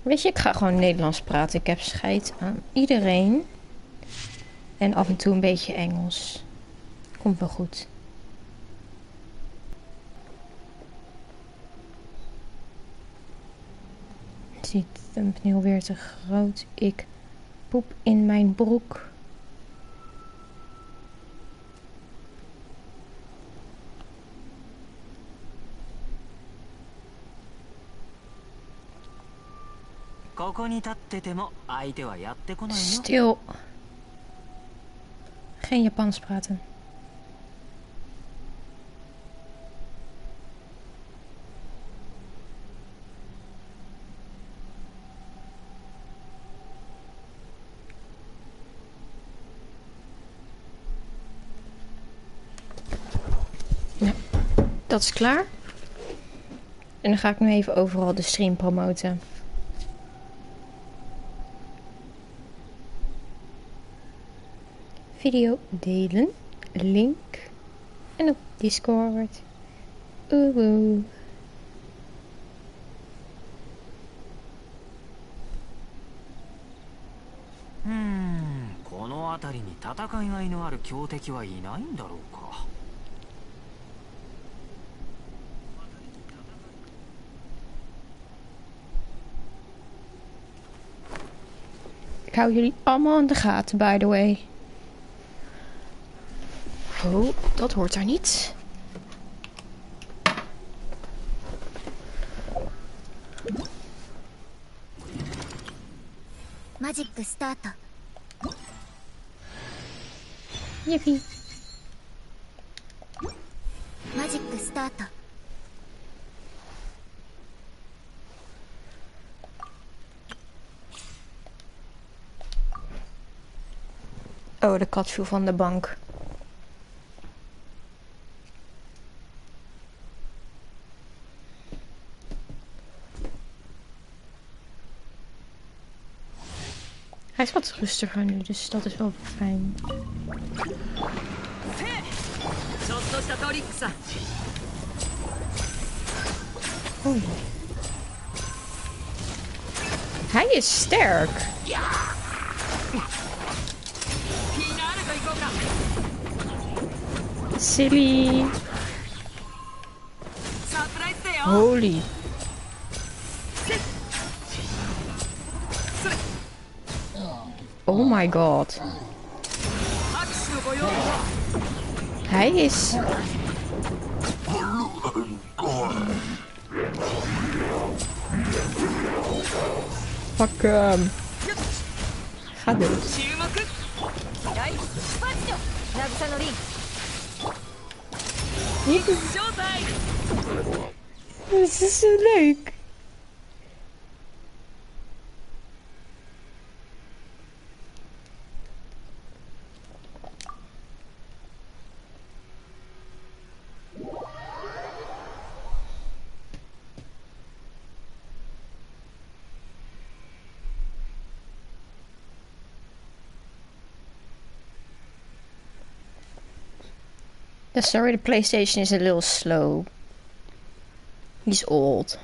Weet je, ik ga gewoon Nederlands praten. Ik heb scheid aan iedereen. En af en toe een beetje Engels. Komt wel goed. Ziet het thumbnail weer te groot. Ik poep in mijn broek. Stil. Geen Japans praten. Ja, dat is klaar. En dan ga ik nu even overal de stream promoten. Video delen. Link. En op Discord. Oeh. この辺りに戦いがいのある強敵はいないんだろうか。Ik hou jullie allemaal in de gaten, by the way. Oh, dat hoort daar niet. Magic start. Jippie. Magic start. Oh, de kat viel van de bank. Hij is wat rustiger nu, dus dat is wel fijn. Oh. Hij is sterk. Silly. Holy. Oh my god. Hij is... Fuck hem. Ga dood. Dit is zo leuk. Yeah, sorry, the PlayStation is a little slow. He's old.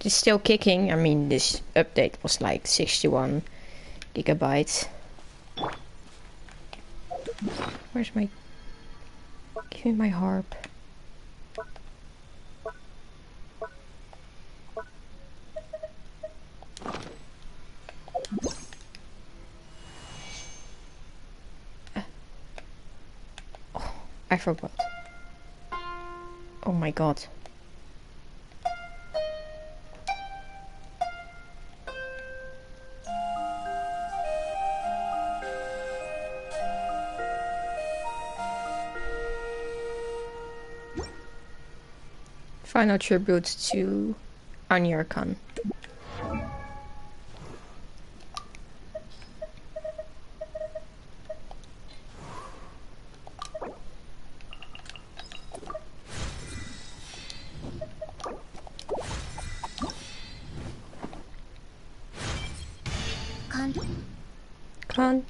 It's still kicking. I mean, this update was like 61 gigabytes. Where's my... Give me my harp. I forgot. Oh my god. Final tribute to Archon. Kan.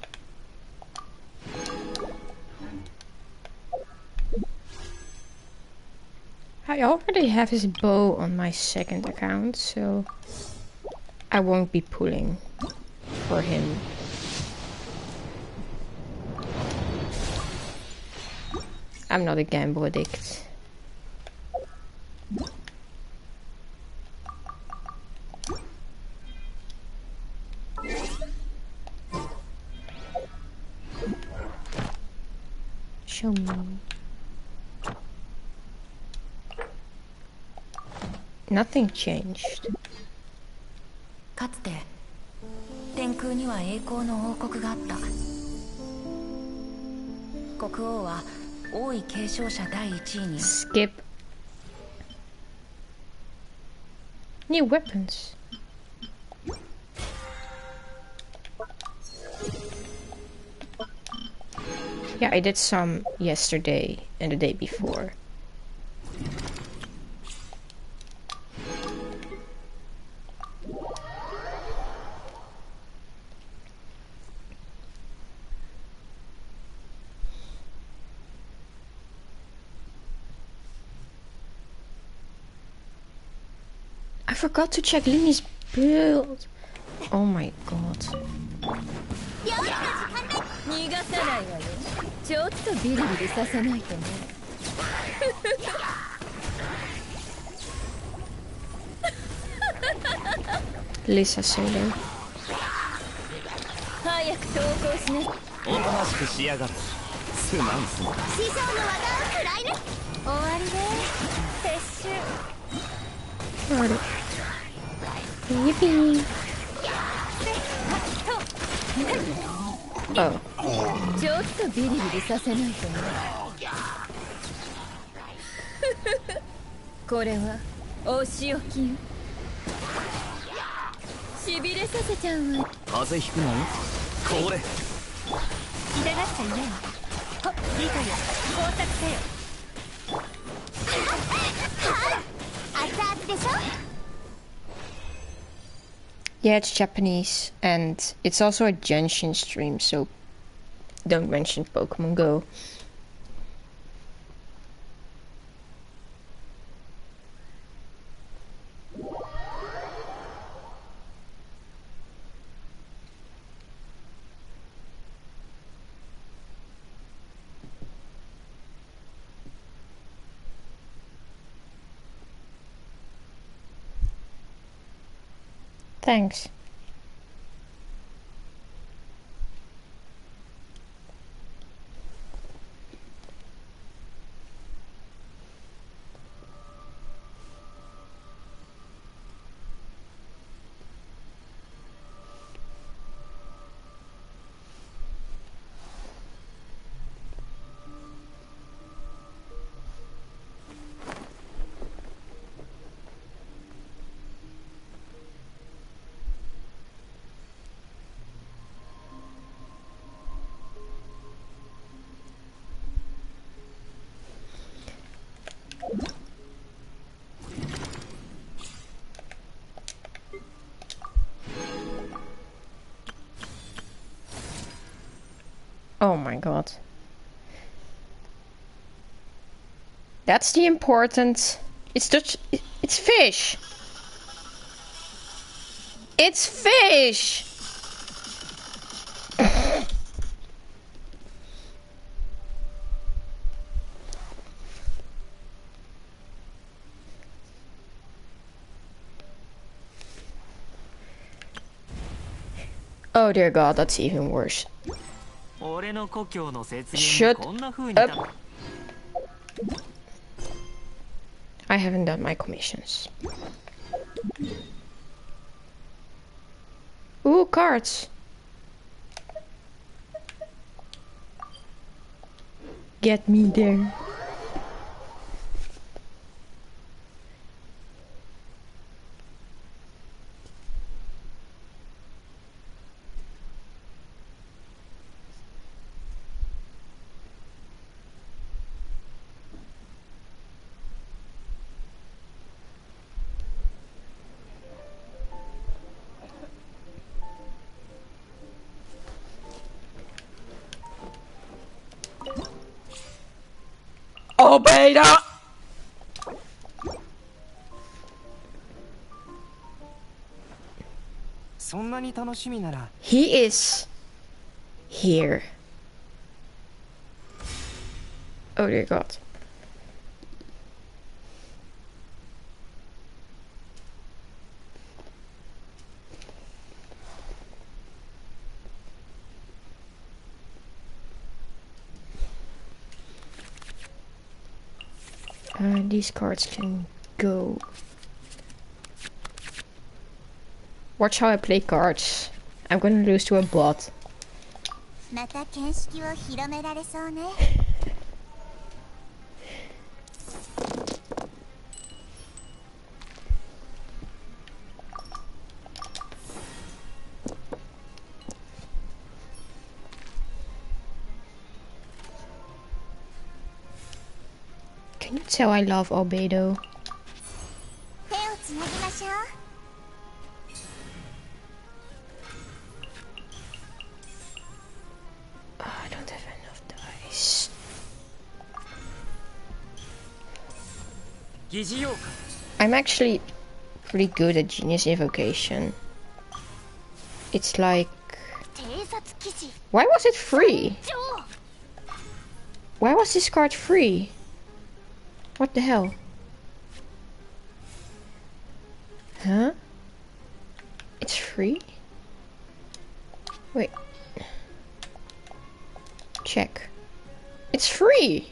I already have his bow on my second account, so I won't be pulling for him. I'm not a gamble addict. Show me. Nothing changed. かつて天空には栄光の王国があった。国王は王位継承者第一位に Skip. New weapons. Yeah, I did some yesterday and the day before. I forgot to check Lini's build. Oh my god. 逃がさないわよ。ちょっとビリビリさせないとね。Lisa solo. 早く投稿しな。おとなしくしやがる。すまんすまん。師匠の技を食らいね。終わりで撤収。Alright. Yippee. Oh. ちょっとビリビリさせないとね。これはお仕置きよ。しびれさせちゃうわ。風邪ひくなよ。これ。痛がっちゃいない。ほっ、リカよ、工作せよ。熱々でしょ。 Yeah, it's Japanese, and it's also a Genshin stream, so don't mention Pokemon Go. Thanks. Oh my god. That's the important... It's Dutch... It's fish! It's fish! Oh dear god, that's even worse. Shut up. I haven't done my commissions. Ooh, cards. Get me there. Oh, beta! そんなに楽しみなら He is here. Oh dear God. These cards can go. Watch how I play cards. I'm gonna lose to a bot. また見識を広められそうね。Can you tell I love Albedo? 手をつなぎましょう。Oh, I don't have enough dice. 疑似妖怪 I'm actually pretty good at Genius Invocation. It's like... 偵察騎士 Why was it free? 上 Why was this card free? What the hell? Huh? It's free? Wait. Check. It's free!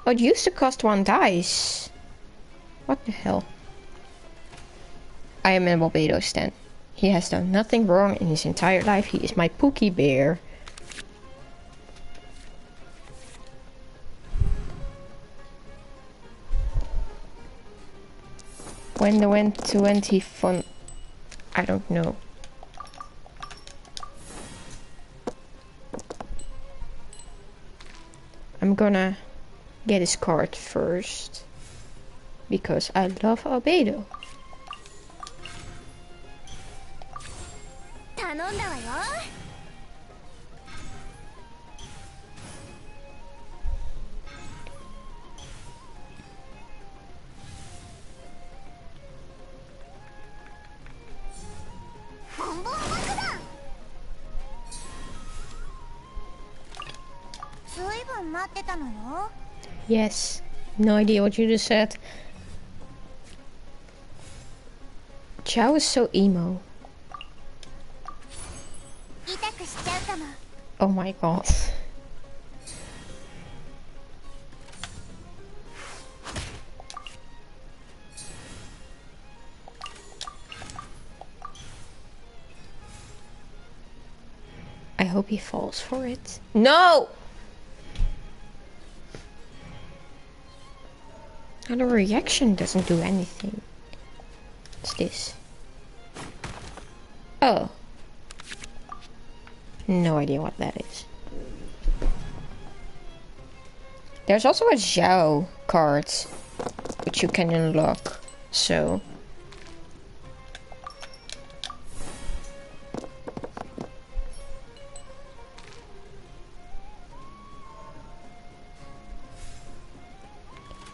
Oh, it used to cost 1 dice. What the hell? I am a Barbados stan. He has done nothing wrong in his entire life. He is my Pookie Bear. When the went to 20 fun, I don't know. I'm gonna get his card first because I love Albedo. 頼んだわよ。ボンボン爆弾。ずいぶん待ってたのよ。 Yes, no idea what you just said. Chao is so emo. 痛くしちゃうかも。 Oh my god. I hope he falls for it. No! And the reaction doesn't do anything. What's this? Oh. No idea what that is. There's also a Zhao card, which you can unlock, so...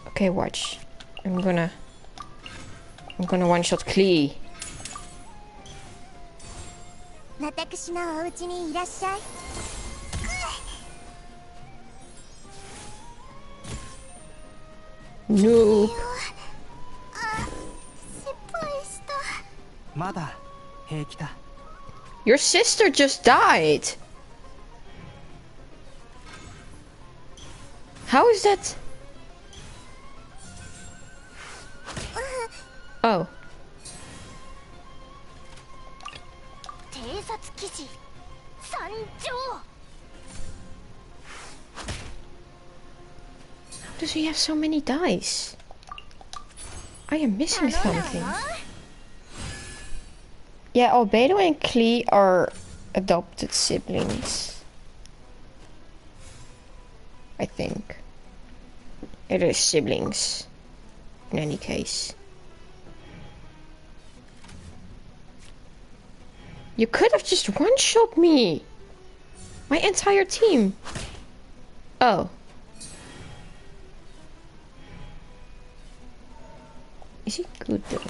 Okay, watch. I'm gonna one-shot Klee. 私のお家にいらっしゃい。 Nope. あ、失敗した。まだ平気だ Your sister just died. How is that? Oh. 偵察騎士参上。 How does he have so many dice? I am missing something. Yeah, Albedo and Klee are adopted siblings. I think. It is siblings. In any case. You could have just one-shot me! My entire team! Oh. Is he good though?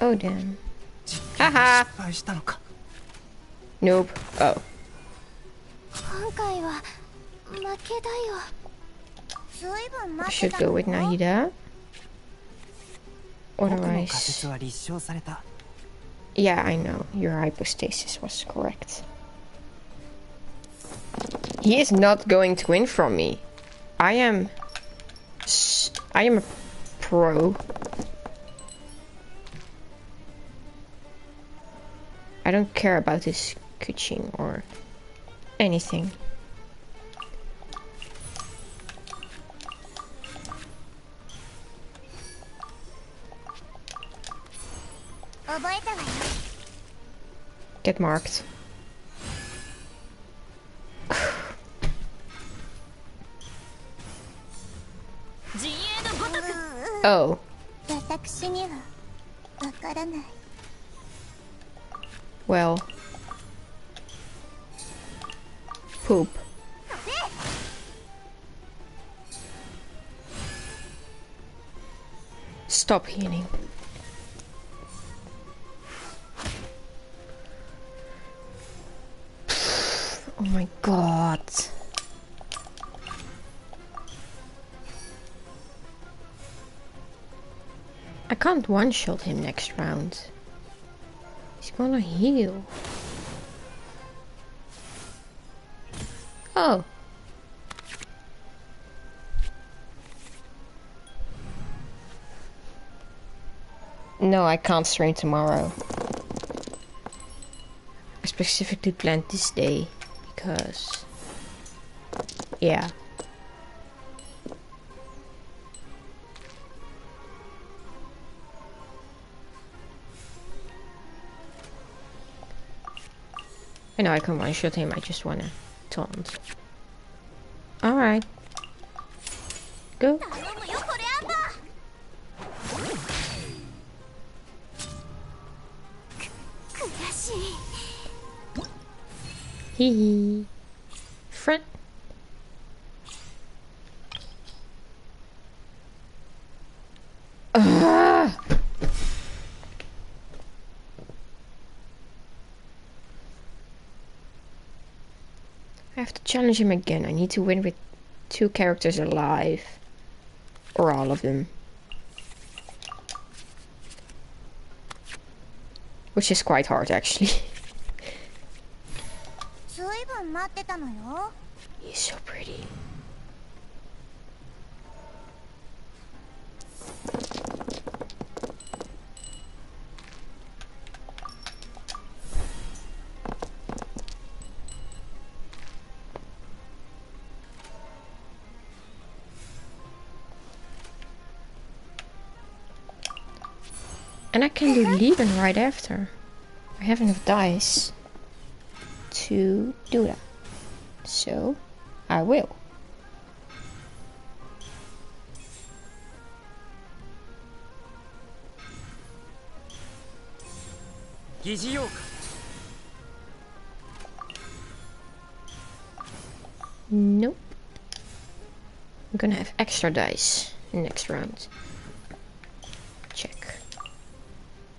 Oh damn. Haha. Nope. Oh. 今回は負けだよ。ずいぶん I 待って should た go の with よ。 Nahida. 僕の仮 Otherwise. 説は立証された。 Yeah, I know. Your hypostasis was correct. He is not going to win from me. I am a pro. I don't care about his kuching or anything. Get marked. Oh. 私にはわからない。 Well. Poop. Stop healing. Oh my god. I can't one-shot him next round. He's gonna heal. Oh. No, I can't stream tomorrow. I specifically planned this day because... yeah. I know I can one-shot him, I just wanna taunt. Alright. Go. 頼むよこれアンバー。悔しい。 Hee hee. Friend. I have to challenge him again. I need to win with 2 characters alive. Or all of them. Which is quite hard actually. ずいぶん待ってたのよ。 He's so pretty. And I can do Lieben right after. I have enough dice to do that. So, I will. Nope. I'm gonna have extra dice in next round. Check.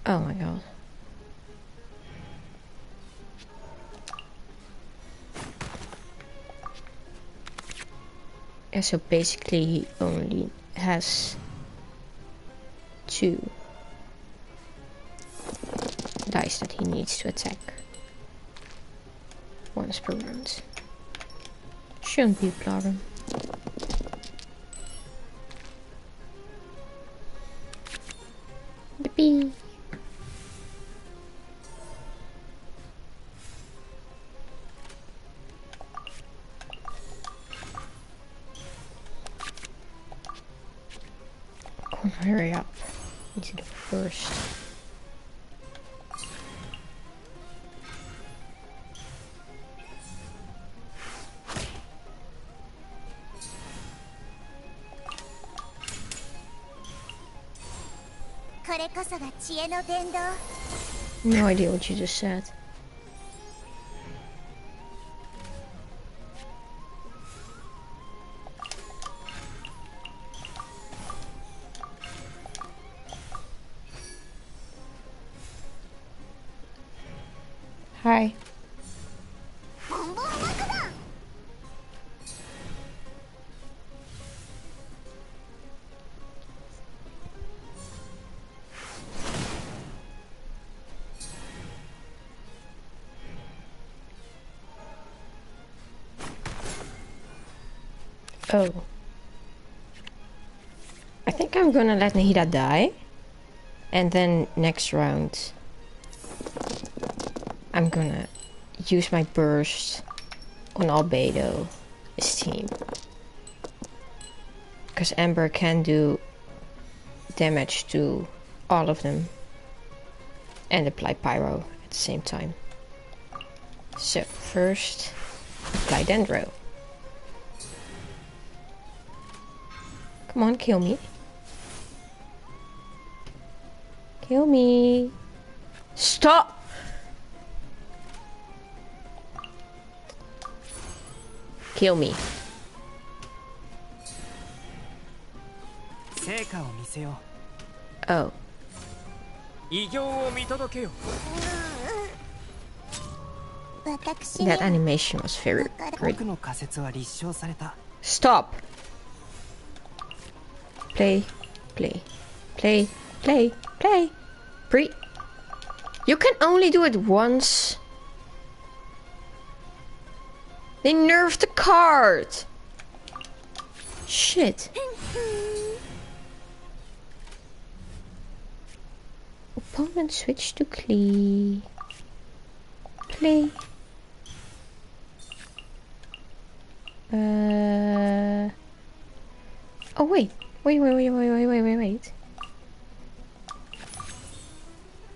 Oh my god. Yeah, so basically he only has 2 dice that he needs to attack once per round. Shouldn't be a problem. Yippee! Come on, hurry up. Need to do it first. No idea what you just said. Hi. Oh. I think I'm gonna let Nahida die. And then next round, I'm gonna use my burst on Albedo, his team. Because Ember can do damage to all of them. And apply Pyro at the same time. So, first, apply Dendro. Come on, kill me. Kill me. Stop! Kill me. 成果を見せよ Oh. う。偉業を見届けよ。私 That animation was very 僕 pretty. の仮説は立証された。 Stop! Play, play, play, play, play. Pre. You can only do it once. They nerfed the card. Shit. Opponent switch to Klee. Play. Oh wait. Wait.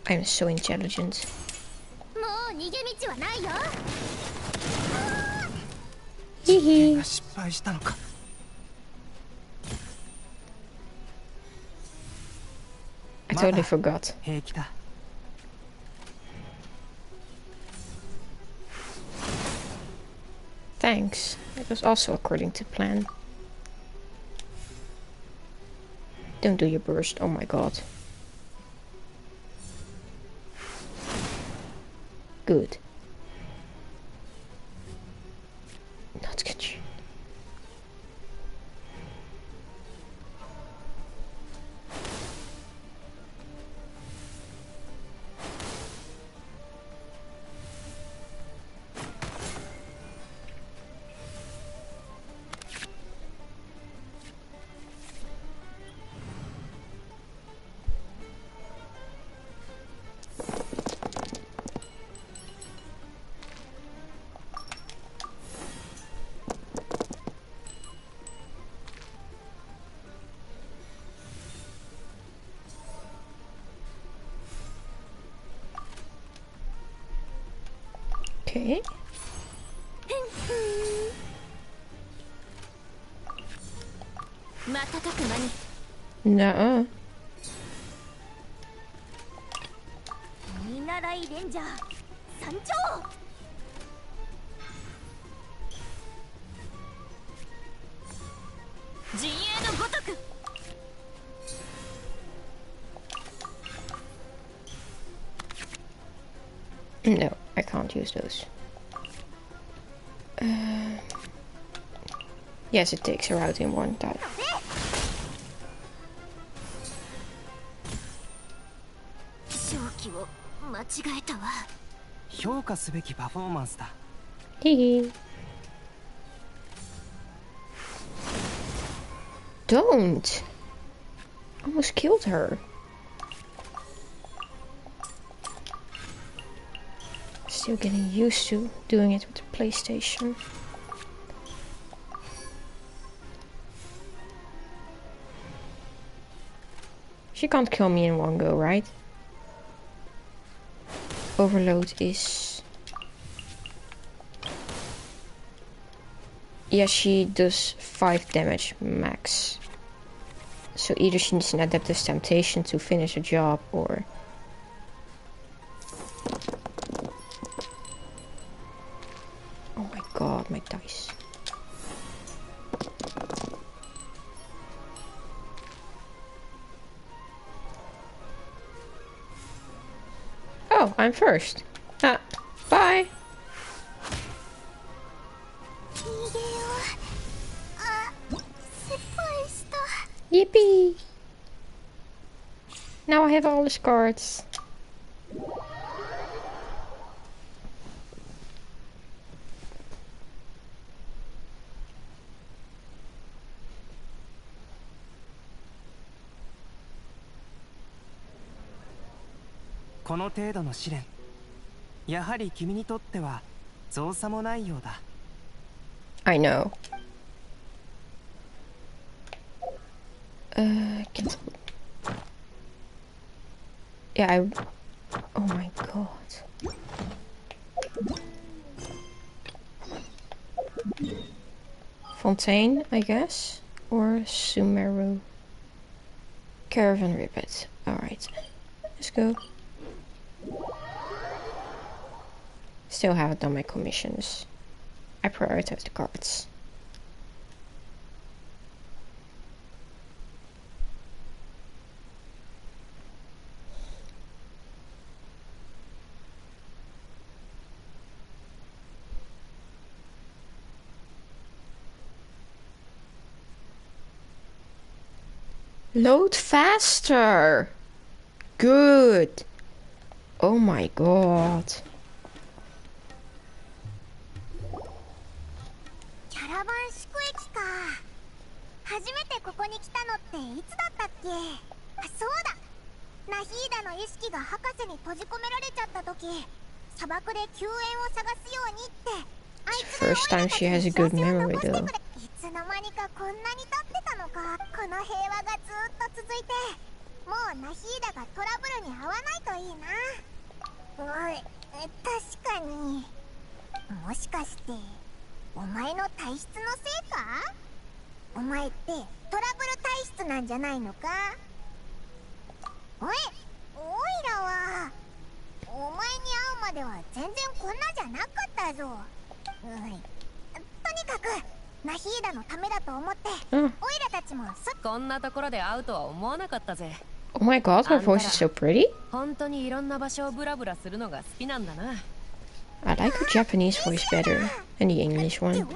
I'm so intelligent. もう逃げ道はないよ。 Hehe. が失敗したのか。 I totally forgot. 平気だ。 Thanks. It was also according to plan. Don't do your burst. Oh my god. Good. Not good. Okay. Nuh-uh. 見習いレンジャー参上。 陣営のごとく No, I can't use those. Yes, it takes her out in one time. 勝機を間違えたわ。評価すべきパフォーマンスだ。 Hee. Don't! Almost killed her. Still getting used to doing it with the PlayStation. She can't kill me in one go, right? Overload is... Yeah, she does 5 damage max. So either she needs an Adeptus Temptation to finish a job, or... Oh my god, my dice. Oh, I'm first. Ah, Bye. 逃げよう。あ、失敗した。 Yippee! Now I have all his cards. I know. Cancel. Yeah, oh my god. Fontaine, I guess? Or Sumeru. Caravan Ribbit. Alright. Let's go. Still haven't done my commissions. I prioritize the cards. Load faster! Good! Oh my god. キャラバン宿駅か。初めてここに来たのっていつだったっけ。あ、そうだ。ナヒーダの意識が博士に閉じ込められちゃった時、砂漠で救援を探すようにってあいつがオイラたちに知らせを残してくれ。いつの間にかこんなに経ってたのか。この平和がずっと続いて、もうナヒーダがトラブルに遭わないといいな。確かに。もしかしてお前の体質のせいか。お前ってトラブル体質なんじゃないのか。おい、オイラはお前に会うまでは全然こんなじゃなかったぞ。とにかくナヒーダのためだと思って、オイラたちもこんなところで会うとは思わなかったぜ。 Oh my god, her voice is so pretty. 本当にいろんな場所をブラブラするのが好きなんだな。 I like her Japanese voice better than the English おい one.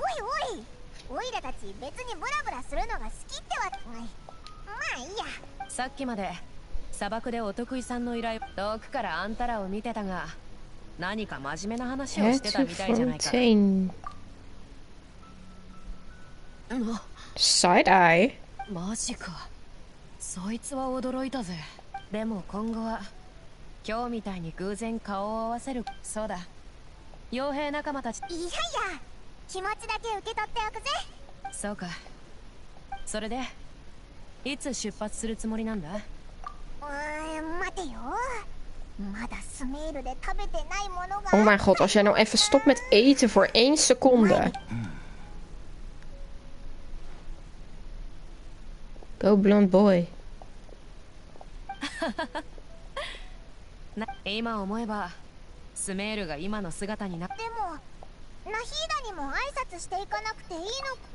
おいらたち別にブラブラするのが好きってわけ。まあいいや。さっきまで砂漠でお得意さんの依頼遠くからあんたらを見てたが、何か真面目な話をしてた Head み to たいじゃないか。 Fontaine. Side eye. マジか。そいつは驚いたぜ。でも今後は今日みたいに偶然顔を合わせる。そうだ、傭兵仲間たち。いやいや、気持ちだけ受け取っておくぜ。そうか。それでいつ出発するつもりなんだ。待てよ。まだスメールで食べてないものが。 Oh mijn god, als jij nou even stopt met eten voor 1 seconde. Go blonde boy. 今思えばスメールが今の姿にな。でもナヒーダにも挨拶していかなくていいの。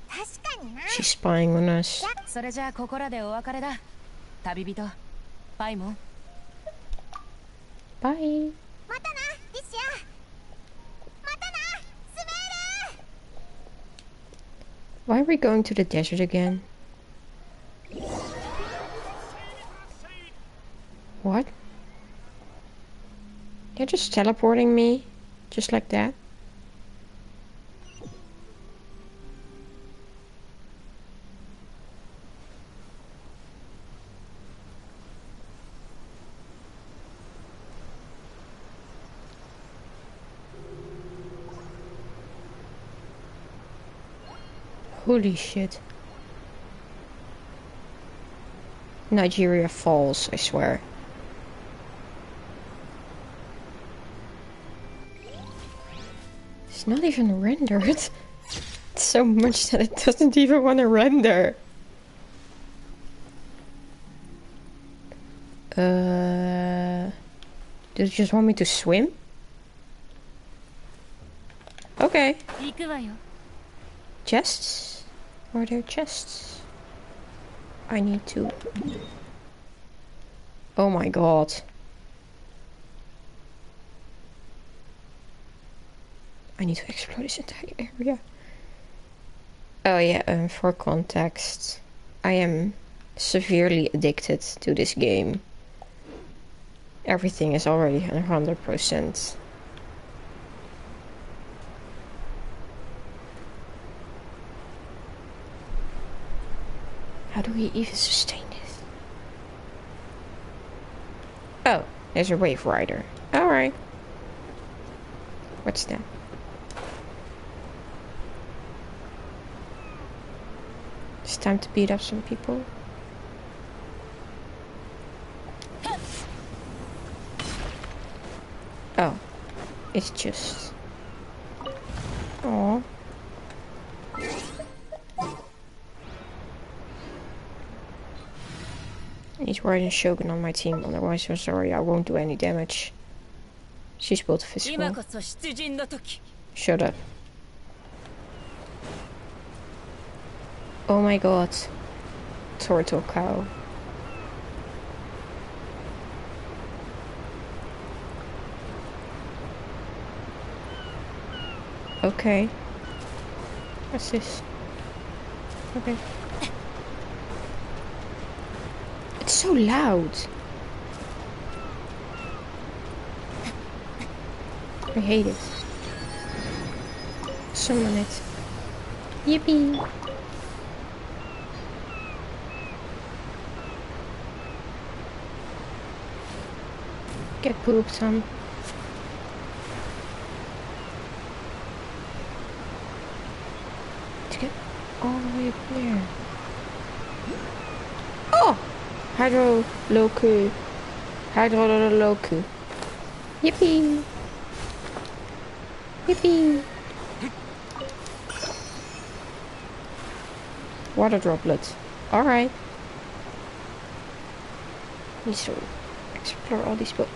確かにな。 She's spying on us. それじゃあここらでお別れだ。旅人パイモン。 Bye. またな、リシア。またな、スメール。 Why are we going to the desert again? What? They're just teleporting me? Just like that? Holy shit. Nigeria Falls, I swear. It's not even rendered. It's so much that it doesn't even want to render. Does it just want me to swim? Okay. Chests? Are there chests? I need to... Oh my god. I need to explore this entire area. Oh yeah, for context, I am severely addicted to this game. Everything is already 100%. How do we even sustain this? Oh, there's a wave rider. Alright. What's that? It's time to beat up some people. Oh, it's just... Aww. He's riding Shogun on my team, otherwise I'm sorry, I won't do any damage. She's both physical. Shut up. Oh my god. Turtle cow. Okay. What's this? Okay. It's so loud. I hate it. Summon it. Yippee! Get pooped on. To get all the way up there. Oh! Hydro Loku. Hydro Loku. Yippee! Yippee! Water droplet. Alright. Need to explore all these books.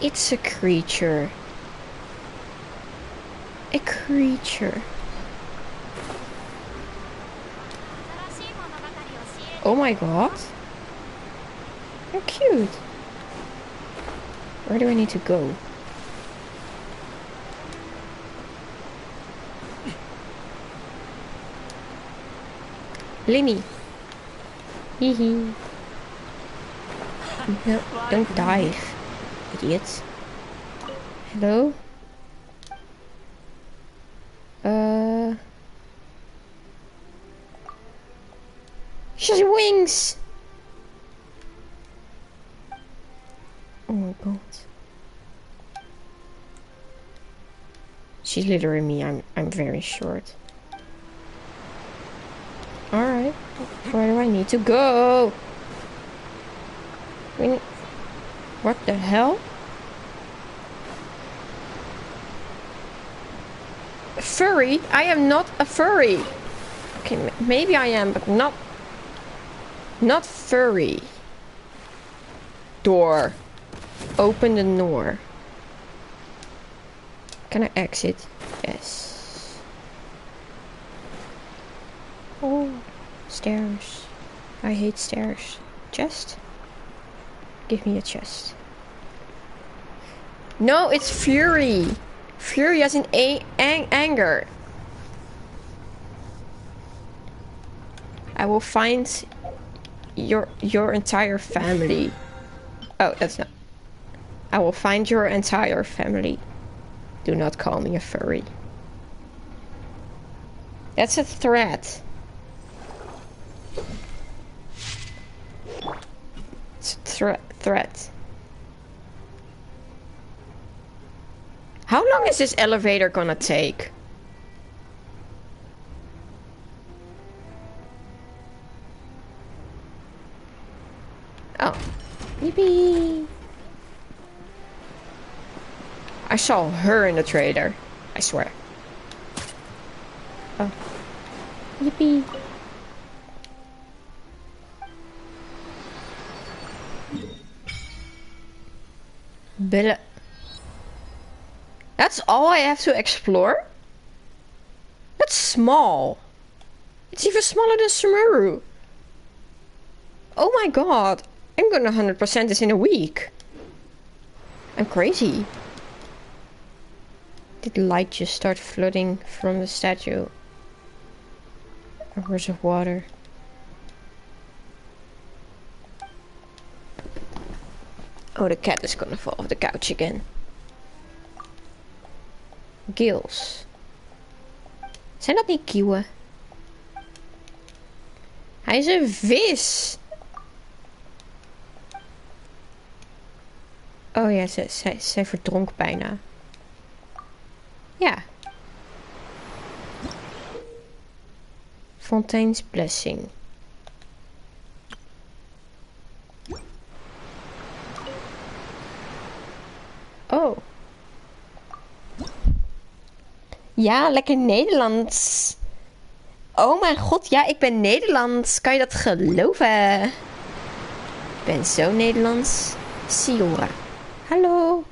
It's a creature. A creature. Oh my god. They're cute. Where do I need to go? Limmy. Hee hee. No, don't dive. Idiots. Hello? She has wings! Oh my god. She's literally me, I'm very short. Alright. Where do I need to go? What the hell? Furry? I am not a furry. Okay, maybe I am, but not furry. Door. Open the door. Can I exit? Yes. Oh, stairs. I hate stairs. Chest? Give me a chest. No, it's fury. Fury as in anger. I will find your entire family. Oh, that's not. I will find your entire family. Do not call me a furry. That's a threat. It's a threat. How long is this elevator gonna take? Oh. Yippee! I saw her in the trailer. I swear. Oh. Yippee! Bella. That's all I have to explore? That's small. It's even smaller than Sumeru. Oh my god. I'm gonna 100% this in a week. I'm crazy. did light just start flooding from the statue? A rush of water. Oh, the cat is gonna fall off the couch again. Gills. Zijn dat niet kieuwen? Hij is een vis! Oh ja, zij verdronk bijna. Ja. Fontaine's blessing. Oh. Ja, lekker Nederlands. Oh mijn god, ja, ik ben Nederlands. Kan je dat geloven? Ik ben zo Nederlands. Siora. Hallo.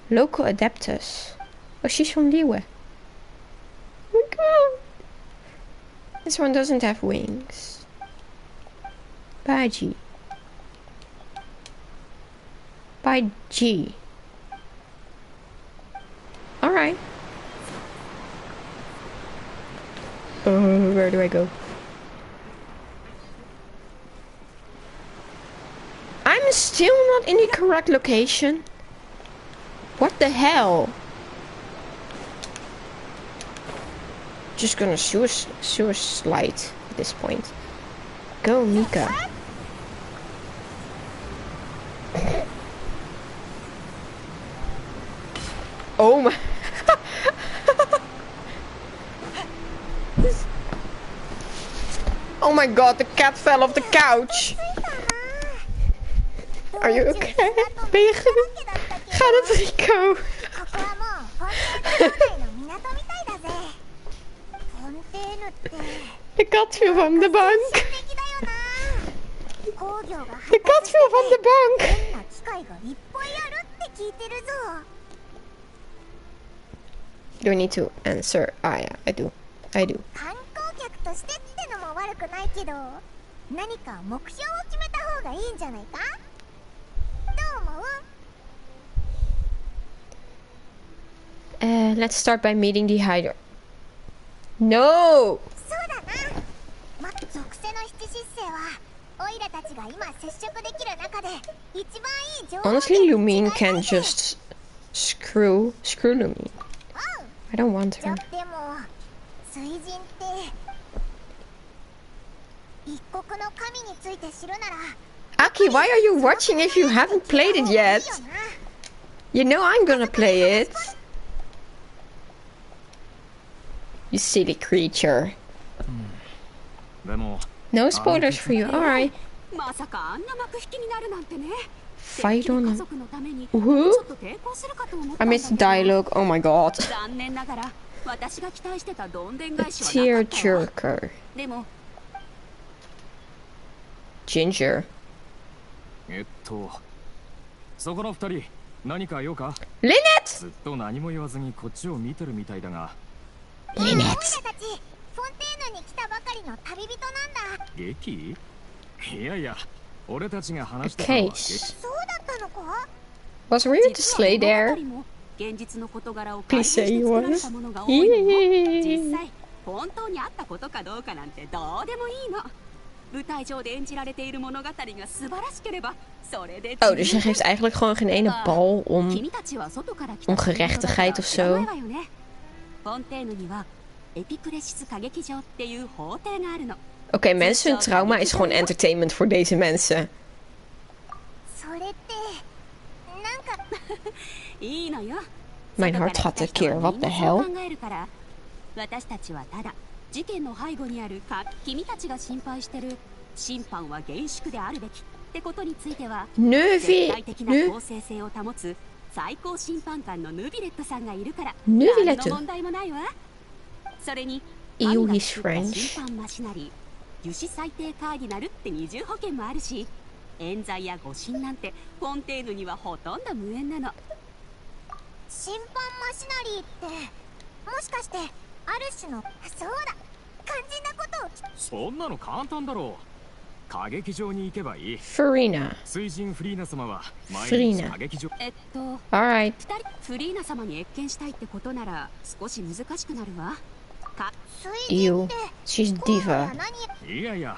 Local adapters. Oh, she's from Leeuwen. Oh my god. This one doesn't have wings. Baji. By G. Alright. Where do I go? I'm still not in the correct location. What the hell? Just gonna sewer slide at this point. Go, Mika. Oh my. Oh my god, the cat fell off the couch. Are you okay? Ben je goed? Gaat het, Rico? De kat viel van de bank. De kat viel van de bank. Do I need to answer? Ah ja, I do. I do. Let's start by meeting the hider. No! Honestly, Lumine can just screw Lumine. I don't want her. Aki, why are you watching if you haven't played it yet? You know I'm gonna play it. You silly creature. No spoilers for you, alright. Fight on him. I missed the dialogue, oh my god. A tearjerker. Ginger. Lynette! Lynette! A case. Was Ryu to slay there? Please say he was. Yay. Oh, dus je geeft eigenlijk gewoon geen ene bal om gerechtigheid of zo. Oké, mensen, hun trauma is gewoon entertainment voor deze mensen. Mijn hart gaat tekeer, wat de hel? Ew, he's French. 油脂最低カーディナルって20保険もあるし、冤罪や誤審なんてフォンテーヌにはほとんど無縁なの。審判マシナリーってもしかしてある種のそうだ肝心なことをそんなの簡単だろう。歌劇場に行けばいい。 Farina. 水神フリーナ様は毎日 Farina. 歌劇場。 Alright. 二人フリーナ様に謁見したいってことなら少し難しくなるわ。水 Ew. 神って She's 今度は diva. 何？いやいや、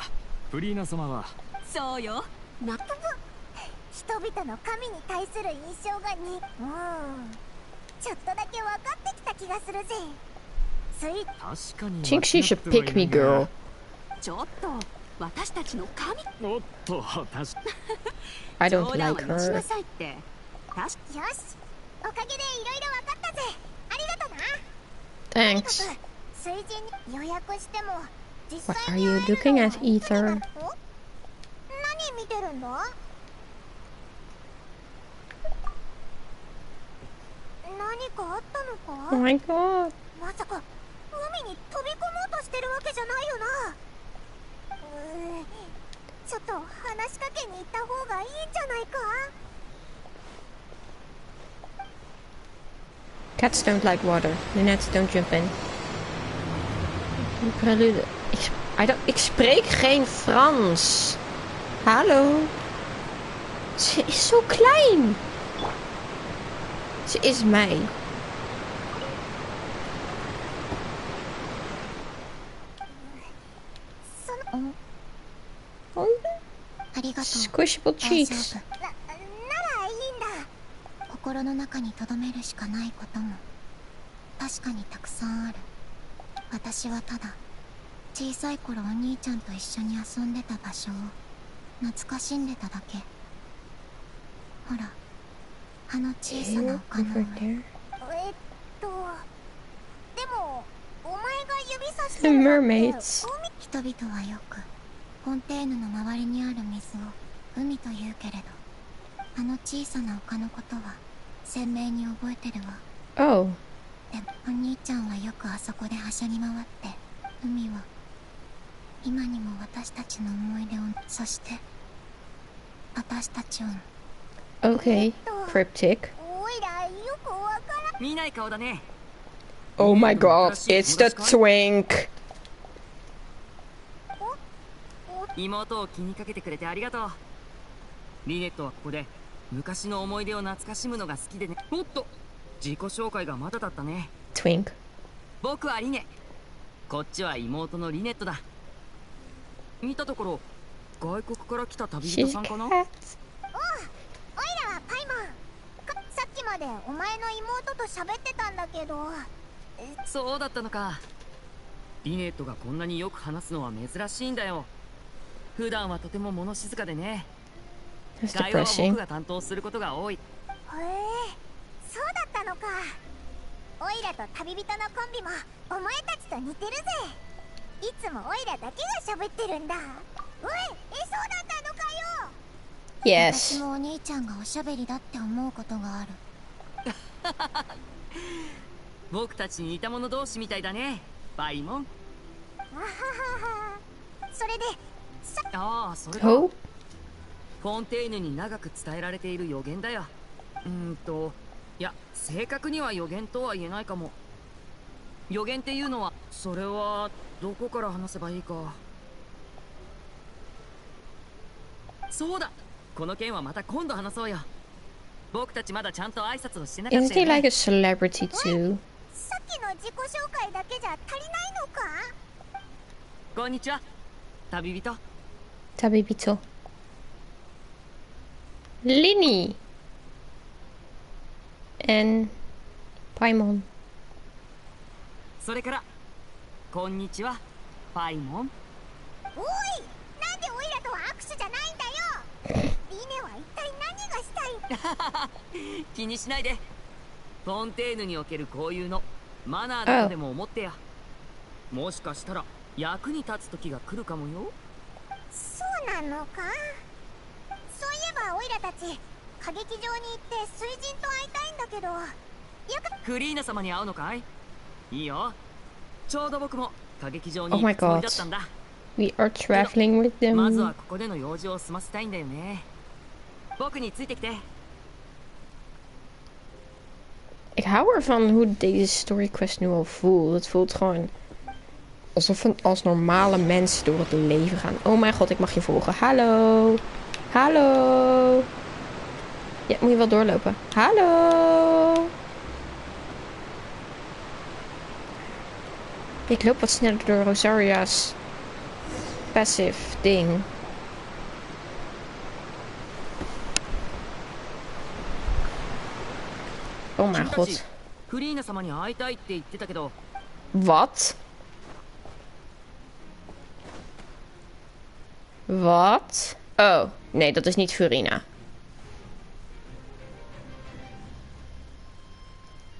フリーナ様はそうよ。人々の神に対する印象がちょっとだけ分かってきた気がするぜ。確かに Think she should pick me, girl. ちょっと私たちの神。おっと、確か I don't 冗談 like はよしな her. さいって。確かよし、おかげでいろいろ分かったぜ。ありがとな。 Thanks. 水神に予約しても実 What 際 are に you 会える looking のは at, Ether? 何見てるんだ？何かあったの Oh か？ my god. まさか海に飛び込もうとしてるわけじゃないよな。ちょっと話しかけに行った方がいいんじゃないか？ Cats don't like water. Lynette, don't jump in. Prelude. Ik spreek geen Frans. Hallo. Ze is zo klein. Ze is mij. Oh. ありがとう。 Squishable 大丈 cheeks. 夫。ならいいんだ。心の中に留めるしかないことも確かにたくさんある。私はただ小さい頃お兄ちゃんと一緒に遊んでた場所を懐かしんでただけ。ほら、あの小さな Ew, 丘の over 上。 there. でもお前が指さし The てるのって mermaids. 人々はよくフォンテーヌの周りにある水を海と言うけれど、あの小さな丘のことは鮮明に覚えてるわ。 Oh. でもお兄ちゃんはよくあそこではしゃぎ回って、海は今にも私たちの思い出を、そして私たちを。 Okay. Cryptic. おいらよくわからん。見ない顔だね。 Oh my god. It's the twink. 妹を気にかけてくれてありがとう。リネットはここで昔の思い出を懐かしむのが好きでね。おっと、自己紹介がまだだったね。 Twink. 僕はリネ、こっちは妹のリネットだ。見たところ外国から来た旅人 She's さんかな。 cat. おいらはパイマン。さっきまでお前の妹と喋ってたんだけど。そうだったのか。リネットがこんなによく話すのは珍しいんだよ。普段はとても物静かでね。 That's 会話は depressing. 僕が担当することが多い。へえ、そうだったのか。オイラと旅人のコンビもお前たちと似てるぜ。いつもオイラだけが喋ってるんだ。おい、そうだったのかよ。私 Yes. もお兄ちゃんがおしゃべりだって思うことがある。僕たちに似た者同士みたいだね、バイモン。あははは。それでああ、それか。 Oh. フォンテーヌに長く伝えられている予言だよ。いや、正確には予言とは言えないかも。予言っていうのは、それはどこから話せばいいか。そうだ、この件はまた今度話そうよ。僕たちまだちゃんと挨拶をしてなかっ Isn't た he よ like ね。 a celebrity too? さっきの自己紹介だけじゃ足りないのか。こんにちは、旅人。 Tabibito. Linny. And Paimon. それからこんにちは、パイモン。おい、なんでオイラとは握手じゃないんだよ。リネは一体何がしたい。気にしないで。フォンテーヌにおける交友のマナーだとでも思ってや。もしかしたら役に立つ時が来るかもよ。そうなのか。そういえばオイラたち歌劇場に行って水神と会いたいんだけど、クリーナ様に会うのかい？いいよ。ちょうど僕も歌劇場に Oh 行 my くつもり god. だったんだ。 We are traveling with まずは them. ここでの用事を済ませたいんだよね。僕についてきて。 Ik hou ervan hoe deze story quest nu al voelt. Het voelt gewoon alsof we als normale mensen door het leven gaan. Oh mijn god, ik mag je volgen. Hallo. Hallo. Ja, moet je wel doorlopen. Hallo. Ik loop wat sneller door Rosaria's passive ding. Oh mijn god. Wat? Wat? Oh, nee, dat is niet Furina.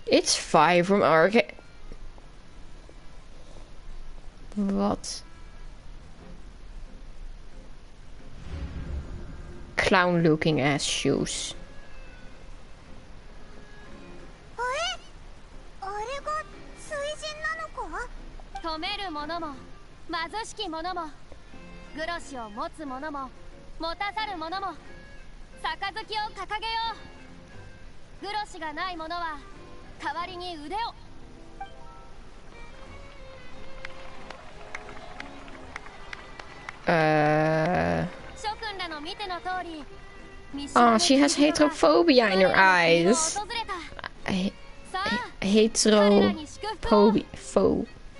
It's fine from Archon. Wat? Clown looking ass shoes. 止めるものも貧しき者もグロシを持つ者も持たざる者も杯を掲げよう。グロシがない者は代わりに腕を。諸君らの見ての通り。Oh, she has heterophobia in her eyes.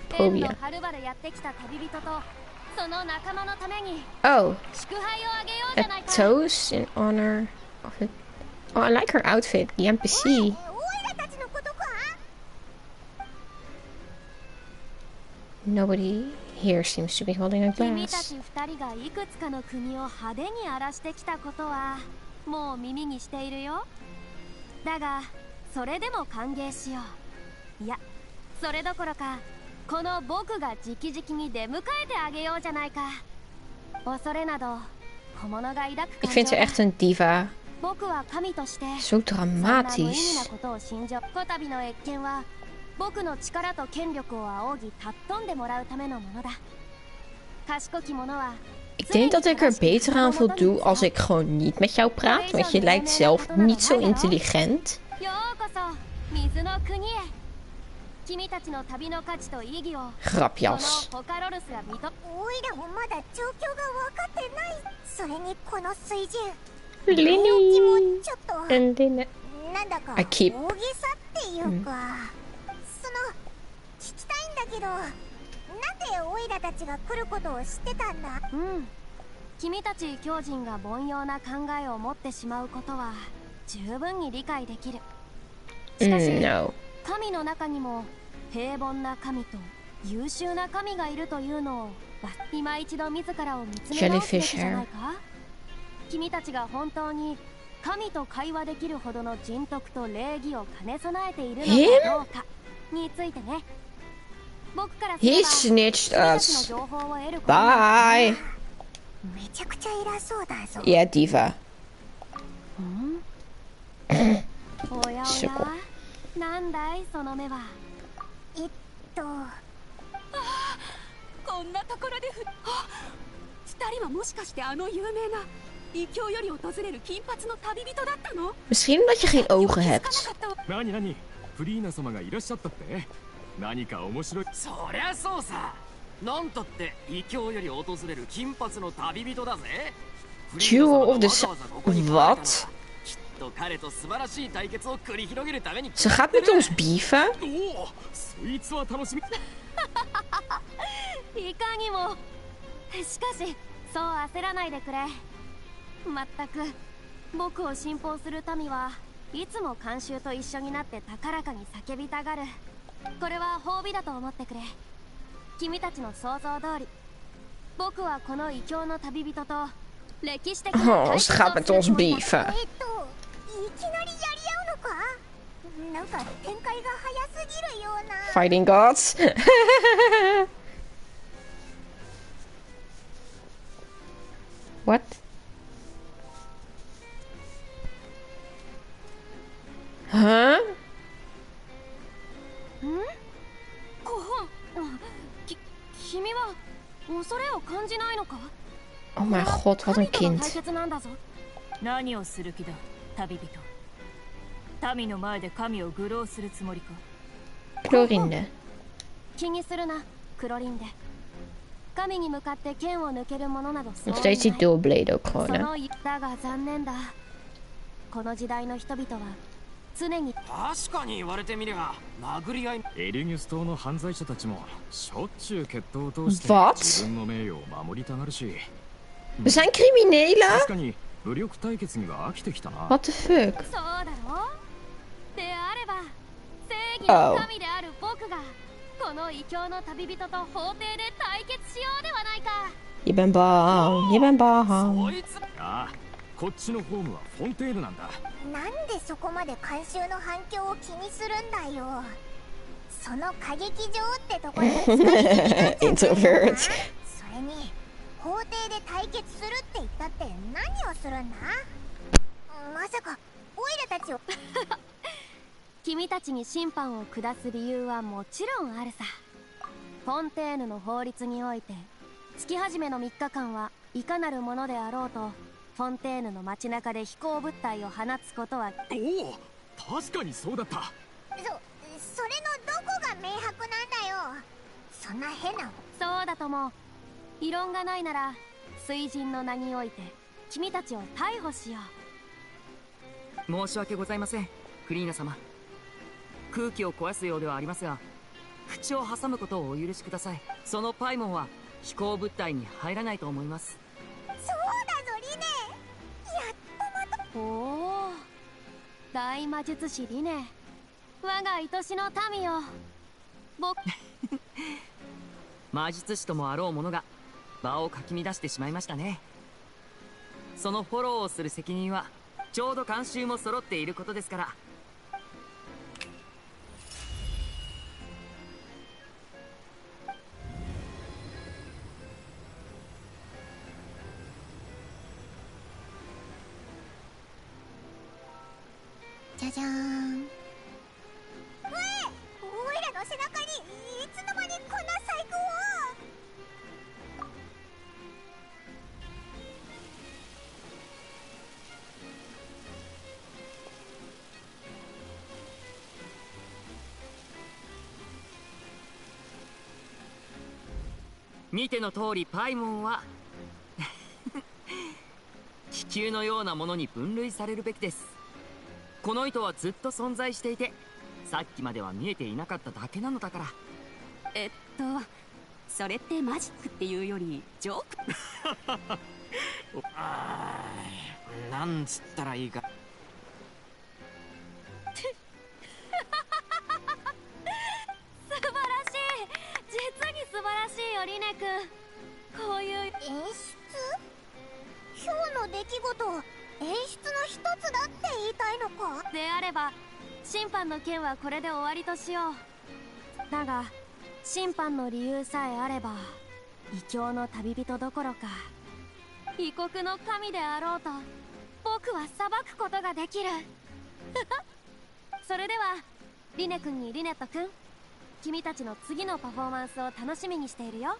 Phobia. Oh, a toast in honor of it. Oh, I like her outfit, the NPC. Nobody here seems to be holding a glass. もう耳にしているよ。だがそれでも歓迎しよう。いや、それどころかこの僕が直々に出迎えてあげようじゃないか。恐れなど小物が抱く感情。Ik vind ze echt een diva. 僕は神として Zo dramatisch. 無意味なことを信じ、こたびの謁見は僕の力と権力を仰ぎ尊んでもらうためのものだ。賢き者は Ik denk dat ik er beter aan voldoe als ik gewoon niet met jou praat, want je lijkt zelf niet zo intelligent. Grapjas. Linny en Linne. I keep. なんでオイラたちが来ることを知ってたんだ。うん。君たち狂人が凡庸な考えを持ってしまうことは十分に理解できる。しかし、神の中にも平凡な神と優秀な神がいるというのを今一度自らを見つめ直すべきじゃないか。君たちが本当に神と会話できるほどの人徳と礼儀を兼ね備えているのかどうかについてね。 He snitched us. Bye. Yeah, diva. Sukkel. こんなところで2人はもしかしてあの有名な異教より訪れる金髪の旅人だったの? Misschien omdat je geen ogen hebt. 何フリーナ様がいらっしゃったって？何か面白い。そりゃそうさ。なんたって異教より訪れる金髪の旅人だぜ。 Jewel of the Sun. Wat? Ze gaat met ons beefen? そいつは楽しみ。いかにも。しかし、そう焦らないでくれ。まったく、僕を信奉する民はいつも慣習と一緒になって高らかに叫びたがる。 これは褒美だと思ってくれ。君たちの想像通り、僕はこの異教の旅人と歴史的な対決をする。いきなりやり合うのか？なんか展開が早すぎるような。Fighting gods. What? Huh? 君は恐れを感じないのか? Oh mijn god, wat een kind. 何をする気だ、旅人。民の前で神を愚弄するつもりか? Chlorinde. 気にするな、クロリンデ。神に向かって剣を抜けるものなどそう Nog いない steeds die dual blade ook そ gewoon, hè? のだが残念だ。この時代の人々は常に確かに言われてみりゃ殴り合い。エリギュス島の犯罪者たちもしょっちゅう決闘を通して Wat? 自分の名誉を守りたがるし、 We zijn criminelen? 確かに武力対決には飽きてきたな。 What the fuck? そうだろう。であれば正義の神である僕がこの異教の旅人と法廷で対決しようではないか。 Je bent bang, je bent bang. ああ、こっちのホームはフォンテーヌなんだ。なんでそこまで観衆の反響を気にするんだよ。その歌劇場ってとこで使いになっちゃったよな。 Introvert. それに法廷で対決するって言ったって何をするんだ。まさかオイラたちを君たちに審判を下す理由はもちろんあるさ。フォンテーヌの法律において月始めの3日間はいかなるものであろうとフォンテーヌの街中で飛行物体を放つことは。おお、確かにそうだった。それのどこが明白なんだよ。そんな変な。そうだとも。異論がないなら水神の名において君たちを逮捕しよ申し訳ございません、フリーナ様。空気を壊すようではありますが、口を挟むことをお許しください。そのパイモンは飛行物体に入らないと思います。そうだぞリネ。やっとまた。おお、大魔術師リネ、我が愛しの民よ。僕魔術師ともあろうものが場をかき乱してしまいましたね。そのフォローをする責任はちょうど慣習も揃っていることですから。じゃじゃーん。オイラの背中にいつの間にこんな細工を。見ての通りパイモンは気球のようなものに分類されるべきです。この糸はずっと存在していて、さっきまでは見えていなかっただけなのだから。それってマジックっていうよりジョーク。なんつったらいいか。素晴らしい、実に素晴らしいよリネ君。こういう演出？今日の出来事を演出の一つだって言いたいのか。であれば審判の件はこれで終わりとしよう。だが審判の理由さえあれば異教の旅人どころか異国の神であろうと僕は裁くことができる。それではリネ君にリネット君、君たちの次のパフォーマンスを楽しみにしているよ。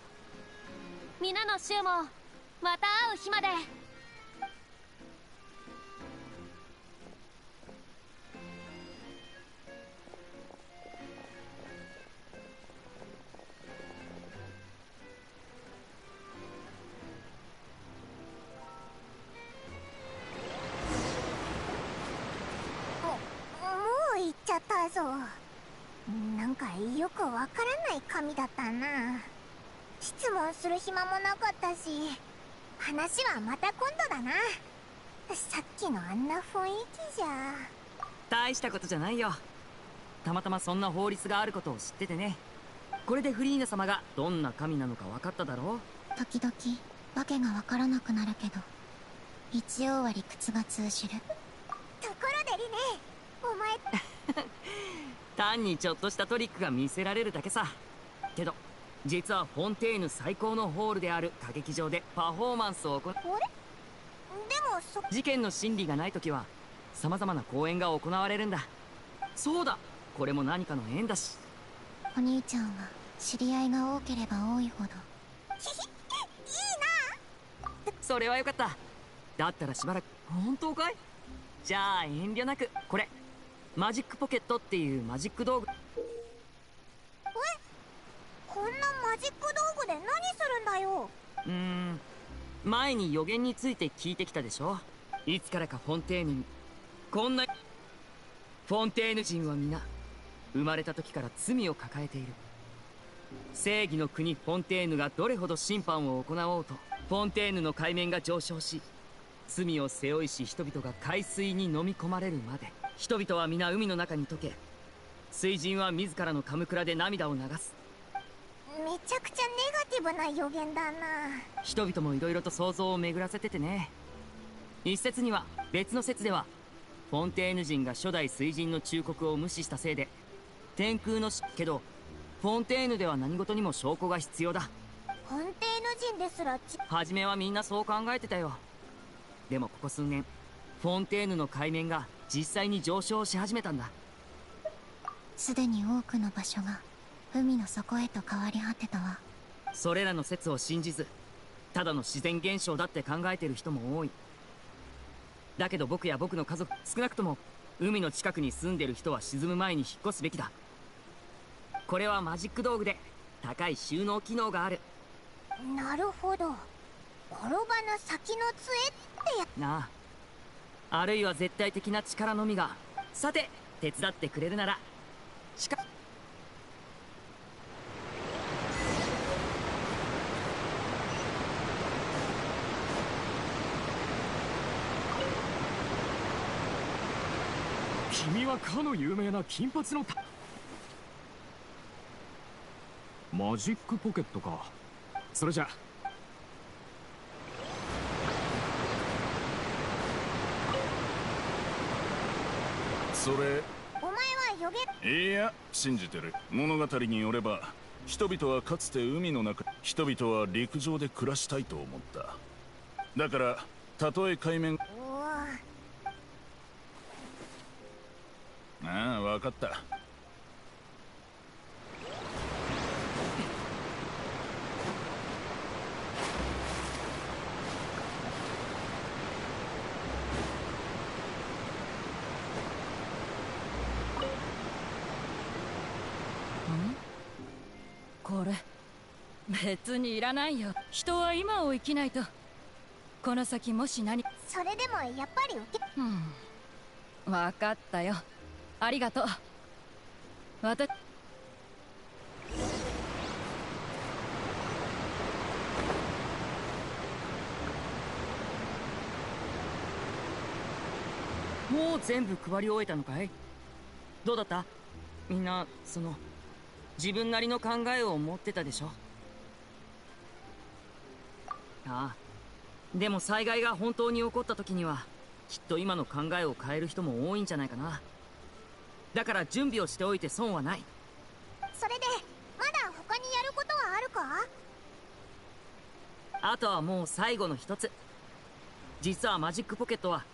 皆の衆もまた会う日まで。もう行っちゃったぞ。なんかよくわからない神だったな。質問する暇もなかったし、話はまた今度だな。さっきのあんな雰囲気じゃ。大したことじゃないよ。たまたまそんな法律があることを知っててね。これでフリーナ様がどんな神なのか分かっただろう。時々わけがわからなくなるけど、一応は理屈が通じる。ところでリネ、お前単にちょっとしたトリックが見せられるだけさ。けど実はフォンテーヌ最高のホールである歌劇場でパフォーマンスを行う。あれ？でも事件の審理がないときは様々な公演が行われるんだ。そうだ、これも何かの縁だし。お兄ちゃんは知り合いが多ければ多いほど。いいな。それはよかった。だったらしばらく。本当かい？じゃあ遠慮なく。これマジックポケットっていうマジック道具。こんなマジック道具で何するんだよ。前に予言について聞いてきたでしょ。いつからかフォンテーヌにこんなフォンテーヌ人は皆生まれた時から罪を抱えている。正義の国フォンテーヌがどれほど審判を行おうと、フォンテーヌの海面が上昇し、罪を背負いし人々が海水に飲み込まれるまで、人々は皆海の中に溶け、水人は自らのカムクラで涙を流す。めちゃくちゃネガティブな予言だな。人々もいろいろと想像を巡らせててね。一説には、別の説ではフォンテーヌ人が初代水人の忠告を無視したせいで天空のけど、フォンテーヌでは何事にも証拠が必要だ。フォンテーヌ人ですら初めはみんなそう考えてたよ。でもここ数年フォンテーヌの海面が実際に上昇し始めたんだ。すでに多くの場所が海の底へと変わり果てたわ。それらの説を信じず、ただの自然現象だって考えてる人も多い。だけど僕や僕の家族、少なくとも海の近くに住んでる人は沈む前に引っ越すべきだ。これはマジック道具で高い収納機能がある。なるほど。転ばぬ先の杖ってやなあ。あるいは絶対的な力のみが。さて手伝ってくれるなら君はかの有名な金髪のマジックポケットか。それじゃそれお前は予言。いや信じてる。物語によれば人々はかつて海の中、人々は陸上で暮らしたいと思った。だからたとえ海面、ああ分かった。これ別にいらないよ。人は今を生きないと。この先もし何。それでもやっぱり受け。分かったよ。ありがとう。もう全部配り終えたのかい？どうだった？みんな自分なりの考えを持ってたでしょ。ああ、でも災害が本当に起こった時にはきっと今の考えを変える人も多いんじゃないかな。だから準備をしておいて損はない。それでまだ他にやることはあるか？あとはもう最後の一つ。実はマジックポケットは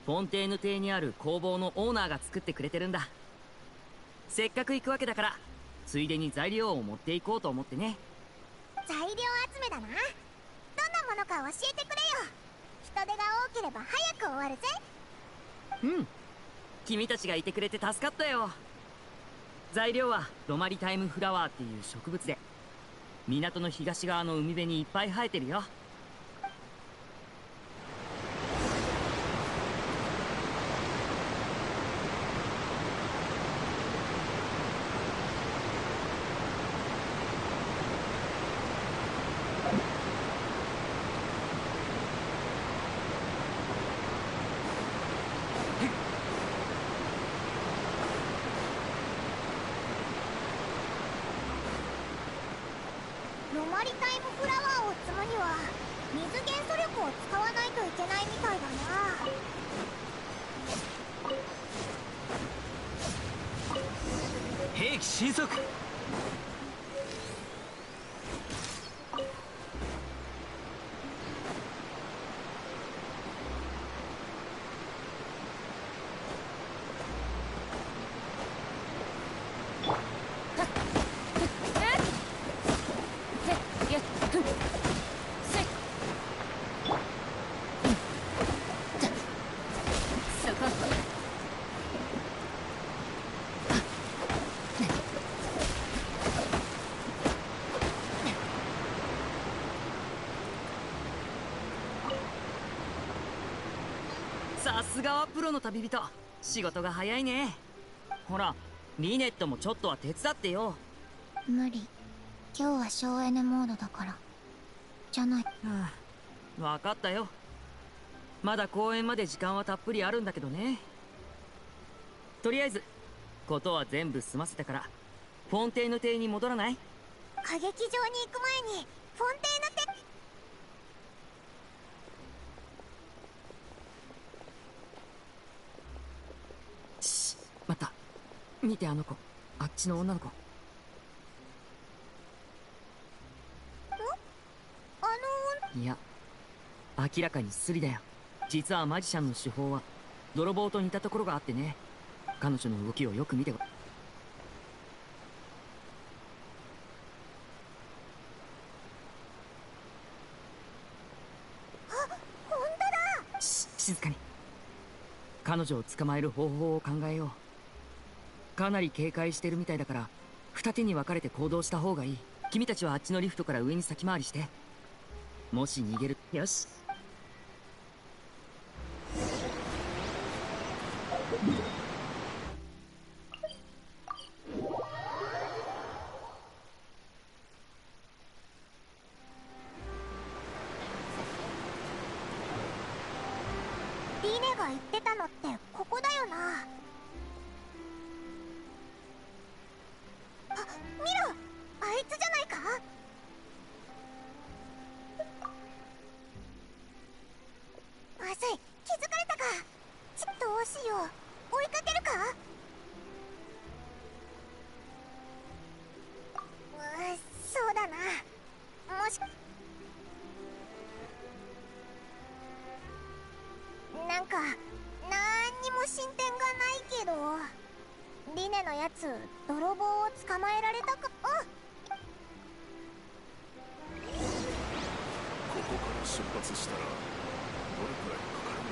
フォンテーヌ邸にある工房のオーナーが作ってくれてるんだ。せっかく行くわけだからついでに材料を持っていこうと思ってね。材料集めだな。どんなものか教えてくれよ。人手が多ければ早く終わるぜ。君たちがいてくれて助かったよ。材料はロマリタイムフラワーっていう植物で、港の東側の海辺にいっぱい生えてるよ。ロマリタイムフラワーを積むには水元素力を使わないといけないみたいだな。兵器神速。すがはプロの旅人。仕事が早いね。ほらリネットもちょっとは手伝ってよ。無理。今日は省エネモードだからじゃない。分かったよ。まだ公演まで時間はたっぷりあるんだけどね。とりあえずことは全部済ませてからフォンテーヌ邸に戻らない？歌劇場に行く前にフォンテーヌ邸。待った。見て、あの子。あっちの女の子。いや、明らかにスリだよ。実はマジシャンの手法は泥棒と似たところがあってね。彼女の動きをよく見てごらん。静かに。彼女を捕まえる方法を考えよう。かなり警戒してるみたいだから二手に分かれて行動した方がいい。君たちはあっちのリフトから上に先回りして、もし逃げる。よし。リネが言ってたのってここだよな。あ、見ろ、あいつじゃないか。まずい、気づかれたか。どうしよう、追いかけるか。そうだな。もしなんかなんにも進展がないけど、リネのやつ泥棒を捕まえられたか。ここから出発したらどれくらいかかるの？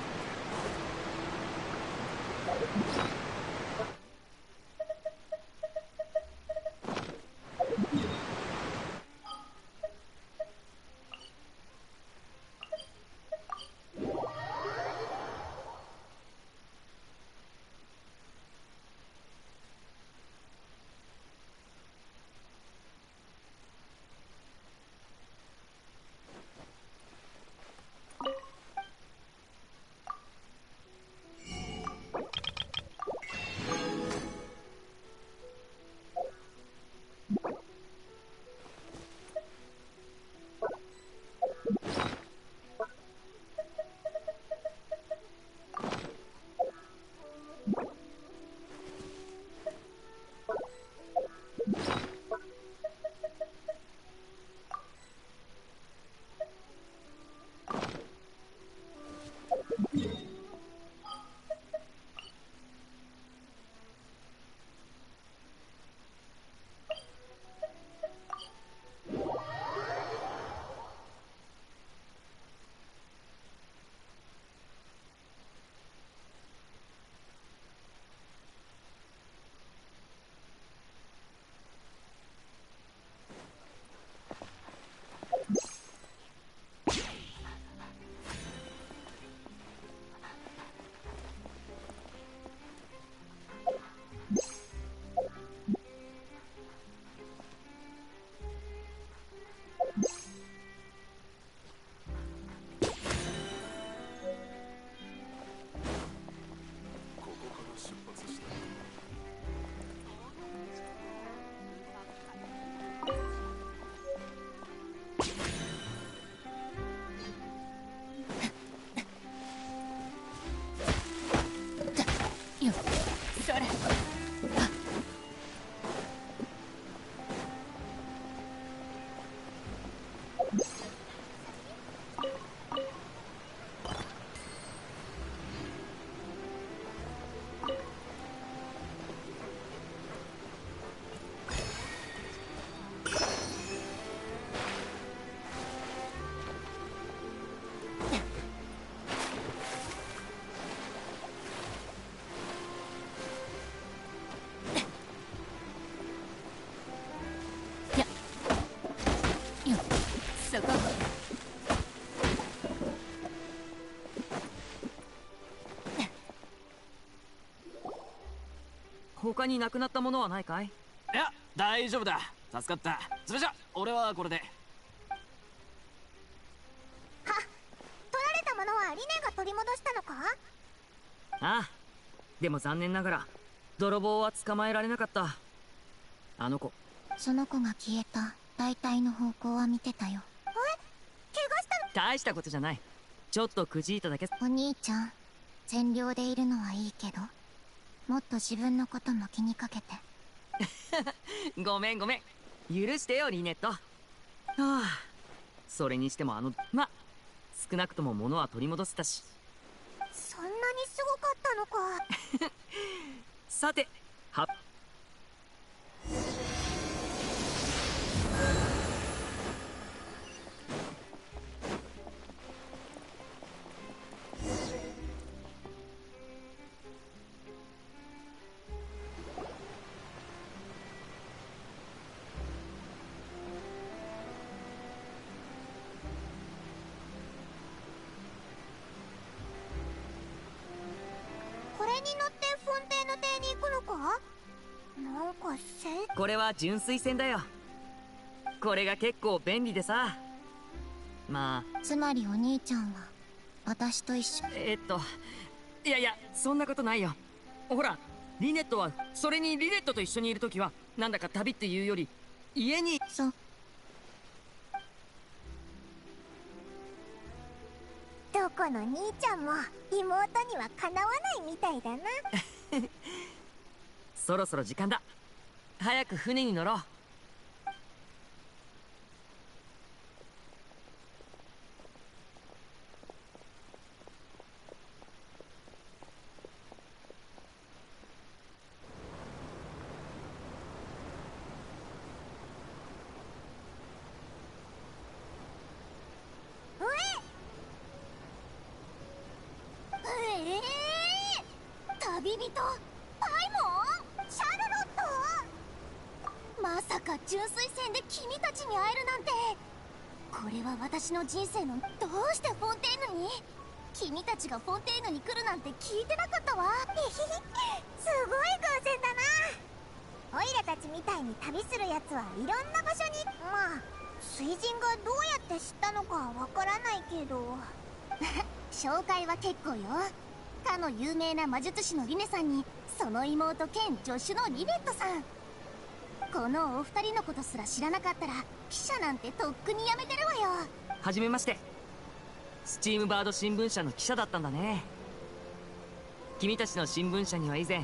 他になくなったものはないかい？いや大丈夫だ、助かった。それじゃ俺はこれで。取られたものはリネが取り戻したのか？ああ、でも残念ながら泥棒は捕まえられなかった。あの子。その子が消えた大体の方向は見てたよ。怪我したの？大したことじゃない。ちょっとくじいただけ。お兄ちゃん、善良でいるのはいいけど、もっと自分のことも気にかけて。ごめんごめん、許してよリネット。はあ、それにしても少なくとも物は取り戻せたし。そんなにすごかったのか。さて、これに乗ってフォンテーヌ邸に行くのか？なんかこれは純粋線だよ。これが結構便利でさ。まあつまりお兄ちゃんは私と一緒。いやいや、そんなことないよ。ほら、リネットは、それにリネットと一緒にいるときはなんだか旅っていうより家に。そう。どこの兄ちゃんも妹にはかなわないみたいだな。そろそろ時間だ。早く船に乗ろう。旅人パイモン、シャルロット。まさか純粋戦で君たちに会えるなんて。これは私の人生の。どうしてフォンテーヌに？君たちがフォンテーヌに来るなんて聞いてなかったわ。すごい偶然だな。オイラたちみたいに旅するやつはいろんな場所に。まあ水人がどうやって知ったのかわからないけど。紹介は結構よ。かの有名な魔術師のリネさんに、その妹兼助手のリネットさん。このお二人のことすら知らなかったら記者なんてとっくにやめてるわよ。はじめまして。スチームバード新聞社の記者だったんだね。君たちの新聞社には以前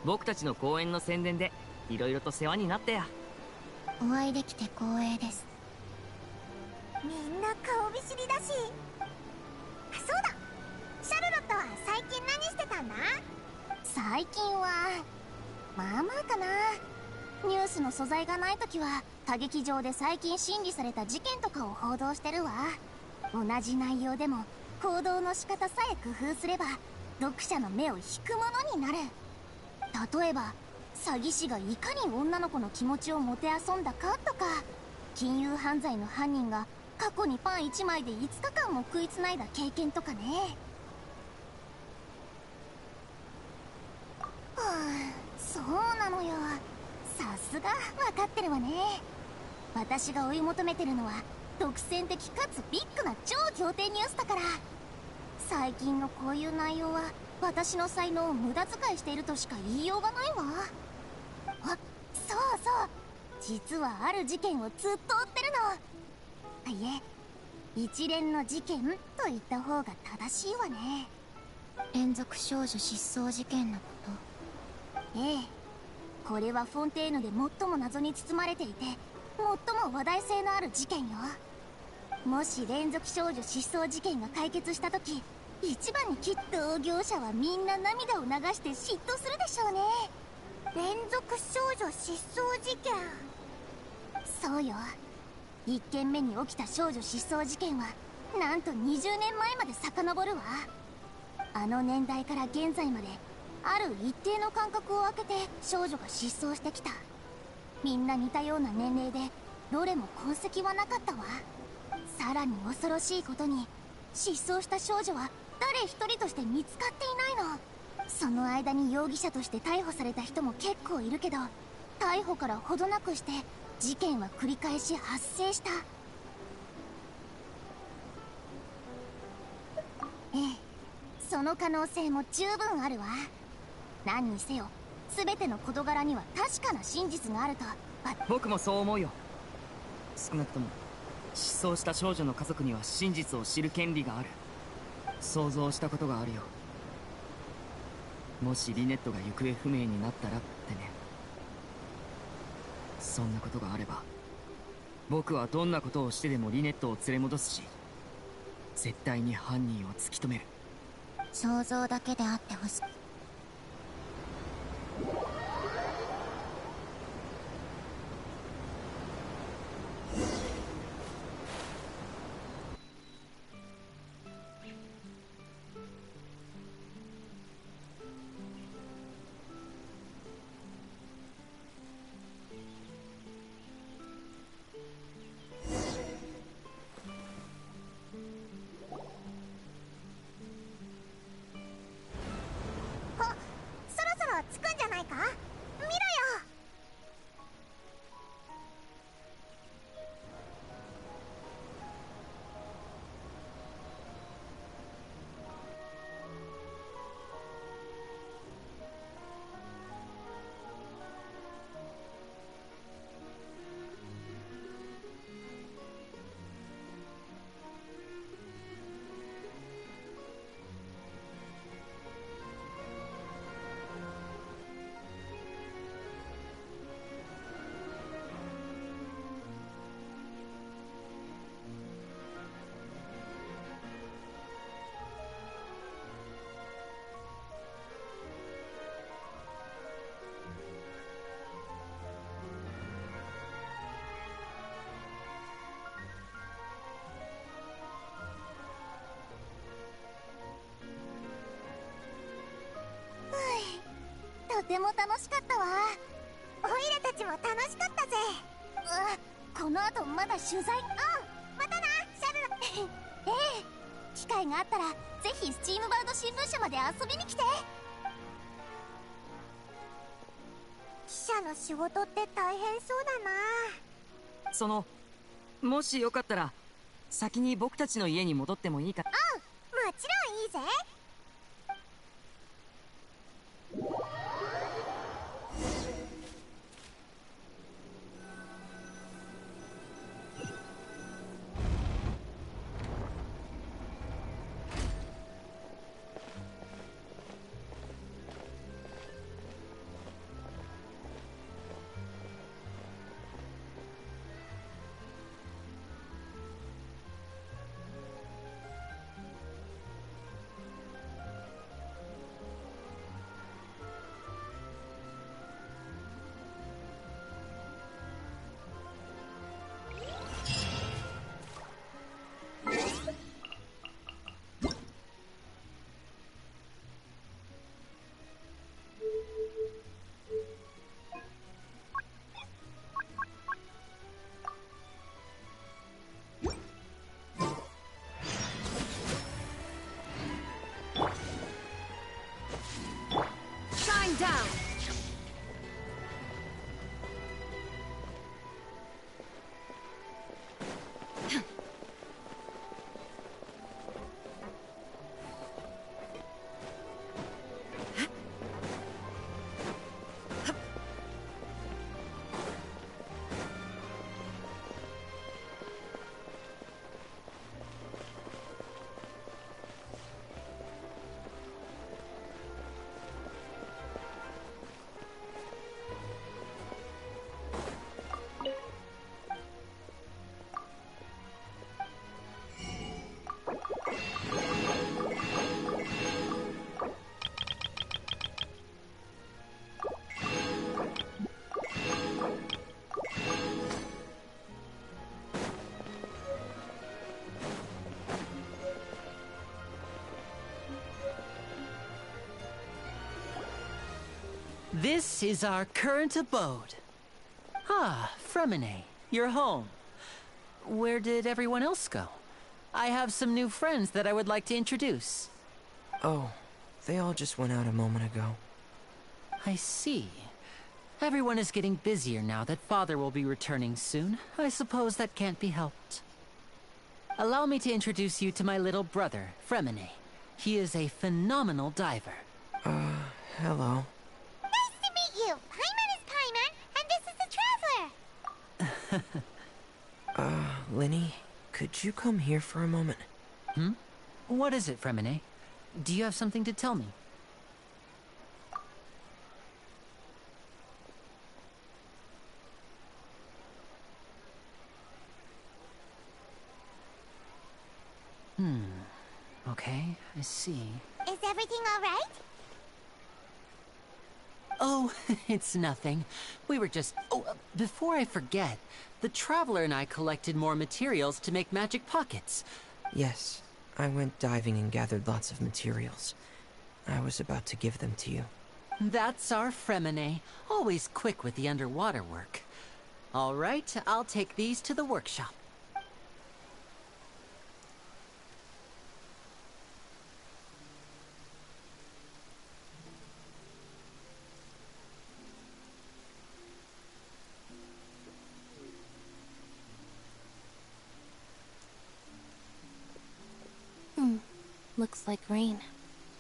僕たちの公演の宣伝でいろいろと世話になったよ。お会いできて光栄です。みんな顔見知りだし。そうだ、シャルロットは最近何してたんだ？最近はまあまあかな。ニュースの素材がない時は歌劇場で最近審理された事件とかを報道してるわ。同じ内容でも行動の仕方さえ工夫すれば読者の目を引くものになる。例えば詐欺師がいかに女の子の気持ちをもてあそんだかとか、金融犯罪の犯人が過去にパン1枚で5日間も食いつないだ経験とかね。そうなのよ。さすが分かってるわね。私が追い求めてるのは独占的かつビッグな超仰天ニュースだから。最近のこういう内容は私の才能を無駄遣いしているとしか言いようがないわ。あ、そうそう、実はある事件をずっと追ってるの。いえ、一連の事件と言った方が正しいわね。連続少女失踪事件のこと？ええ、これはフォンテーヌで最も謎に包まれていて最も話題性のある事件よ。もし連続少女失踪事件が解決した時、一番にきっと同業者はみんな涙を流して嫉妬するでしょうね。連続少女失踪事件。そうよ、1件目に起きた少女失踪事件はなんと20年前まで遡るわ。あの年代から現在まである一定の間隔を空けて少女が失踪してきた。みんな似たような年齢でどれも痕跡はなかったわ。さらに恐ろしいことに、失踪した少女は誰一人として見つかっていないの。その間に容疑者として逮捕された人も結構いるけど、逮捕からほどなくして事件は繰り返し発生した。ええ、その可能性も十分あるわ。何にせよ全ての事柄には確かな真実があると。僕もそう思うよ。少なくとも失踪した少女の家族には真実を知る権利がある。想像したことがあるよ。もしリネットが行方不明になったらってね。そんなことがあれば僕はどんなことをしてでもリネットを連れ戻すし、絶対に犯人を突き止める。想像だけであってほしい。つくんじゃないか。見ろよ。とても楽しかったわ。オイラたちも楽しかったぜ。この後まだ取材。またなシャルラ。ええ、機会があったらぜひスチームバード新聞社まで遊びに来て。記者の仕事って大変そうだな。もしよかったら先に僕たちの家に戻ってもいいか。もちろんいいぜ。Down. This is our current abode. Ah, Fremine, you're home. Where did everyone else go? I have some new friends that I would like to introduce. Oh, They all just went out a moment ago. I see. Everyone is getting busier now that Father will be returning soon. I suppose that can't be helped. Allow me to introduce you to my little brother, Fremine. He is a phenomenal diver. Hello. Nice to meet you. Paimon is Paimon, and this is the Traveler. Linny, could you come here for a moment? What is it, Fremine? Do you have something to tell me? Okay, I see. Is everything all right? Oh, it's nothing. We were just... before I forget, the Traveler and I collected more materials to make magic pockets. Yes, I went diving and gathered lots of materials. I was about to give them to you. That's our Fremine, always quick with the underwater work. All right, I'll take these to the workshop. Looks like rain.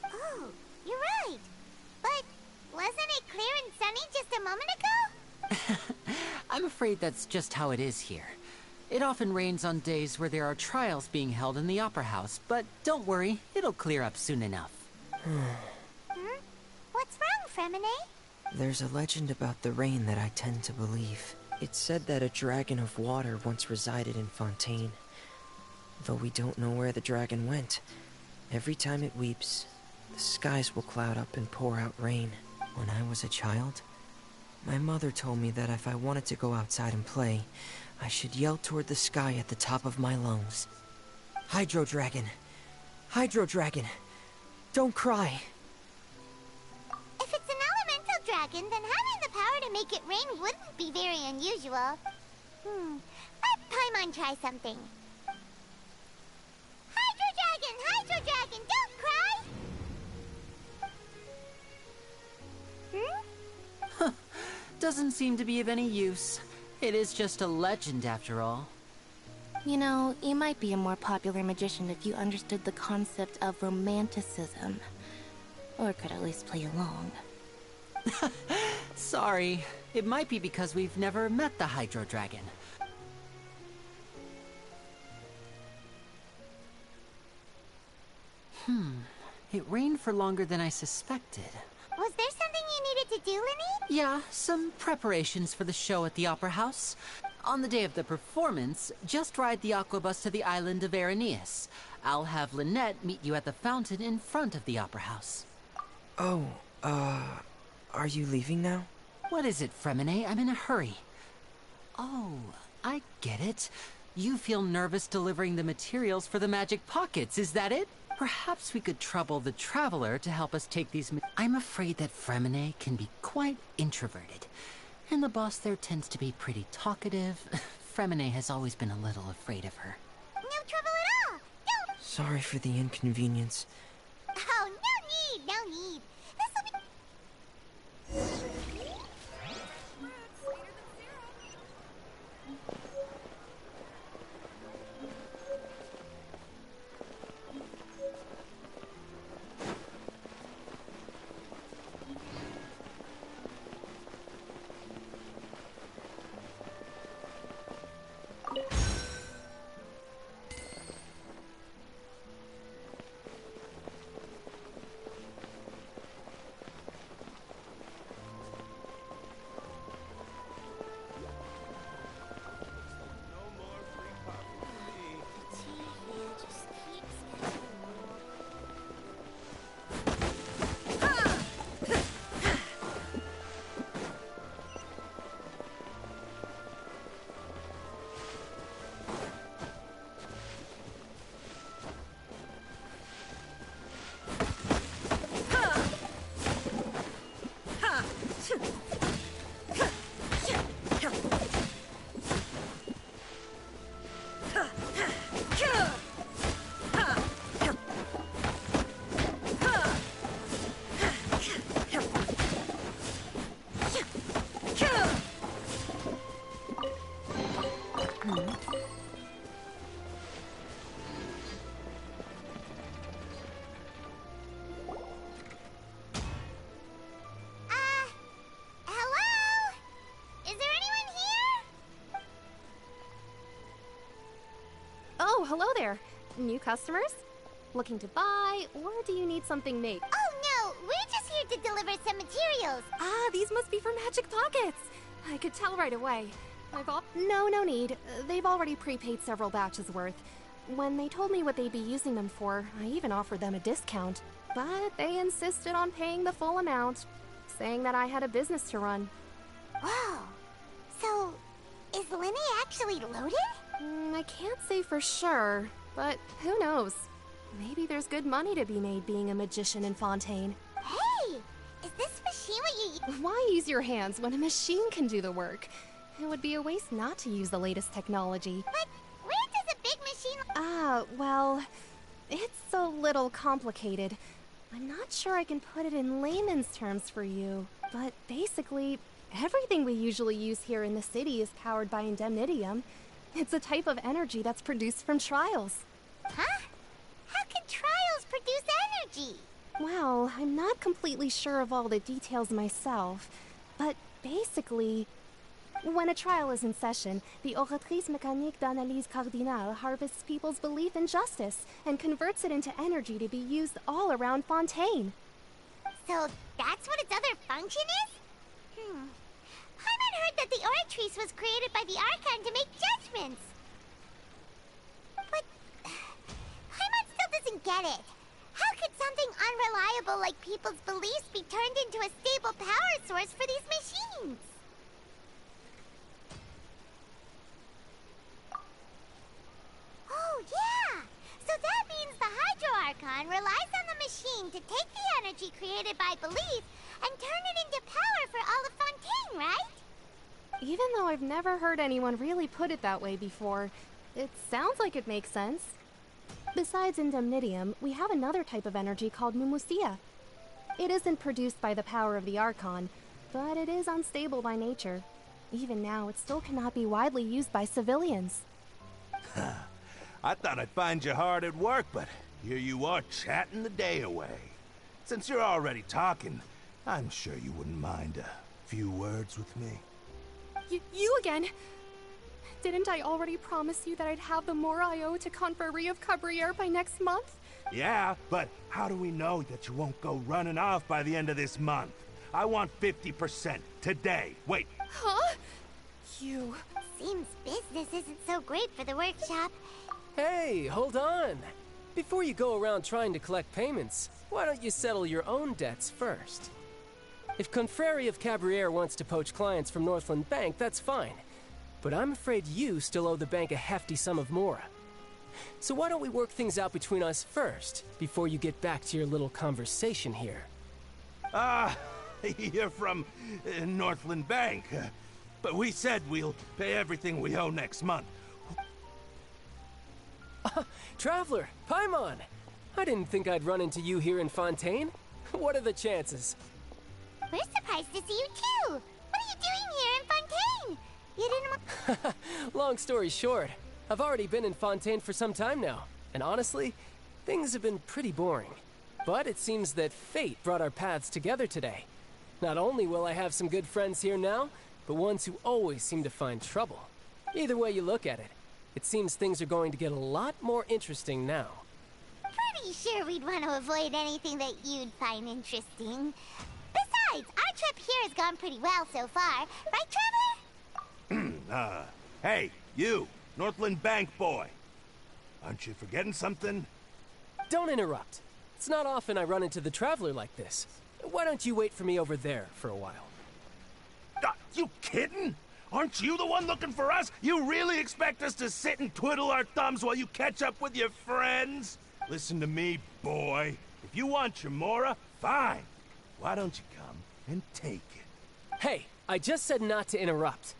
Oh, you're right. But wasn't it clear and sunny just a moment ago? I'm afraid that's just how it is here. It often rains on days where there are trials being held in the Opera House, but don't worry, it'll clear up soon enough. What's wrong, Fremine? There's a legend about the rain that I tend to believe. It's said that a dragon of water once resided in Fontaine. Though we don't know where the dragon went, every time it weeps, the skies will cloud up and pour out rain. When I was a child, my mother told me that if I wanted to go outside and play, I should yell toward the sky at the top of my lungs. Hydro Dragon! Hydro Dragon! Don't cry! If it's an elemental dragon, then having the power to make it rain wouldn't be very unusual. Let Paimon try something. Hydro Dragon, don't cry! Doesn't seem to be of any use. It is just a legend after all. You know, you might be a more popular magician if you understood the concept of romanticism. Or could at least play along. Sorry. It might be because we've never met the Hydro Dragon. It rained for longer than I suspected. Was there something you needed to do, Linny? Yeah, some preparations for the show at the Opera House. On the day of the performance, just ride the aquabus to the island of Araneus. I'll have Lynette meet you at the fountain in front of the Opera House. Oh, are you leaving now? What is it, Fremine? I'm in a hurry. Oh, I get it. You feel nervous delivering the materials for the magic pockets, is that it? Perhaps we could trouble the Traveler to help us take these I'm afraid that Fremine can be quite introverted. And the boss there tends to be pretty talkative. Fremine has always been a little afraid of her. No trouble at all! Don't... Sorry for the inconvenience. Oh, no need! This'll be... Oh, hello there. New customers? Looking to buy, or do you need something made? Oh no, we're just here to deliver some materials. Ah, these must be for Magic Pockets. I could tell right away. No need. They've already prepaid several batches worth. When they told me what they'd be using them for, I even offered them a discount. But they insisted on paying the full amount, saying that I had a business to run. Wow. So, is Linny actually loaded? I can't say for sure, but who knows? Maybe there's good money to be made being a magician in Fontaine. Hey! Is this machine what you use? Why use your hands when a machine can do the work? It would be a waste not to use the latest technology. But where does a big machine... Well, it's a little complicated. I'm not sure I can put it in layman's terms for you, but basically, everything we usually use here in the city is powered by indemnitium. It's a type of energy that's produced from trials. Huh? How can trials produce energy? Well, I'm not completely sure of all the details myself, but basically, when a trial is in session, the Oratrice Mécanique d'Analyse Cardinale harvests people's belief in justice and converts it into energy to be used all around Fontaine. So that's what its other function is? Paimon heard that the Oratrice was created by the Archon to make judgments. But Paimon still doesn't get it. How could something unreliable like people's beliefs be turned into a stable power source for these machines? Oh, yeah! So that means the Hydro Archon relies on the machine to take the energy created by belief and turn it into power for all of Fontaine, right? Even though I've never heard anyone really put it that way before, it sounds like it makes sense. Besides indemnitium, we have another type of energy called mumusia. It isn't produced by the power of the Archon, but it is unstable by nature. Even now, it still cannot be widely used by civilians. I thought I'd find you hard at work, but here you are chatting the day away. Since you're already talking, I'm sure you wouldn't mind a few words with me. You again? Didn't I already promise you that I'd have the more I owe to Confrérie of Cabriere by next month? Yeah, but how do we know that you won't go running off by the end of this month? I want 50% today. Wait. Huh? You... Seems business isn't so great for the workshop. Hey, hold on. Before you go around trying to collect payments, why don't you settle your own debts first? If Confrérie of Cabriere wants to poach clients from Northland Bank, that's fine. But I'm afraid you still owe the bank a hefty sum of mora. So why don't we work things out between us first, before you get back to your little conversation here? You're from Northland Bank. But we said we'll pay everything we owe next month. Traveler, Paimon! I didn't think I'd run into you here in Fontaine. What are the chances? We're surprised to see you too! What are you doing here in Fontaine? You didn't... Long story short, I've already been in Fontaine for some time now, and honestly, things have been pretty boring. But it seems that fate brought our paths together today. Not only will I have some good friends here now, but ones who always seem to find trouble. Either way you look at it, it seems things are going to get a lot more interesting now. Pretty sure we'd want to avoid anything that you'd find interesting. Besides, our trip here has gone pretty well so far. Right, Traveler? Hey, you, Northland Bank boy. Aren't you forgetting something? Don't interrupt. It's not often I run into the Traveler like this. Why don't you wait for me over there for a while? You kidding? Aren't you the one looking for us? You really expect us to sit and twiddle our thumbs while you catch up with your friends? Listen to me, boy. If you want your mora, fine. Why don't you come and take it? Hey, I just said not to interrupt.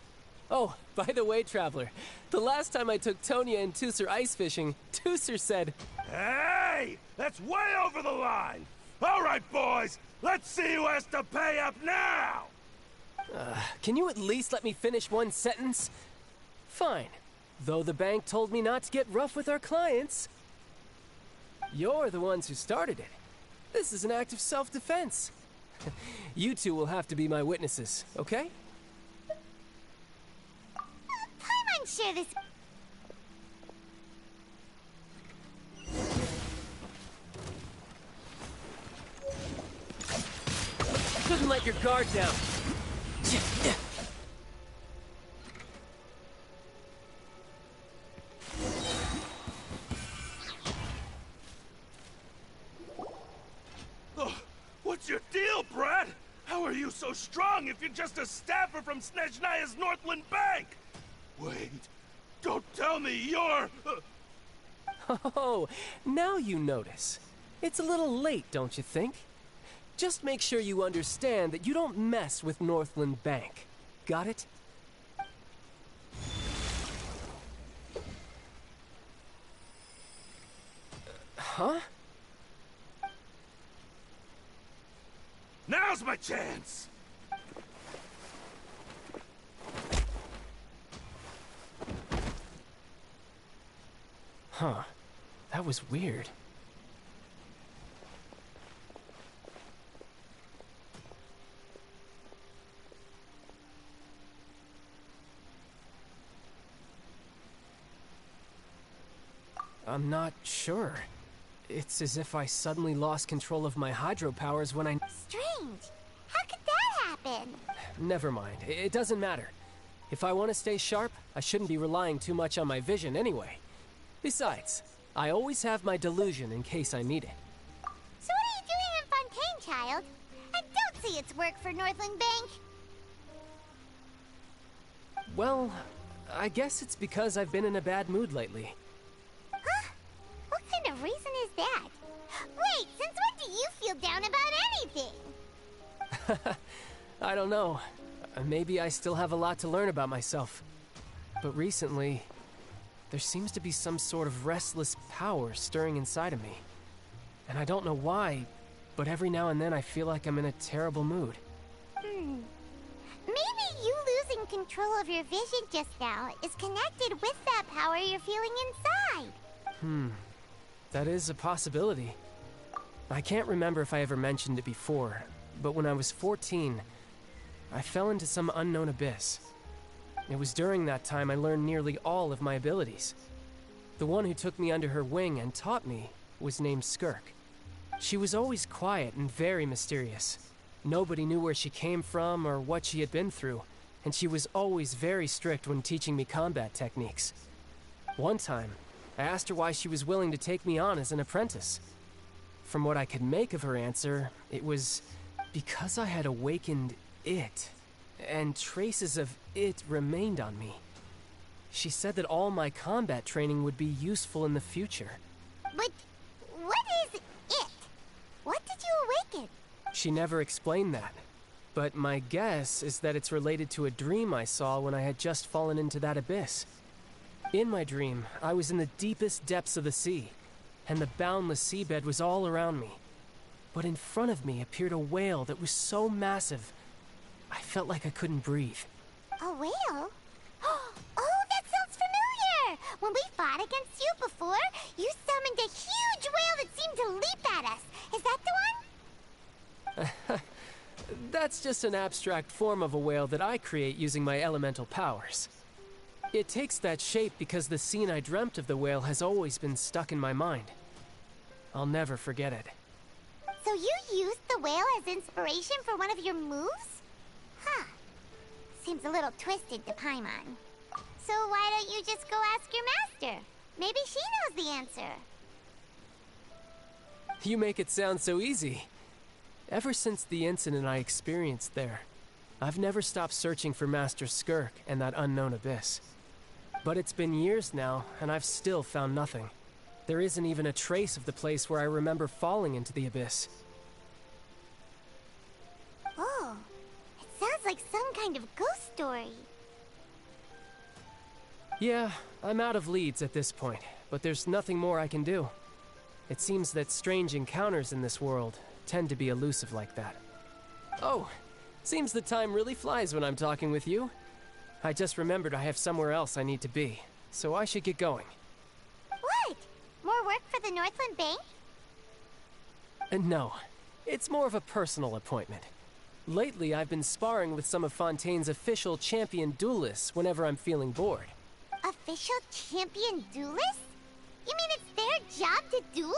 Oh, by the way, Traveler, the last time I took Tonya and Tusser ice fishing, Tusser said... Hey! That's way over the line! All right, boys, let's see who has to pay up now! Can you at least let me finish one sentence? Fine. Though the bank told me not to get rough with our clients. You're the ones who started it. This is an act of self-defense. You two will have to be my witnesses, okay? I'm unsure this... guard down. Oh, what's your deal, Brad? How are you so strong if you're just a staffer from Snezhnaya's Northland Bank? Wait, don't tell me you're... Oh, now you notice. It's a little late, don't you think? Just make sure you understand that you don't mess with Northland Bank. Got it? Huh? Now's my chance! Huh. That was weird. I'm not sure. It's as if I suddenly lost control of my hydro powers when I... Strange. How could that happen? Never mind. It doesn't matter. If I want to stay sharp, I shouldn't be relying too much on my vision anyway. Besides, I always have my delusion in case I need it. So what are you doing in Fontaine, child? I don't see its work for Northland Bank. Well, I guess it's because I've been in a bad mood lately. Huh? What kind of reason is that? Wait, since when do you feel down about anything? I don't know. Maybe I still have a lot to learn about myself. But recently, there seems to be some sort of restless power stirring inside of me. And I don't know why, but every now and then I feel like I'm in a terrible mood. Maybe you losing control of your vision just now is connected with that power you're feeling inside. That is a possibility. I can't remember if I ever mentioned it before, but when I was 14, I fell into some unknown abyss. It was during that time I learned nearly all of my abilities. The one who took me under her wing and taught me was named Skirk. She was always quiet and very mysterious. Nobody knew where she came from or what she had been through, and she was always very strict when teaching me combat techniques. One time, I asked her why she was willing to take me on as an apprentice. From what I could make of her answer, it was because I had awakened it, and traces of it remained on me. She said that all my combat training would be useful in the future. But what is it? What did you awaken? She never explained that, but my guess is that it's related to a dream I saw when I had just fallen into that abyss. In my dream, I was in the deepest depths of the sea, and the boundless seabed was all around me. But in front of me appeared a whale that was so massive, I felt like I couldn't breathe. A whale? Oh, that sounds familiar! When we fought against you before, you summoned a huge whale that seemed to leap at us. Is that the one? That's just an abstract form of a whale that I create using my elemental powers. It takes that shape because the scene I dreamt of the whale has always been stuck in my mind. I'll never forget it. So you used the whale as inspiration for one of your moves? Huh. Seems a little twisted to Paimon. So why don't you just go ask your master? Maybe she knows the answer. You make it sound so easy. Ever since the incident I experienced there, I've never stopped searching for Master Skirk and that unknown abyss. But it's been years now, and I've still found nothing. There isn't even a trace of the place where I remember falling into the abyss. Oh, it sounds like some kind of ghost story. Yeah, I'm out of leads at this point, but there's nothing more I can do. It seems that strange encounters in this world tend to be elusive like that. Oh, seems the time really flies when I'm talking with you. I just remembered I have somewhere else I need to be, so I should get going. What? More work for the Northland Bank? No, it's more of a personal appointment. Lately, I've been sparring with some of Fontaine's official champion duelists whenever I'm feeling bored. Official champion duelists? You mean it's their job to duel?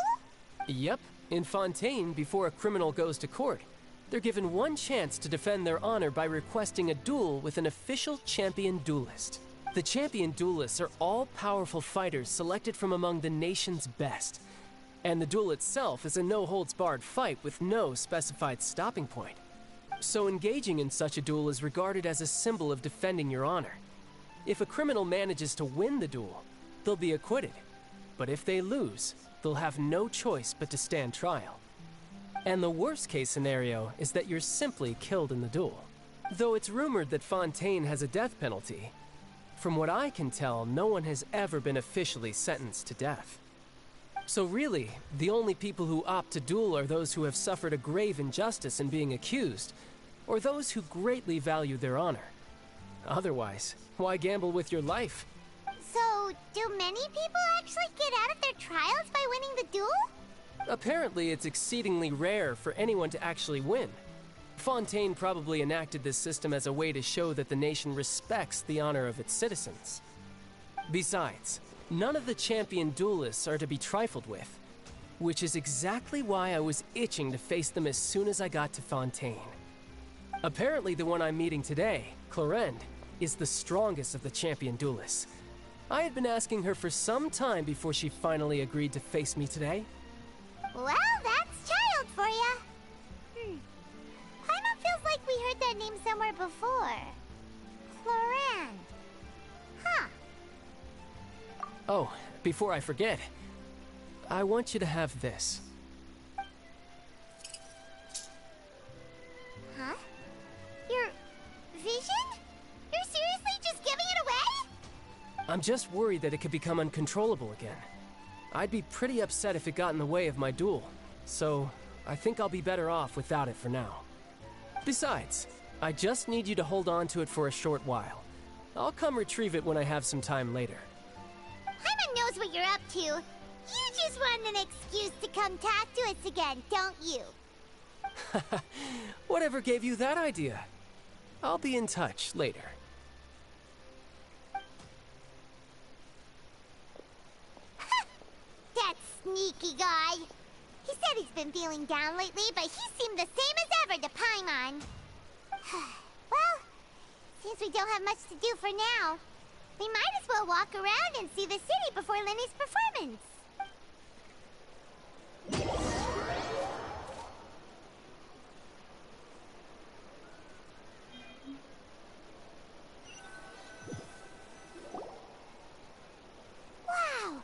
Yep, in Fontaine before a criminal goes to court. They're given one chance to defend their honor by requesting a duel with an official champion duelist. The champion duelists are all-powerful fighters selected from among the nation's best. And the duel itself is a no-holds-barred fight with no specified stopping point. So engaging in such a duel is regarded as a symbol of defending your honor. If a criminal manages to win the duel, they'll be acquitted. But if they lose, they'll have no choice but to stand trial. And the worst-case scenario is that you're simply killed in the duel. Though it's rumored that Fontaine has a death penalty, from what I can tell, no one has ever been officially sentenced to death. So really, the only people who opt to duel are those who have suffered a grave injustice in being accused, or those who greatly value their honor. Otherwise, why gamble with your life? So, do many people actually get out of their trials by winning the duel? Apparently, it's exceedingly rare for anyone to actually win. Fontaine probably enacted this system as a way to show that the nation respects the honor of its citizens. Besides, none of the champion duelists are to be trifled with, which is exactly why I was itching to face them as soon as I got to Fontaine. Apparently, the one I'm meeting today, Clorinde, is the strongest of the champion duelists. I had been asking her for some time before she finally agreed to face me today. Well, that's child for ya. Paimon feels like we heard that name somewhere before. Clorinde. Huh. Oh, before I forget, I want you to have this. Huh? Your vision? You're seriously just giving it away? I'm just worried that it could become uncontrollable again. I'd be pretty upset if it got in the way of my duel, so I think I'll be better off without it for now. Besides, I just need you to hold on to it for a short while. I'll come retrieve it when I have some time later. Paimon knows what you're up to. You just want an excuse to come talk to us again, don't you? Whatever gave you that idea? I'll be in touch later. That sneaky guy. He said he's been feeling down lately, but he seemed the same as ever to Paimon. Well, since we don't have much to do for now, we might as well walk around and see the city before Lenny's performance. Wow!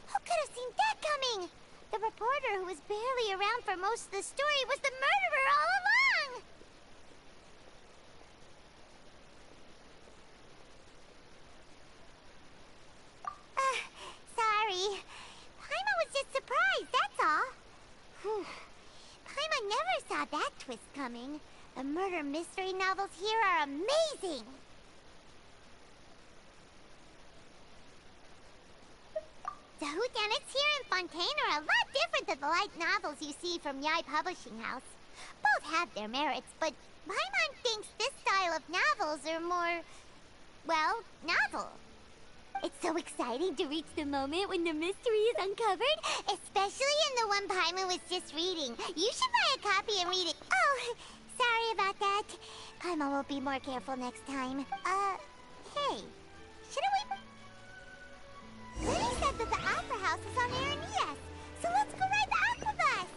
Who could have seen that coming? The reporter who was barely around for most of the story was the murderer all along! Sorry. Paimon was just surprised, that's all. Whew. Paimon never saw that twist coming. The murder mystery novels here are amazing! The whodunits here in Fontaine are a lot different than the light novels you see from Yai Publishing House. Both have their merits, but Paimon thinks this style of novels are more, well, novel. It's so exciting to reach the moment when the mystery is uncovered, especially in the one Paimon was just reading. You should buy a copy and read it. Oh, sorry about that. Paimon will be more careful next time. Hey, shouldn't we... Lenny said that the Opera House is on Aranias, so let's go ride the Aqua Bus!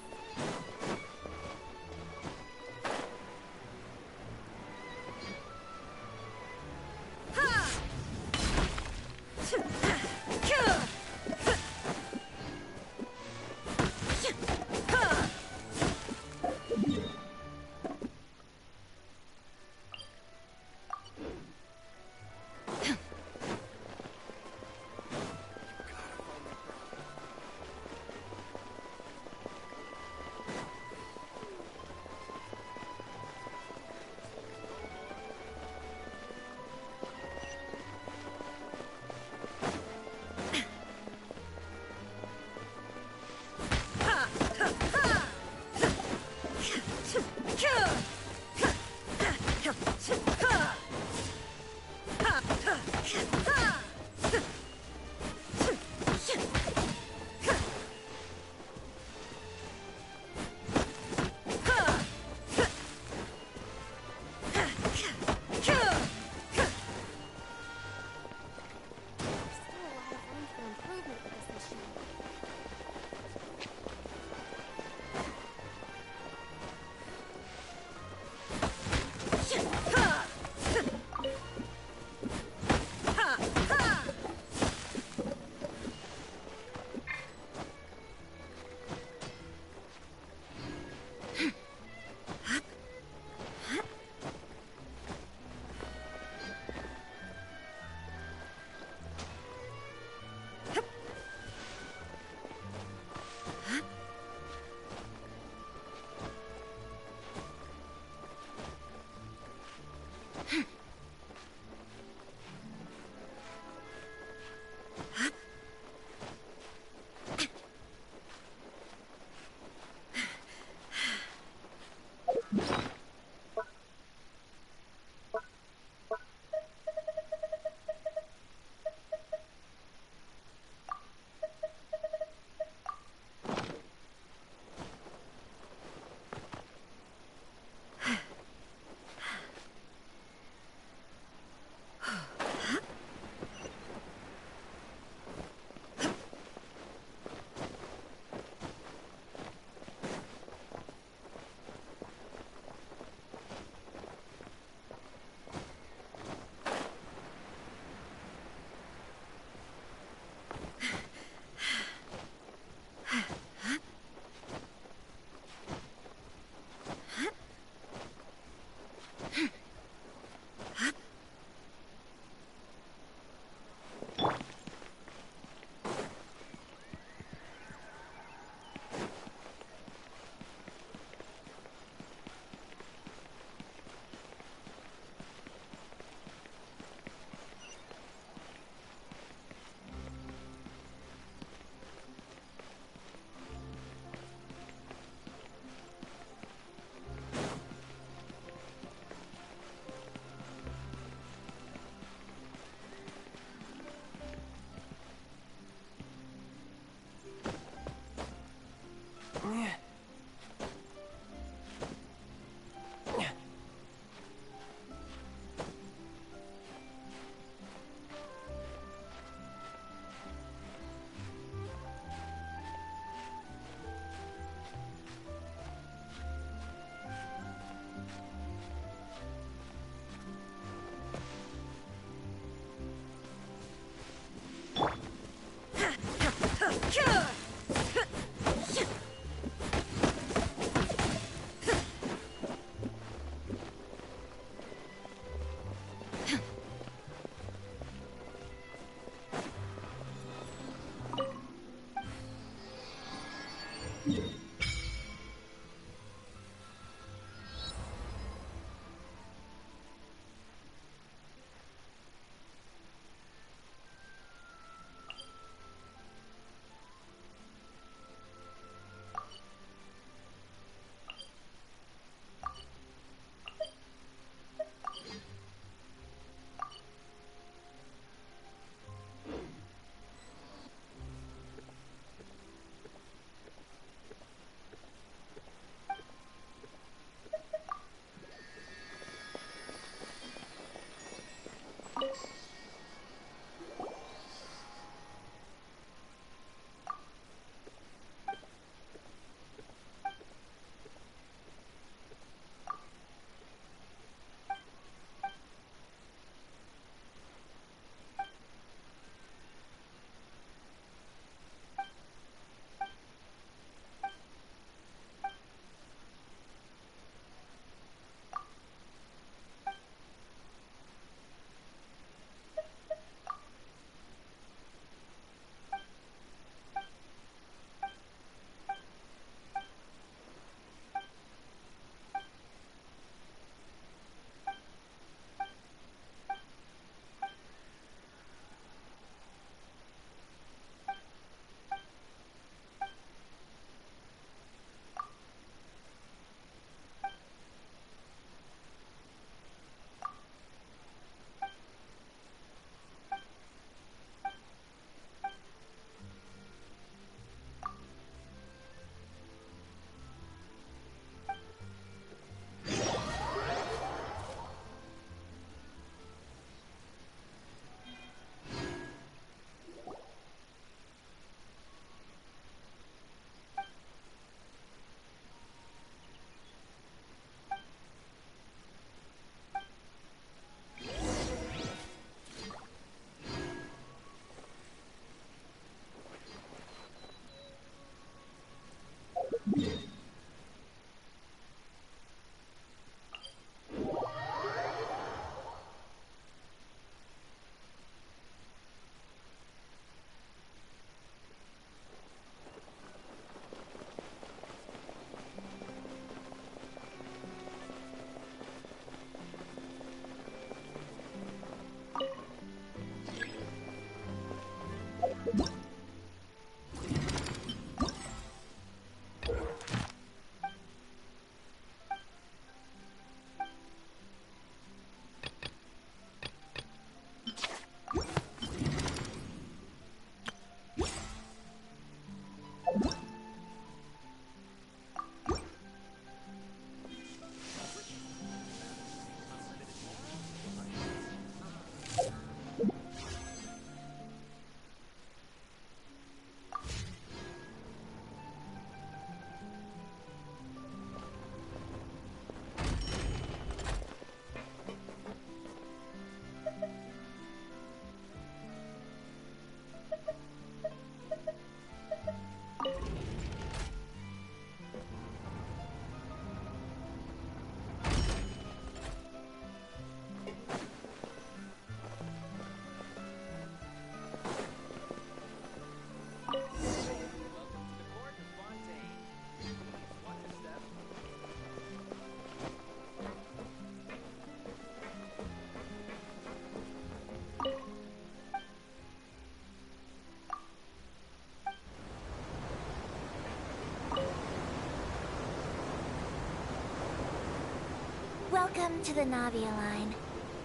Welcome to the Navia line.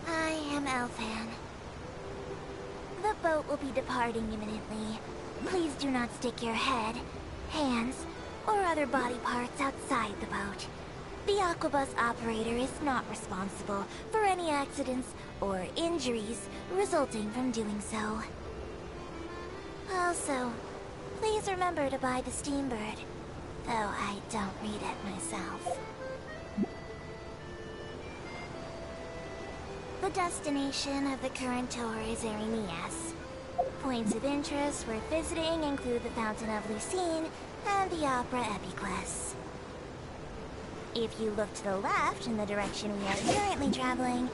I am Elfan. The boat will be departing imminently. Please do not stick your head, hands, or other body parts outside the boat. The Aquabus operator is not responsible for any accidents or injuries resulting from doing so. Also, please remember to buy the Steambird, though I don't read it myself. The destination of the current tour is Erinias. Points of interest worth visiting include the Fountain of Lucine and the Opera Epiclese. If you look to the left in the direction we are currently traveling,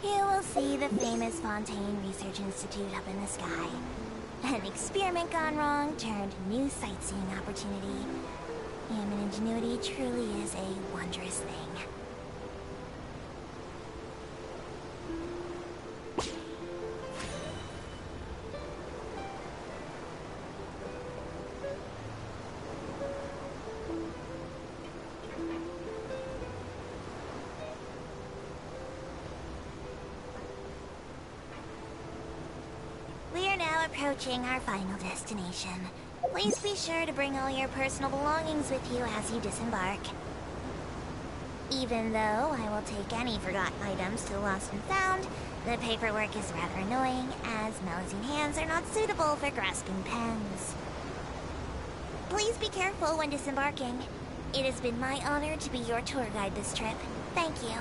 you will see the famous Fontaine Research Institute up in the sky. An experiment gone wrong turned new sightseeing opportunity. Human ingenuity truly is a wondrous thing. Approaching our final destination. Please be sure to bring all your personal belongings with you as you disembark. Even though I will take any forgotten items to the lost and found, the paperwork is rather annoying, as Melusine hands are not suitable for grasping pens. Please be careful when disembarking. It has been my honor to be your tour guide this trip. Thank you.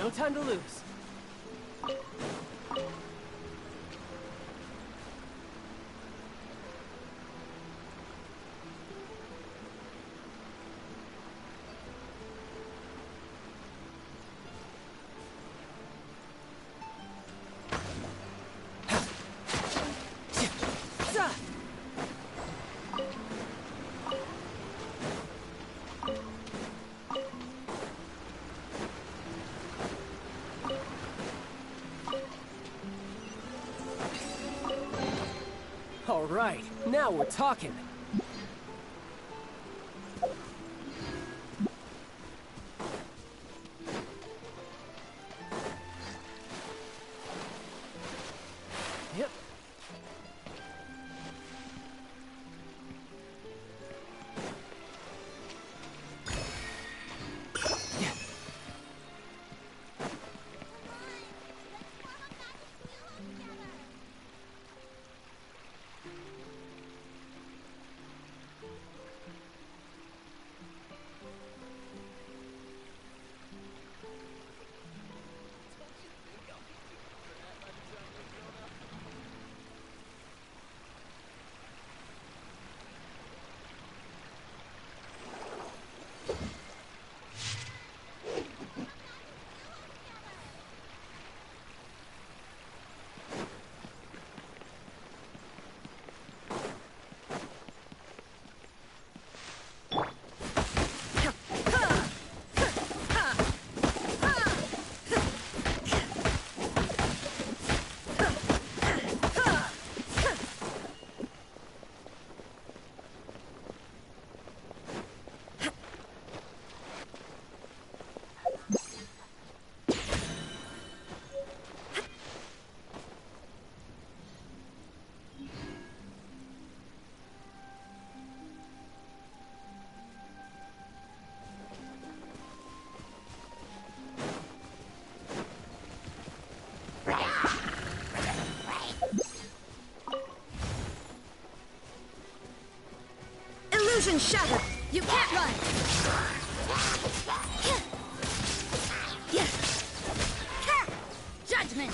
No time to lose. All right, now we're talking. Yep. Illusion shattered! You can't run! Judgment!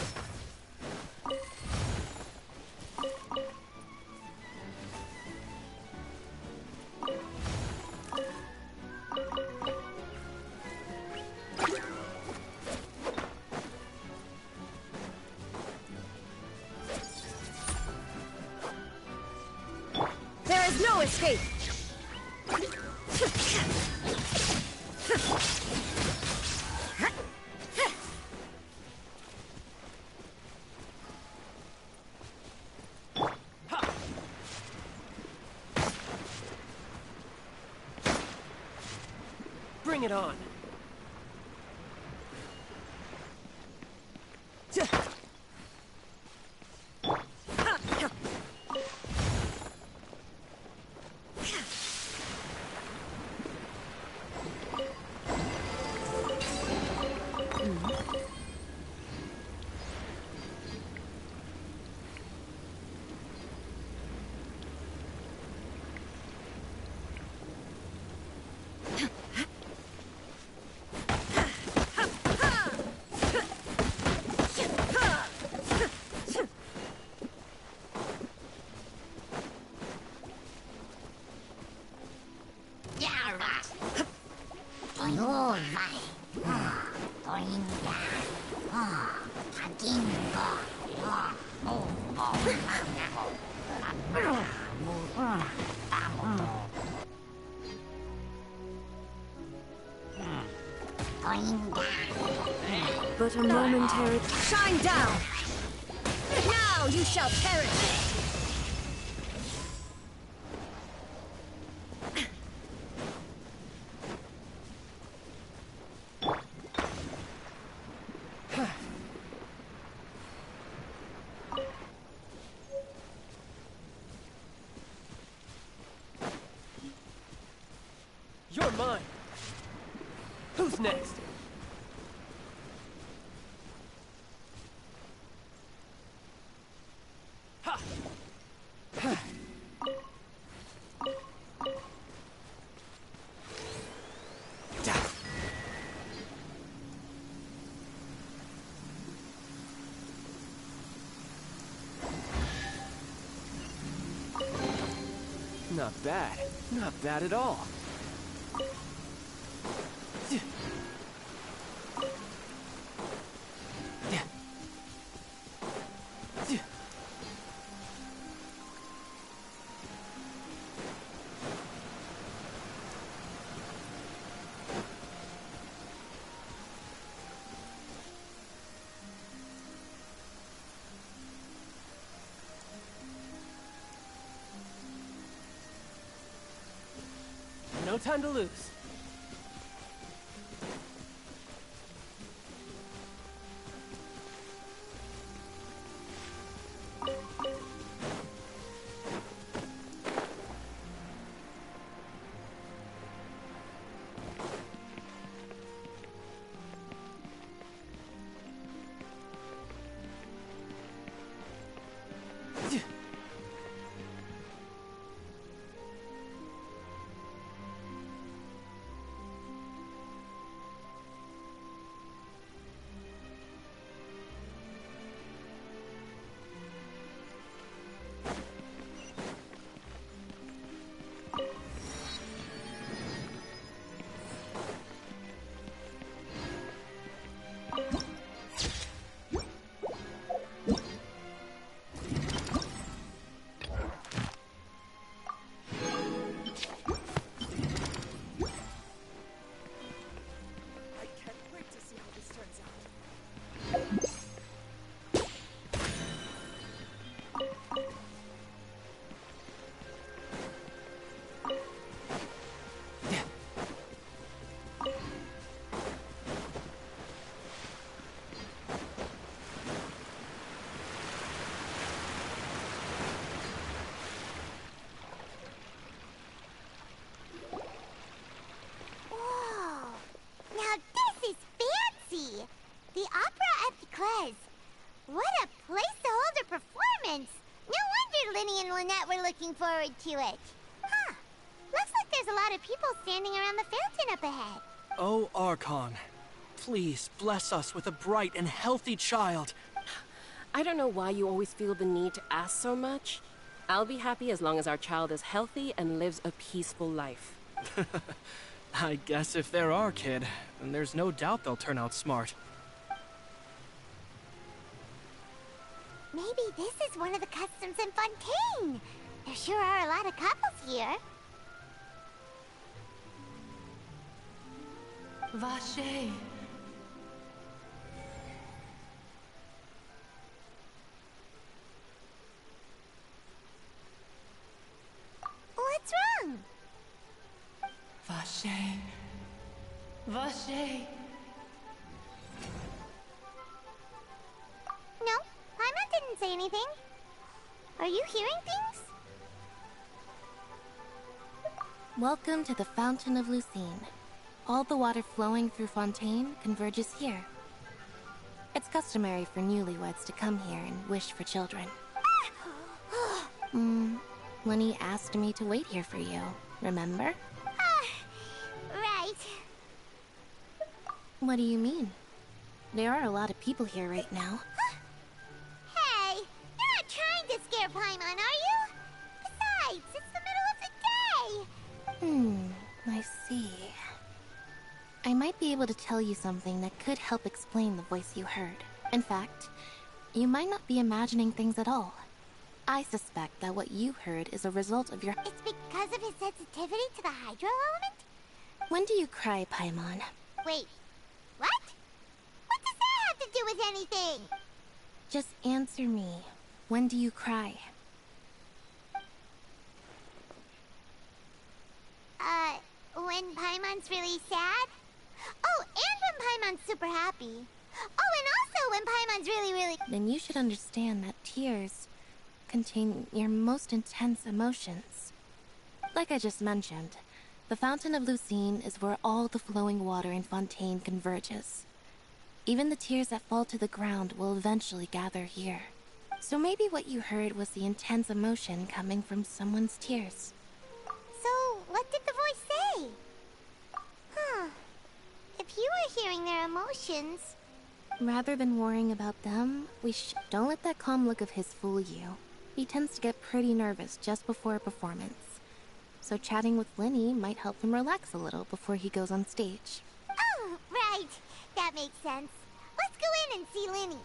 There is no escape! Bring it on. But a momentary... Shine down! Now you shall perish! You're mine. Who's next? Ha! Not bad. Not bad at all. No time to lose. The opera at Picles. What a place to hold a performance. No wonder Linny and Lynette were looking forward to it. Huh. Looks like there's a lot of people standing around the fountain up ahead. Oh, Archon, please bless us with a bright and healthy child. I don't know why you always feel the need to ask so much. I'll be happy as long as our child is healthy and lives a peaceful life. I guess if they're our kid, then there's no doubt they'll turn out smart. Maybe this is one of the customs in Fontaine. There sure are a lot of couples here. Vache. What's wrong? Vache. Vache. No, Paimon didn't say anything. Are you hearing things? Welcome to the Fountain of Lucine. All the water flowing through Fontaine converges here. It's customary for newlyweds to come here and wish for children. Lenny asked me to wait here for you, remember? Right. What do you mean? There are a lot of people here right now. Hey, you're not trying to scare Paimon, are you? Besides, it's the middle of the day. I see. I might be able to tell you something that could help explain the voice you heard. In fact, you might not be imagining things at all. I suspect that what you heard is a result of your... It's because of his sensitivity to the hydro element? When do you cry, Paimon? Wait, what? What does that have to do with anything? Just answer me. When do you cry? When Paimon's really sad? Oh, and when Paimon's super happy. Oh, and also when Paimon's really... Then you should understand that tears contain your most intense emotions. Like I just mentioned, the Fountain of Lucine is where all the flowing water in Fontaine converges. Even the tears that fall to the ground will eventually gather here. So maybe what you heard was the intense emotion coming from someone's tears. So, what did the voice say? If you were hearing their emotions... Rather than worrying about them, don't let that calm look of his fool you. He tends to get pretty nervous just before a performance. so chatting with Linny might help him relax a little before he goes on stage. Oh, right. That makes sense. Let's go in and see Linny.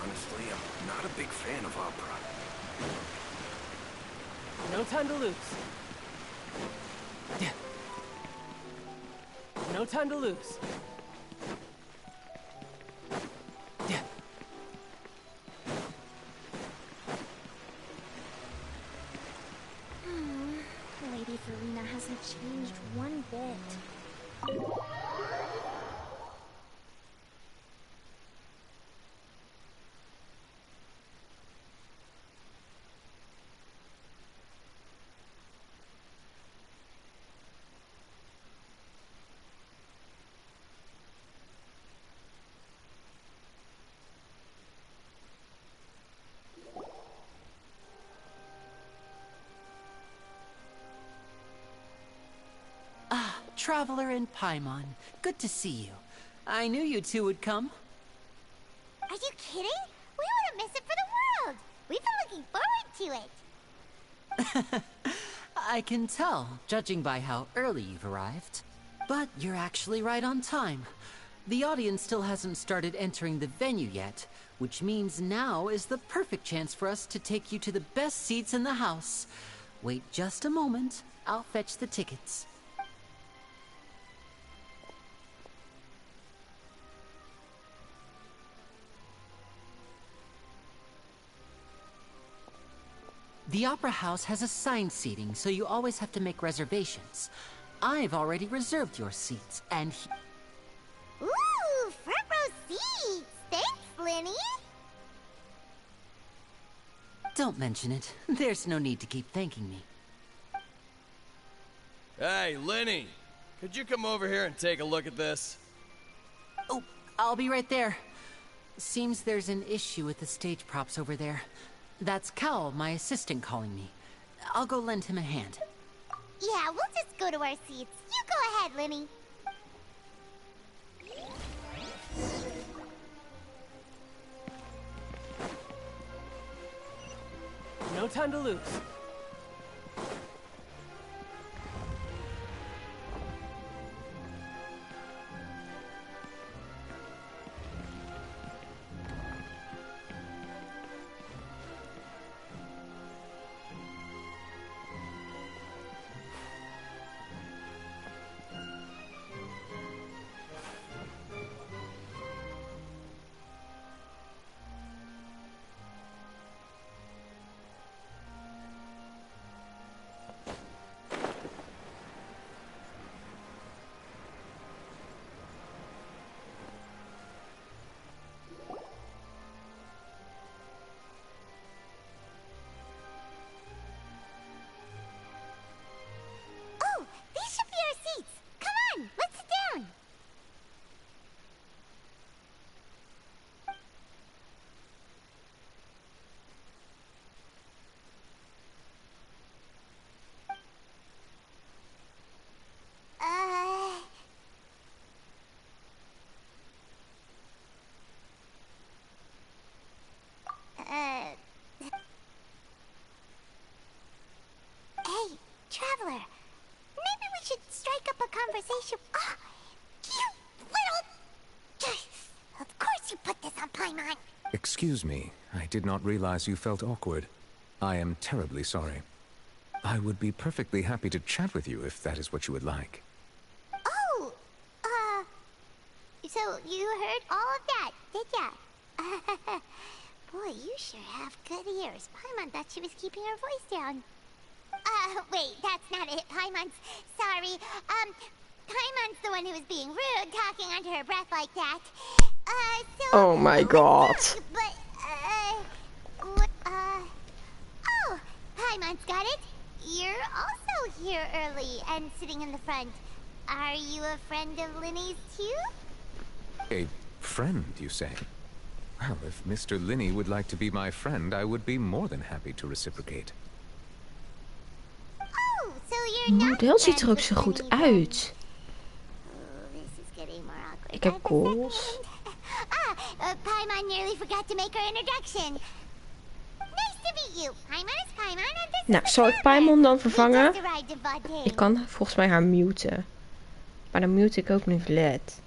Honestly, I'm not a big fan of opera. No time to lose. No time to lose. Lady Farina hasn't changed one bit. Traveler and Paimon, good to see you. I knew you two would come. Are you kidding? We wouldn't miss it for the world. We've been looking forward to it. I can tell, judging by how early you've arrived. But you're actually right on time. The audience still hasn't started entering the venue yet, which means now is the perfect chance for us to take you to the best seats in the house. Wait just a moment. I'll fetch the tickets. The Opera House has assigned seating, so you always have to make reservations. I've already reserved your seats, and Ooh, front row seats! Thanks, Linny! don't mention it. There's no need to keep thanking me. Hey, Linny! Could you come over here and take a look at this? Oh, I'll be right there. Seems there's an issue with the stage props over there. That's Cal, my assistant, calling me. I'll go lend him a hand. Yeah, we'll just go to our seats. You go ahead, Linny. No time to lose. Oh, these should be our seats. Come on, let's sit down. Hey, Traveler. Maybe we should strike up a conversation. Ah, you little... Of course you put this on Paimon. Excuse me, I did not realize you felt awkward. I am terribly sorry. I would be perfectly happy to chat with you if that is what you would like. Oh, so you heard all of that, did ya? Boy, you sure have good ears. Paimon thought she was keeping her voice down. Wait, that's not it. Paimon's sorry. Paimon's the one who was being rude, talking under her breath like that. Oh my god. But, oh, Paimon's got it. You're also here early and sitting in the front. Are you a friend of Linny's too? A friend, you say? Well, if Mr. Linney would like to be my friend, I would be more than happy to reciprocate. Oh, so Het you're not model ziet er ook friends zo with goed Linny then? uit. Oh, this is getting more awkward. Ik heb goals. Paimon nearly forgot to make her introduction. Nice to meet you. Paimon is Paimon and this Nou, is zal ik Paimon dan vervangen? just arrived in Fontaine. Ik kan volgens mij haar muten. Maar dan mute ik ook nu Vlet.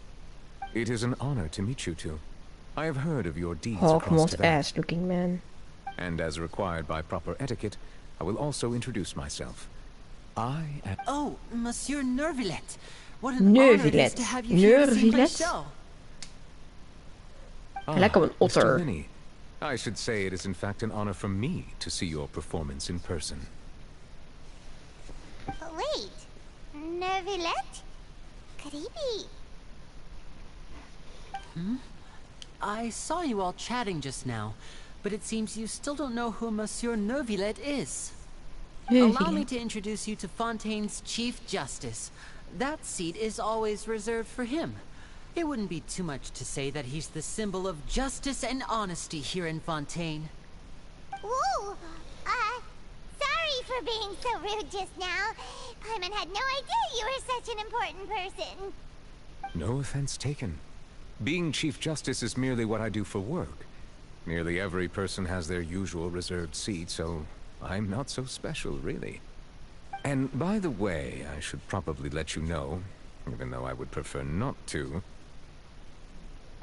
It is an honor to meet you two. I have heard of your deeds across Hawkmoth the valley. ass looking man. And as required by proper etiquette, I will also introduce myself. I am... Oh, Monsieur Nervillet. What an honor it is to have you here to see my show. Lekker een otter. Mr. Linney. I should say it is in fact an honor for me to see your performance in person. Wait, Nervillet? Could he be? I saw you all chatting just now, but it seems you still don't know who Monsieur Nervillet is. Allow me to introduce you to Fontaine's Chief Justice. That seat is always reserved for him. It wouldn't be too much to say that he's the symbol of justice and honesty here in Fontaine. Ooh, sorry for being so rude just now. Paimon had no idea you were such an important person. No offense taken. Being Chief Justice is merely what I do for work. Nearly every person has their usual reserved seat, so I'm not so special, really. And by the way, I should probably let you know, even though I would prefer not to.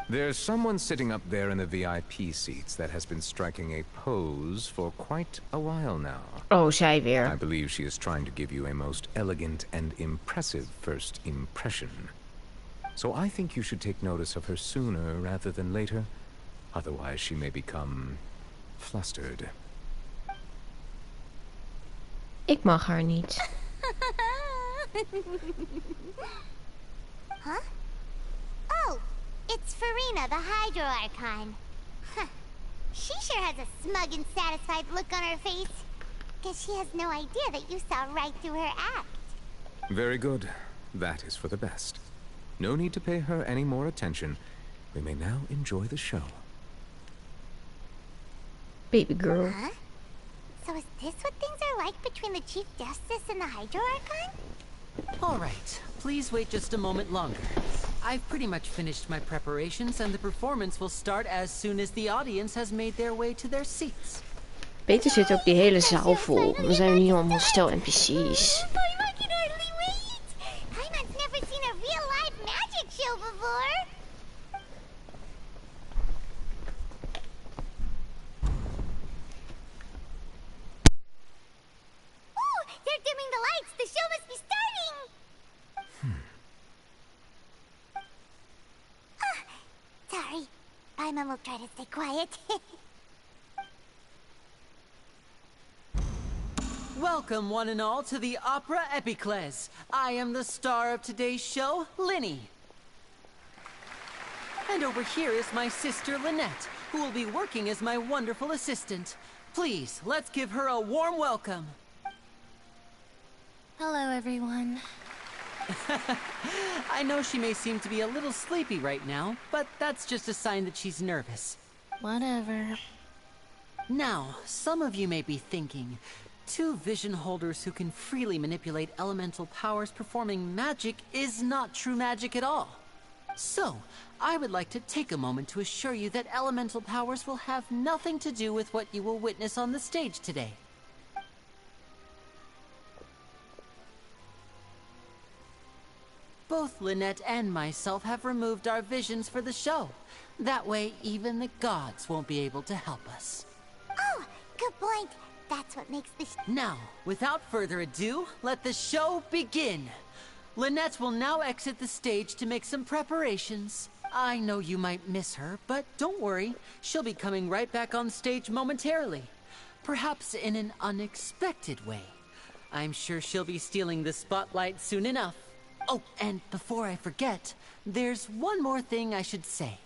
There's someone sitting up there in the VIP seats that has been striking a pose for quite a while now. Oh, zij weer. I believe she is trying to give you a most elegant and impressive first impression. So I think you should take notice of her sooner rather than later. Otherwise she may become flustered. Ik mag haar niet. Huh? Oh, it's Farina, the Hydro Archon. Huh. She sure has a smug and satisfied look on her face. Guess she has no idea that you saw right through her act. Very good. That is for the best. No need to pay her any more attention. We may now enjoy the show. Baby girl. Huh? So is this what things are like between the Chief Justice and the Hydro Archon? All right, please wait just a moment longer. I've pretty much finished my preparations and the performance will start as soon as the audience has made their way to their seats. Beter zit ook die hele zaal vol. Dan zijn we niet allemaal stel NPC's. Paimon can hardly wait! Paimon's never seen a real live magic show before! Ooh! They're dimming the lights! The show must be starting! Sorry. Paimon will try to stay quiet. Welcome, one and all, to the Opera Epiclese. I am the star of today's show, Linny. And over here is my sister, Lynette, who will be working as my wonderful assistant. Please, let's give her a warm welcome. Hello, everyone. I know she may seem to be a little sleepy right now, but that's just a sign that she's nervous. Whatever. Now, some of you may be thinking, two vision holders who can freely manipulate elemental powers performing magic is not true magic at all. So, I would like to take a moment to assure you that elemental powers will have nothing to do with what you will witness on the stage today. Both Lynette and myself have removed our visions for the show. That way, even the gods won't be able to help us. Oh, good point. That's what makes the Now, without further ado, let the show begin. Lynette will now exit the stage to make some preparations. I know you might miss her, but don't worry. She'll be coming right back on stage momentarily. Perhaps in an unexpected way. I'm sure she'll be stealing the spotlight soon enough. Oh, and before I forget, there's one more thing I should say.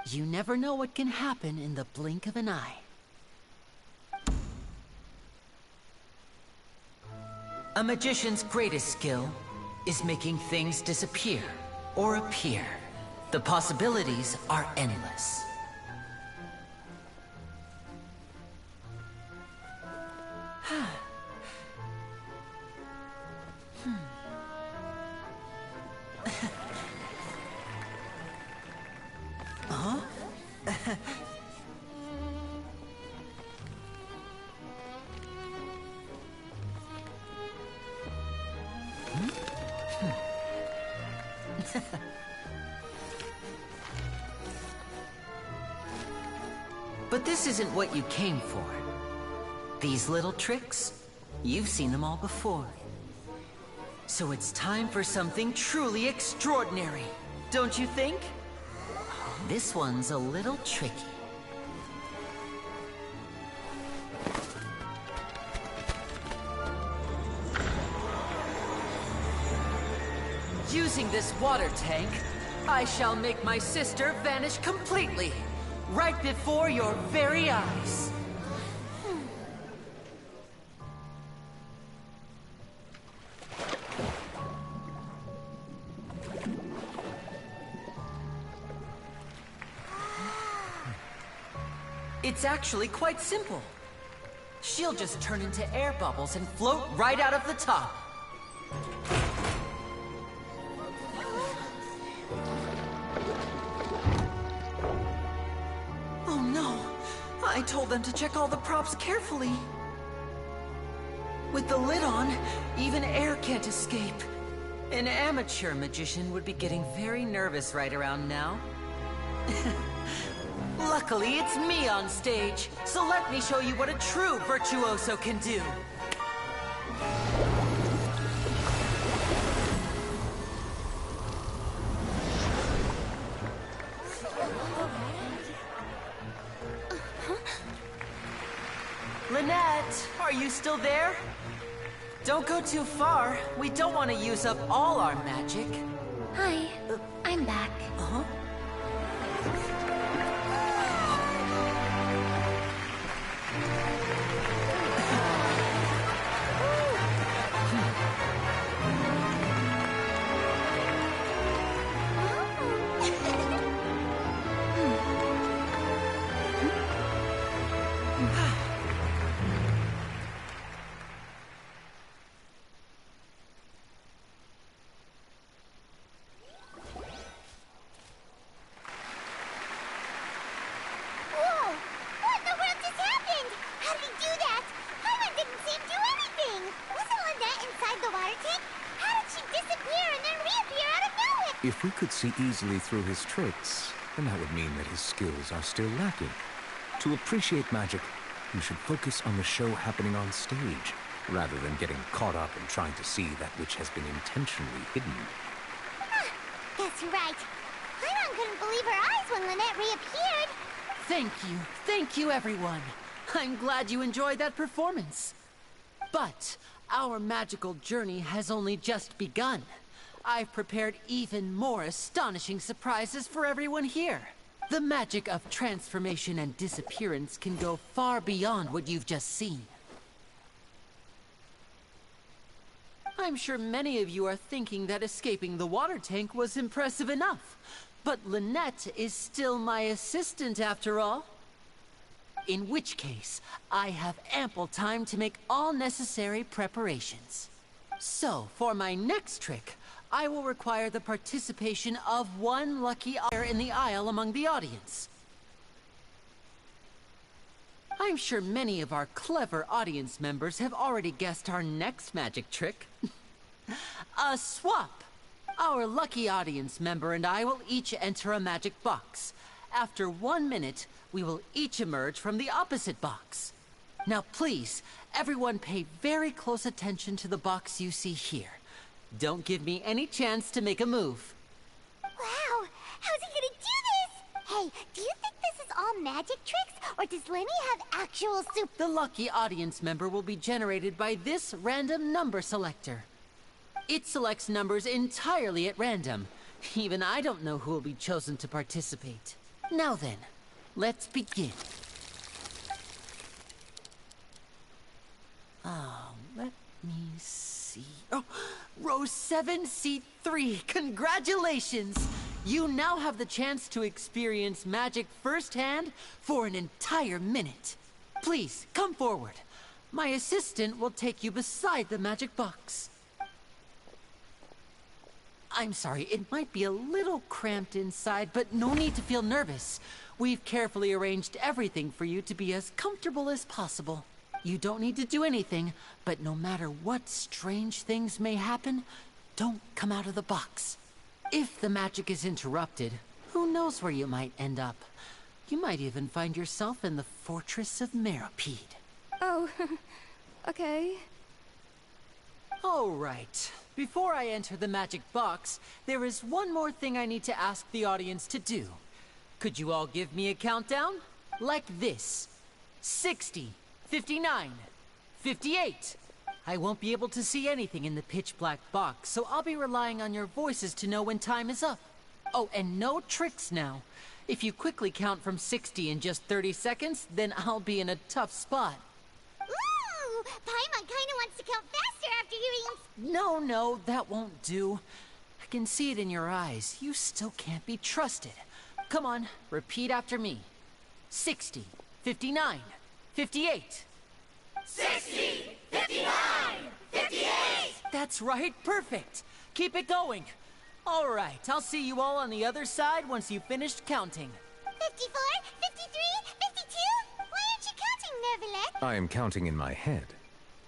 You never know what can happen in the blink of an eye. A magician's greatest skill is making things disappear or appear. The possibilities are endless. Huh? But this isn't what you came for. These little tricks, you've seen them all before. So it's time for something truly extraordinary, don't you think? This one's a little tricky. Using this water tank, I shall make my sister vanish completely, right before your very eyes. It's actually quite simple. She'll just turn into air bubbles and float right out of the top. Oh no! I told them to check all the props carefully. With the lid on, even air can't escape. An amateur magician would be getting very nervous right around now. Luckily, it's me on stage, so let me show you what a true virtuoso can do. Lynette, are you still there? Don't go too far. We don't want to use up all our magic. Hi, I'm back. Uh-huh. If we could see easily through his tricks, then that would mean that his skills are still lacking. To appreciate magic, you should focus on the show happening on stage, rather than getting caught up in trying to see that which has been intentionally hidden. That's right. Paimon couldn't believe her eyes when Lynette reappeared. Thank you everyone. I'm glad you enjoyed that performance. But our magical journey has only just begun. I've prepared even more astonishing surprises for everyone here. The magic of transformation and disappearance can go far beyond what you've just seen. I'm sure many of you are thinking that escaping the water tank was impressive enough. But Lynette is still my assistant after all. In which case, I have ample time to make all necessary preparations. So, for my next trick, I will require the participation of one lucky eye in the aisle among the audience. I'm sure many of our clever audience members have already guessed our next magic trick. A swap! Our lucky audience member and I will each enter a magic box. After 1 minute, we will each emerge from the opposite box. Now please, everyone pay very close attention to the box you see here. Don't give me any chance to make a move. Wow! How's he gonna do this? Hey, do you think this is all magic tricks, or does Lenny have actual The lucky audience member will be generated by this random number selector. It selects numbers entirely at random. Even I don't know who will be chosen to participate. Now then, let's begin. Oh, let me see. see. Oh, row 7, seat 3. Congratulations! You now have the chance to experience magic firsthand for an entire minute. Please, come forward. My assistant will take you beside the magic box. I'm sorry, it might be a little cramped inside, but no need to feel nervous. We've carefully arranged everything for you to be as comfortable as possible. You don't need to do anything, but no matter what strange things may happen, don't come out of the box. If the magic is interrupted, who knows where you might end up? You might even find yourself in the Fortress of Meropide. Oh, okay. All right. Before I enter the magic box, there is one more thing I need to ask the audience to do. Could you all give me a countdown? Like this. 60, 59, 58. I won't be able to see anything in the pitch black box, so I'll be relying on your voices to know when time is up. Oh, and no tricks now. If you quickly count from 60 in just 30 seconds, then I'll be in a tough spot. Ooh! Paimon kinda wants to count faster after hearing... No, that won't do. I can see it in your eyes. You still can't be trusted. Come on, repeat after me. 60, 59, 58. 60, 59, 58! That's right, perfect. Keep it going. All right, I'll see you all on the other side once you've finished counting. 54, 53, 52? Why aren't you counting, Nervalet? I am counting in my head.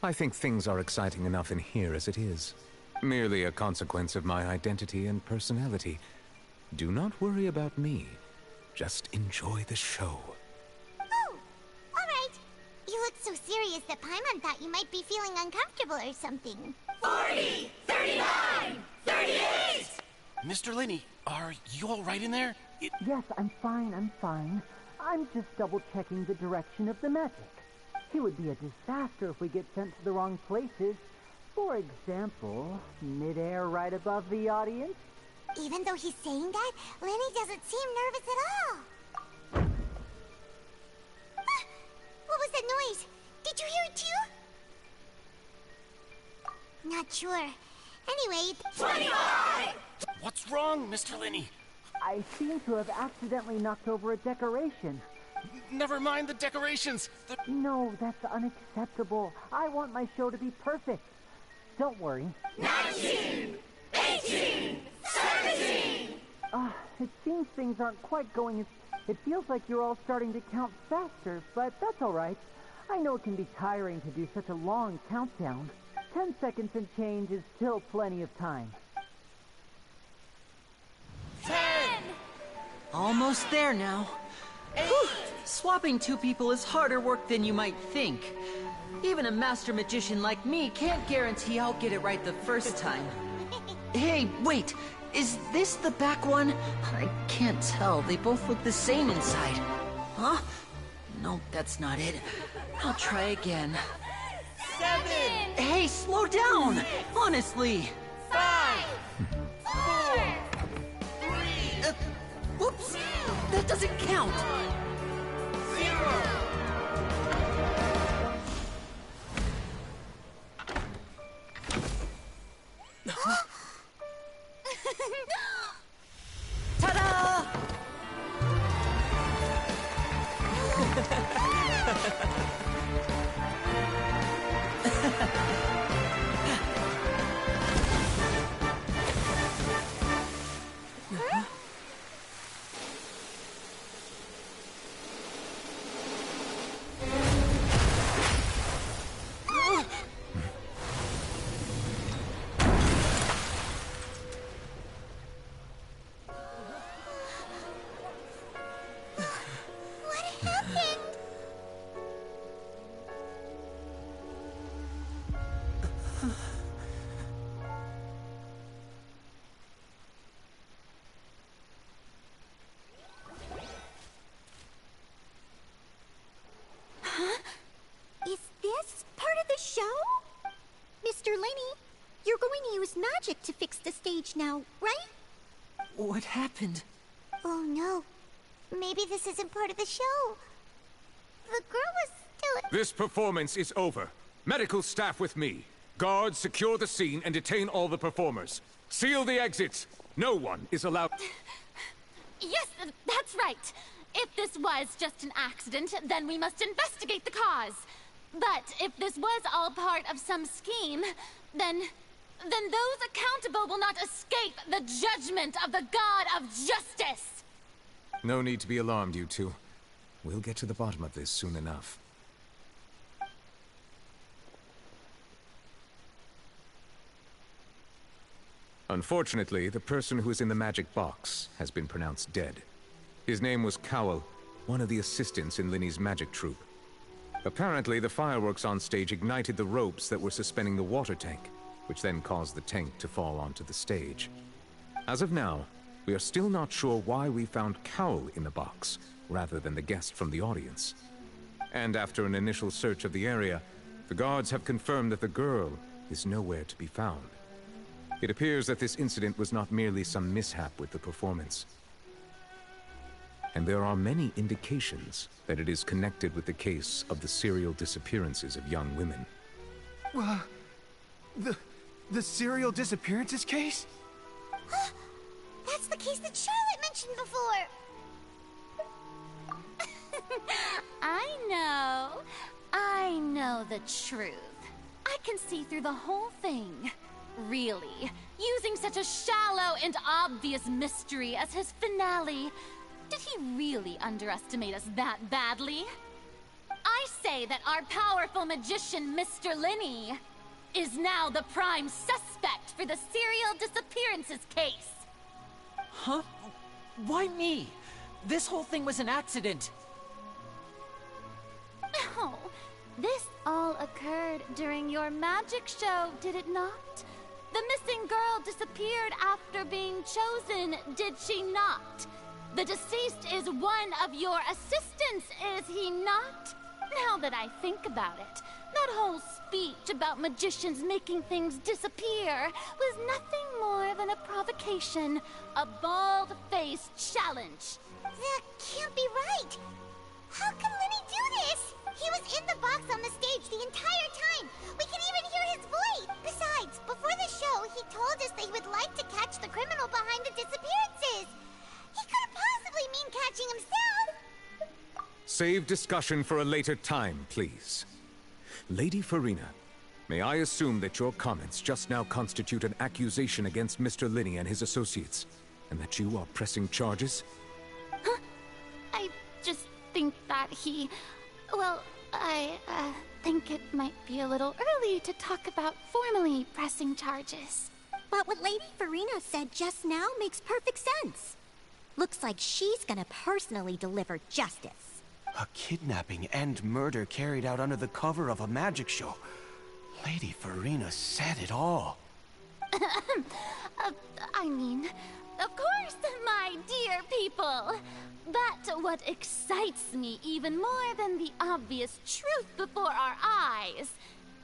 I think things are exciting enough in here as it is. Merely a consequence of my identity and personality. Do not worry about me. Just enjoy the show. Oh, alright. You look so serious that Paimon thought you might be feeling uncomfortable or something. 40, 39, 38! Mr. Linney, are you all right in there? Yes, I'm fine. I'm just double-checking the direction of the magic. It would be a disaster if we get sent to the wrong places. For example, mid-air right above the audience. Even though he's saying that, Lenny doesn't seem nervous at all. Ah, what was that noise? Did you hear it too? Not sure. Anyway... 25! What's wrong, Mr. Linney? I seem to have accidentally knocked over a decoration. Never mind the decorations. No, that's unacceptable. I want my show to be perfect. Don't worry. 19! 18! 17! It seems things aren't quite going as... It feels like you're all starting to count faster, but that's all right. I know it can be tiring to do such a long countdown. 10 seconds and change is still plenty of time. 10! Almost there now. Whew. Swapping two people is harder work than you might think. Even a master magician like me can't guarantee I'll get it right the first time. Hey, wait! Is this the back one? I can't tell. They both look the same inside. Huh? No, that's not it. I'll try again. 7! Hey, slow down! Honestly! 5! 4! 3! Whoops! That doesn't count! 0! Ta-da! Magic to fix the stage now, right? What happened? Oh no. Maybe this isn't part of the show. The girl was still... This performance is over. Medical staff with me. Guards, secure the scene and detain all the performers. Seal the exits. No one is allowed... Yes, that's right. If this was just an accident, then we must investigate the cause. But if this was all part of some scheme, then those accountable will not escape the judgment of the God of Justice. No need to be alarmed, you two. We'll get to the bottom of this soon enough. Unfortunately, the person who is in the magic box has been pronounced dead. His name was Cowell, one of the assistants in Linny's magic troupe. Apparently, the fireworks on stage ignited the ropes that were suspending the water tank, which then caused the tank to fall onto the stage. As of now, we are still not sure why we found Cowell in the box, rather than the guest from the audience. And after an initial search of the area, the guards have confirmed that the girl is nowhere to be found. It appears that this incident was not merely some mishap with the performance. And there are many indications that it is connected with the case of the serial disappearances of young women. The serial disappearances case? That's the case that Charlotte mentioned before. I know the truth. I can see through the whole thing. Really, using such a shallow and obvious mystery as his finale. Did he really underestimate us that badly? I say that our powerful magician, Mr. Linny, is now the prime suspect for the serial disappearances case. Huh? Why me? This whole thing was an accident. Oh, this all occurred during your magic show, did it not? The missing girl disappeared after being chosen, did she not? The deceased is one of your assistants, is he not? Now that I think about it, that whole speech about magicians making things disappear was nothing more than a provocation, a bald-faced challenge. That can't be right. How can Linny do this? He was in the box on the stage the entire time. We can even hear his voice. Besides, before the show, he told us that he would like to catch the criminal behind the disappearances. He couldn't possibly mean catching himself. Save discussion for a later time, please. Lady Farina, may I assume that your comments just now constitute an accusation against Mr. Linny and his associates, and that you are pressing charges? Huh? I just think that I think it might be a little early to talk about formally pressing charges. But what Lady Farina said just now makes perfect sense. Looks like she's gonna personally deliver justice. A kidnapping and murder carried out under the cover of a magic show. Lady Farina said it all. Of course, my dear people. But what excites me even more than the obvious truth before our eyes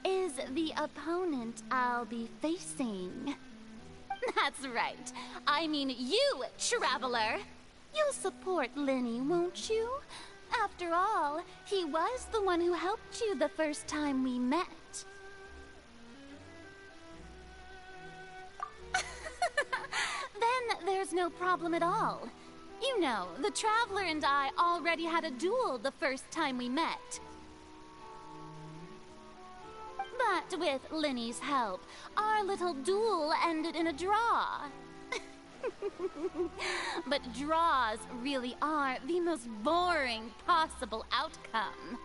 is the opponent I'll be facing. That's right. I mean you, Traveler. You'll support Linny, won't you? After all, he was the one who helped you the first time we met. Then there's no problem at all. You know, the Traveler and I already had a duel the first time we met. But with Linny's help, our little duel ended in a draw. But draws really are the most boring possible outcome.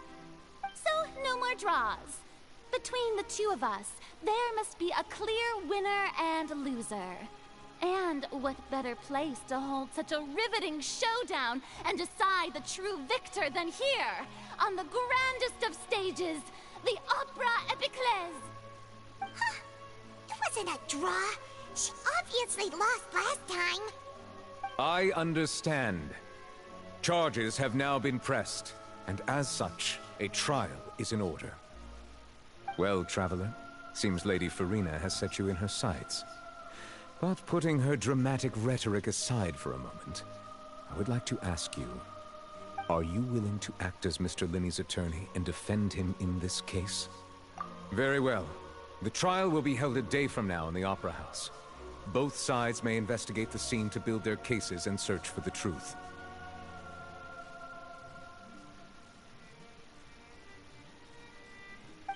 So, no more draws. Between the two of us, there must be a clear winner and loser. And what better place to hold such a riveting showdown and decide the true victor than here, on the grandest of stages, the Opera Epiclese. Huh? It wasn't a draw. She obviously lost last time. I understand. Charges have now been pressed, and as such, a trial is in order. Well, Traveler, seems Lady Farina has set you in her sights. But putting her dramatic rhetoric aside for a moment, I would like to ask you, are you willing to act as Mr. Linny's attorney and defend him in this case? Very well. The trial will be held a day from now in the Opera House. Both sides may investigate the scene to build their cases and search for the truth.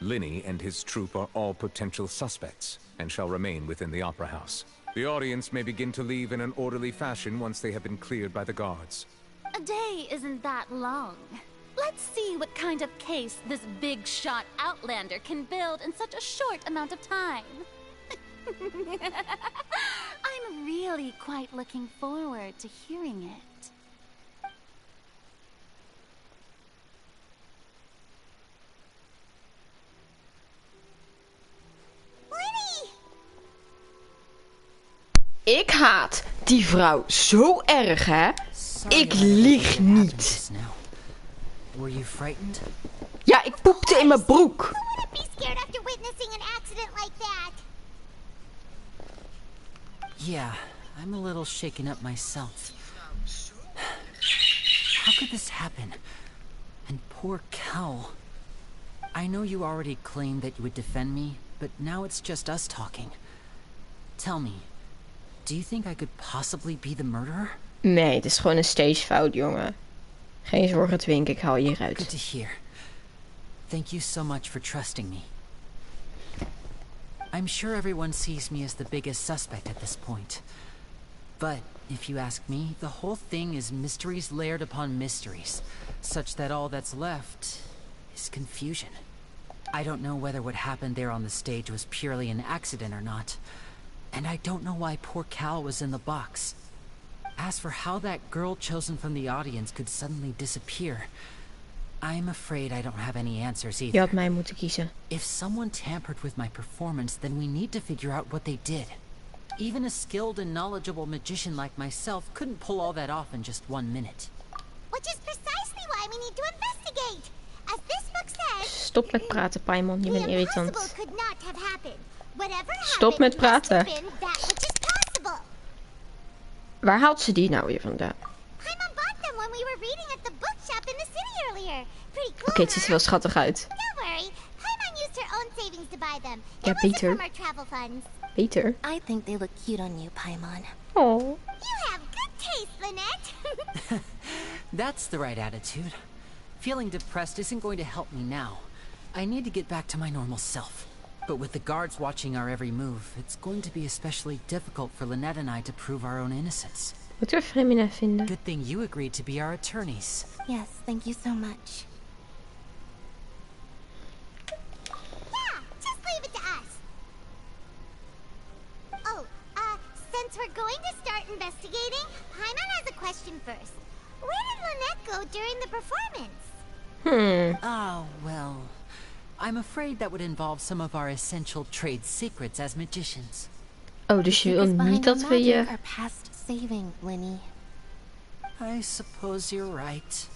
Linny and his troop are all potential suspects and shall remain within the Opera House. The audience may begin to leave in an orderly fashion once they have been cleared by the guards. A day isn't that long. Let's see what kind of case this big shot outlander can build in such a short amount of time. I'm really quite looking forward to hearing it. Ik haat die vrouw zo erg, hè? Ik lieg niet. Were you frightened? Ja, ik poepte in mijn broek. Who wouldn't be scared after witnessing an accident like that? Yeah, I'm a little shaken up myself. How could this happen? And poor Cal. I know you already claimed that you would defend me, but now it's just us talking. Tell me, do you think I could possibly be the murderer? Nee, het is gewoon een stagefout, jongen. Geen zorgen, Twink, ik haal je hieruit. Good to hear. Thank you so much for trusting me. I'm sure everyone sees me as the biggest suspect at this point. But, if you ask me, the whole thing is mysteries layered upon mysteries, such that all that's left is confusion. I don't know whether what happened there on the stage was purely an accident or not. And I don't know why poor Cal was in the box. As for how that girl chosen from the audience could suddenly disappear, I'm afraid I don't have any answers either. Je had mij moeten kiezen. If someone tampered with my performance, then we need to figure out what they did. Even a skilled and knowledgeable magician like myself couldn't pull all that off in just 1 minute. Which is precisely why we need to investigate. As this book says, Stop met praten, Paimon. Je bent irritant. could not have happened. Whatever Stop met praten. must have been that which is possible. Waar haalt ze die nou weer vandaan? Paimon bought them when we were reading at the bookshop in the city earlier. Pretty cool. Oké, het ziet er wel schattig uit. Don't worry. Paimon used her own savings to buy them. Ja, It wasn't beter. from our travel funds. Beter. I think they look cute on you, Paimon. Oh. You have good taste, Lynette. That's the right attitude. Feeling depressed isn't going to help me now. I need to get back to my normal self. But with the guards watching our every move, it's going to be especially difficult for Lynette and I to prove our own innocence. Moeten we Fremina vinden? Good thing you agreed to be our attorneys. Yes, thank you so much. Yeah, just leave it to us. Oh, since we're going to start investigating, Paimon has a question first. Where did Lynette go during the performance? Oh, well, I'm afraid that would involve some of our essential trade secrets as magicians. Oh, dus je wil niet dat we je... Our past saving, Linny. I suppose you're right.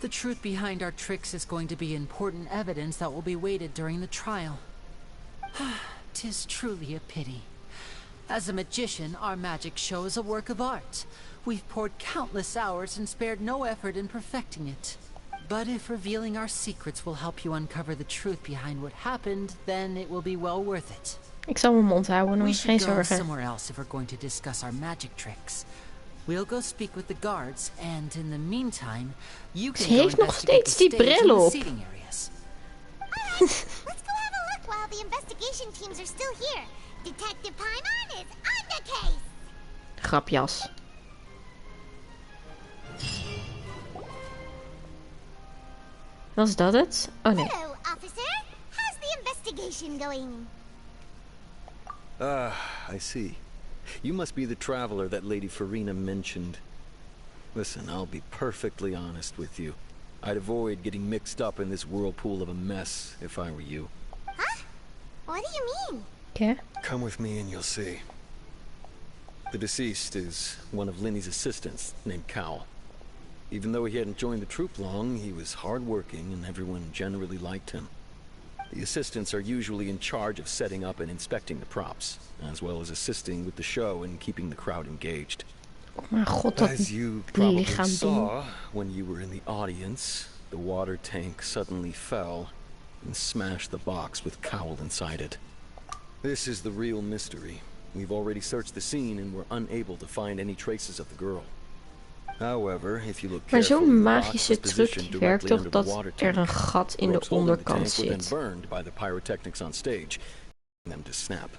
The truth behind our tricks is going to be important evidence that will be weighted during the trial. 'Tis truly a pity. As a magician, our magic show is a work of art. We've poured countless hours and spared no effort in perfecting it. But if revealing our secrets will help you uncover the truth behind what happened, then it will be well worth it. Ik zal mijn mond houden, We nog geen should go zorgen. somewhere else if we're going to discuss our magic tricks. We'll go speak with the guards, and in the meantime, you can Ze go heeft nog investigate the steeds die stage and bril the op. seating areas. Let's go have a look while the investigation teams are still here. Detective Paimon is on the case. Grapjas. Was dat het? Oh nee. Hello, officer. How's the investigation going? I see. You must be the traveler that Lady Farina mentioned. Listen, I'll be perfectly honest with you. I'd avoid getting mixed up in this whirlpool of a mess if I were you. Huh? What do you mean? Okay. Come with me and you'll see. The deceased is one of Linny's assistants named Cal. Even though he hadn't joined the troupe long, he was hardworking and everyone generally liked him. The assistants are usually in charge of setting up and inspecting the props, as well as assisting with the show and keeping the crowd engaged. Oh mijn god, dat As you probably lichaam saw when you were in the audience, the water tank suddenly fell and smashed the box with Cowl inside it. This is the real mystery. We've already searched the scene and were unable to find any traces of the girl. However, if you look Maar carefully, zo'n the box magische was truc positioned werkt directly toch under the dat water er tank. een gat in de Ropes holding the onderkant tank were then zit. burned by the pyrotechnics on stage, them to snap.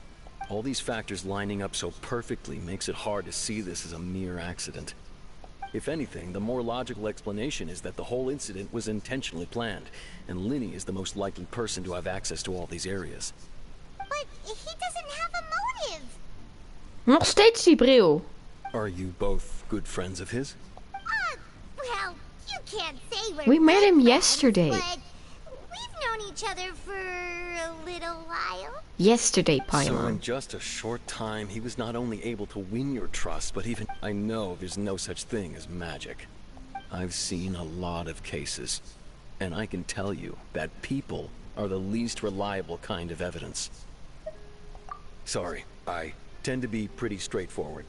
All these factors lining up so perfectly makes it hard to see this as a mere accident. If anything, the more logical explanation is that the whole incident was intentionally planned, and Linny is the most likely person to have access to all these areas. But he doesn't have a motive. Nog steeds die bril. Are you both good friends of his? Well, you can't say We met him friends, yesterday. but we've known each other for a little while. Yesterday, So Paimon. in just a short time, he was not only able to win your trust, but even... I know there's no such thing as magic. I've seen a lot of cases, and I can tell you that people are the least reliable kind of evidence. Sorry, I tend to be pretty straightforward.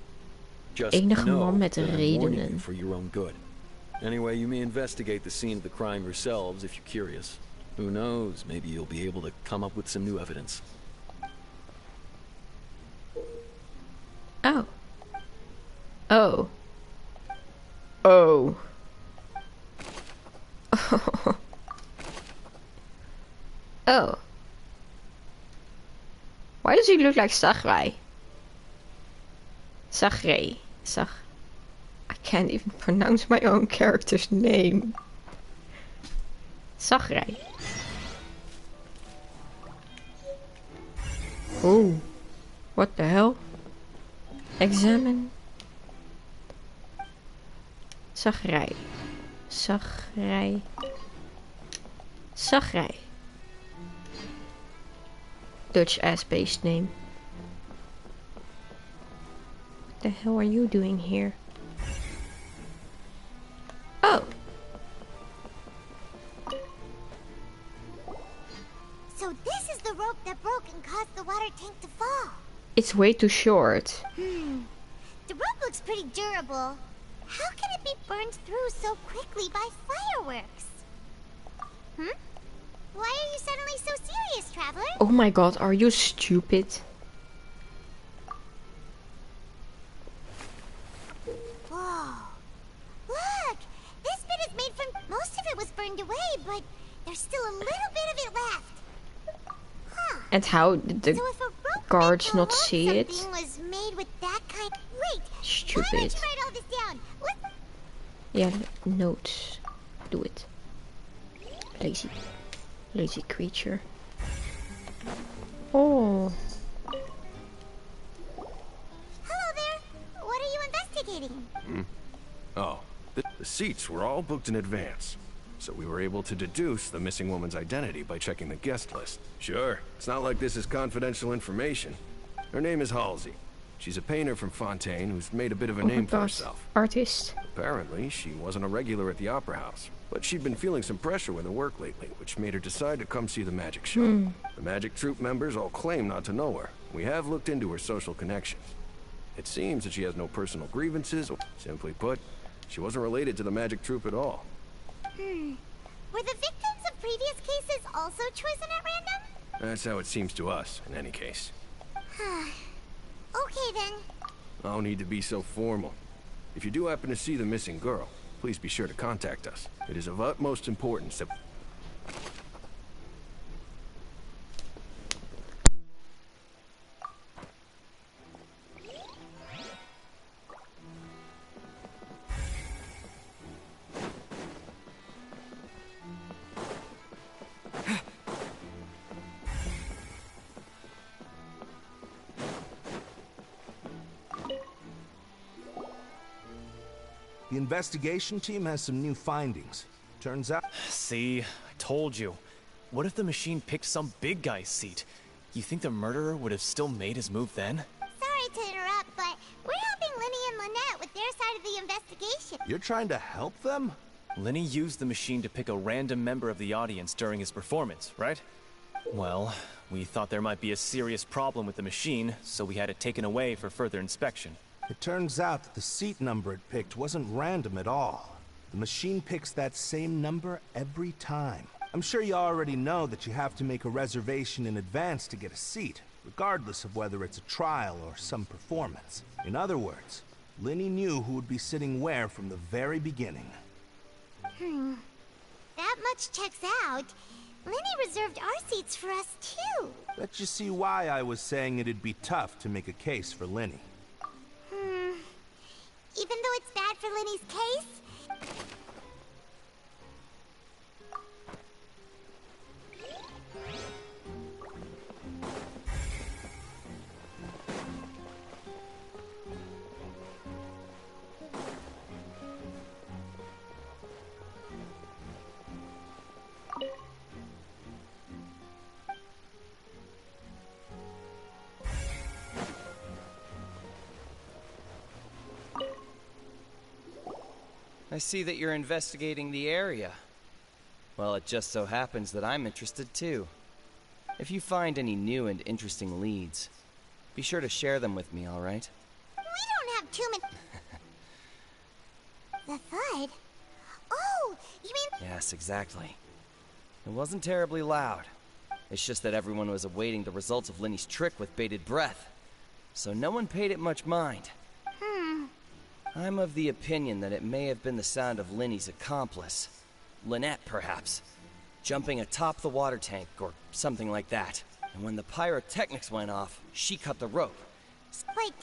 Just Enige know man met that I'm warning you redenen. for your own good. Anyway, you may investigate the scene of the crime yourselves if you're curious. Who knows, maybe you'll be able to come up with some new evidence. Oh. Oh. Oh. Oh. Why does he look like Sakurai? Sakurai. I can't even pronounce my own character's name. Sakurai. Oh. What the hell? Examine. Sakurai. Dutch ass based name. What the hell are you doing here? Oh. So this is the rope that broke and caused the water tank to fall. It's way too short. The rope looks pretty durable. How can it be burned through so quickly by fireworks? Why are you suddenly so serious, Traveler? Oh my god, are you stupid? Whoa. Look! This bit is made from... Most of it was burned away, but there's still a little bit of it left. Huh. And how did the So if a rope guards not see it? something was made with that kind... Wait! Why Stupid. don't you write all this down? What? Yeah, notes. Do it. Lazy creature. Oh. Hello there. What are you investigating? Oh, the seats were all booked in advance. So we were able to deduce the missing woman's identity by checking the guest list. Sure, it's not like this is confidential information. Her name is Halsey. She's a painter from Fontaine who's made a bit of a name for herself. Artist. Apparently, she wasn't a regular at the Opera House, but she'd been feeling some pressure with her work lately, which made her decide to come see the magic show. The magic troupe members all claim not to know her. We have looked into her social connections. It seems that she has no personal grievances, or simply put, she wasn't related to the magic troupe at all. Were the victims of previous cases also chosen at random? That's how it seems to us, in any case. Okay then. No need to be so formal. If you do happen to see the missing girl, please be sure to contact us. It is of utmost importance that... The investigation team has some new findings. Turns out... See, I told you. What if the machine picked some big guy's seat? You think the murderer would have still made his move then? Sorry to interrupt, but we're helping Linny and Lynette with their side of the investigation. You're trying to help them? Lenny used the machine to pick a random member of the audience during his performance, right? Well, we thought there might be a serious problem with the machine, so we had it taken away for further inspection. It turns out that the seat number it picked wasn't random at all. The machine picks that same number every time. I'm sure you already know that you have to make a reservation in advance to get a seat, regardless of whether it's a trial or some performance. In other words, Linny knew who would be sitting where from the very beginning. That much checks out. Linny reserved our seats for us, too. Let you see why I was saying it'd be tough to make a case for Linny. Even though it's bad for Linny's case? I see that you're investigating the area. Well, it just so happens that I'm interested too. If you find any new and interesting leads, be sure to share them with me, all right? We don't have too many... The thud? Oh, you mean... Yes, exactly. It wasn't terribly loud. It's just that everyone was awaiting the results of Linny's trick with bated breath, so no one paid it much mind. I'm of the opinion that it may have been the sound of Linny's accomplice. Lynette, perhaps. Jumping atop the water tank, or something like that. And when the pyrotechnics went off, she cut the rope. Wait,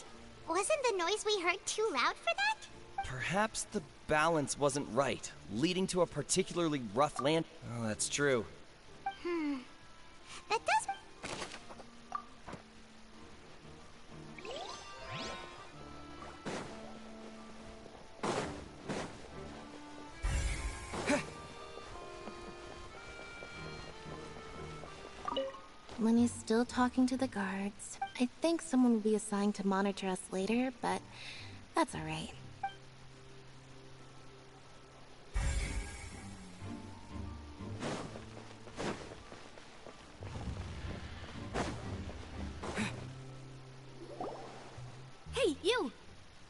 wasn't the noise we heard too loud for that? Perhaps the balance wasn't right, leading to a particularly rough land. Oh, that's true. That does... Linny's still talking to the guards. I think someone will be assigned to monitor us later, but that's alright. Hey, you!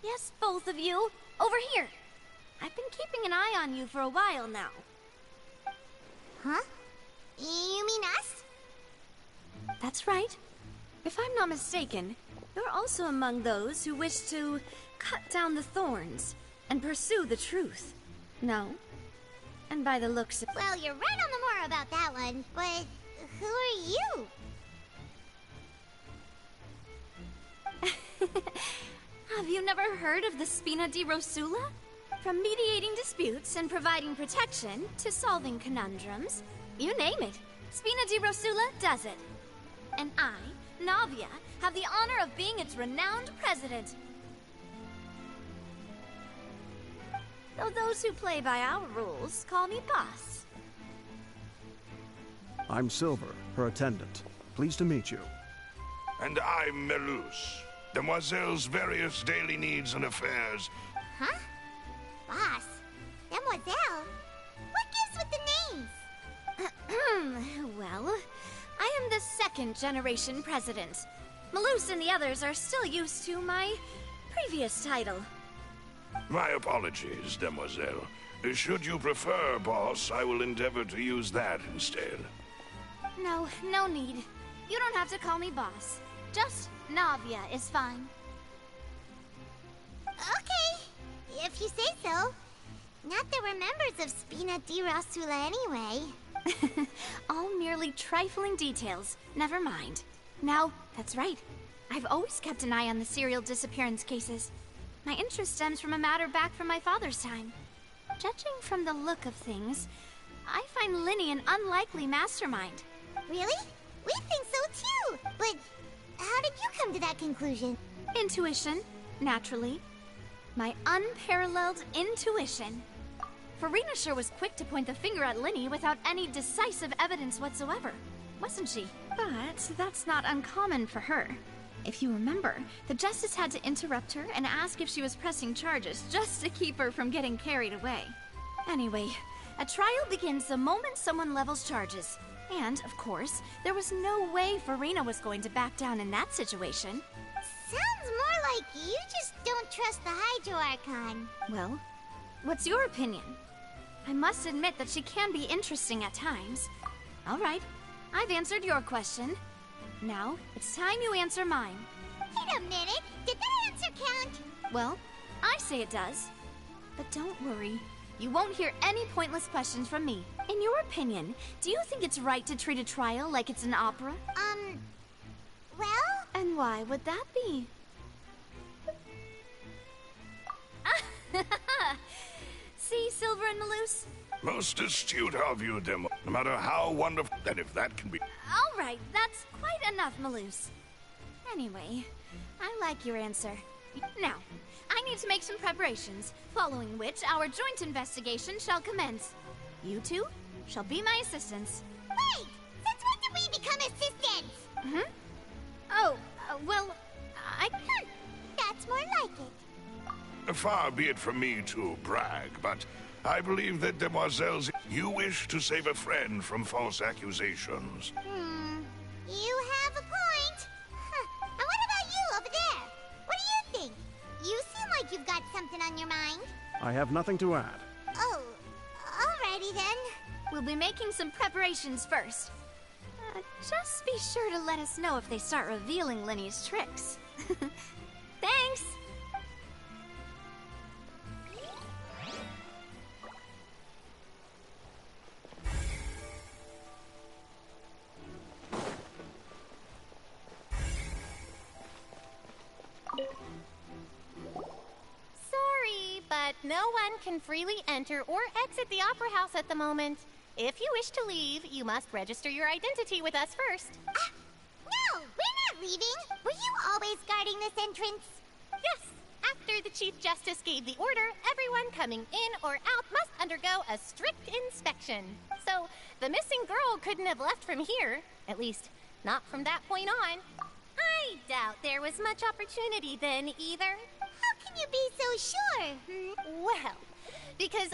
Yes, both of you! Over here! I've been keeping an eye on you for a while now. Huh? You mean us? That's right. If I'm not mistaken, you're also among those who wish to cut down the thorns and pursue the truth. No? And by the looks of... Well, you're right on the more about that one, but who are you? Have you never heard of the Spina di Rosula? From mediating disputes and providing protection to solving conundrums, you name it, Spina di Rosula does it. And I, Navia, have the honor of being its renowned president. Though those who play by our rules call me boss. I'm Silver, her attendant. Pleased to meet you. And I'm Melus, Demoiselle's various daily needs and affairs. Huh? Boss? Demoiselle? What gives with the names? Well, I am the second generation president. Melus and the others are still used to my previous title. My apologies, Demoiselle. Should you prefer, boss, I will endeavor to use that instead. No, no need. You don't have to call me boss. Just Navia is fine. Okay, if you say so. Not that we're members of Spina di Rosula anyway. All merely trifling details. Never mind. Now, that's right. I've always kept an eye on the serial disappearance cases. My interest stems from a matter back from my father's time. Judging from the look of things, I find Linny an unlikely mastermind. Really? We think so too! But how did you come to that conclusion? Intuition, naturally. My unparalleled intuition. Farina sure was quick to point the finger at Linny without any decisive evidence whatsoever, wasn't she? But that's not uncommon for her. If you remember, the Justice had to interrupt her and ask if she was pressing charges just to keep her from getting carried away. Anyway, a trial begins the moment someone levels charges. And, of course, there was no way Farina was going to back down in that situation. Sounds more like you just don't trust the Hydro Archon. Well, what's your opinion? I must admit that she can be interesting at times. All right, I've answered your question. Now, it's time you answer mine. Wait a minute! Did that answer count? Well, I say it does. But don't worry. You won't hear any pointless questions from me. In your opinion, do you think it's right to treat a trial like it's an opera? Well? And why would that be? See, Silver and Maloose? Most astute of you, Demo. No matter how wonderful, and if that can be... All right, that's quite enough, Maloose. Anyway, I like your answer. Now, I need to make some preparations, following which our joint investigation shall commence. You two shall be my assistants. Wait! Since when did we become assistants? Oh, well, That's more like it. Far be it from me to brag, but I believe that, demoiselles, you wish to save a friend from false accusations. You have a point. And what about you over there? What do you think? You seem like you've got something on your mind. I have nothing to add. Oh, alrighty then. We'll be making some preparations first. Just be sure to let us know if they start revealing Lenny's tricks. Thanks! Sorry, but no one can freely enter or exit the Opera House at the moment. If you wish to leave, you must register your identity with us first. No, we're not leaving. Were you always guarding this entrance? Yes. After the Chief Justice gave the order, everyone coming in or out must undergo a strict inspection. So, the missing girl couldn't have left from here. At least, not from that point on. I doubt there was much opportunity then, either. How can you be so sure? Well, because...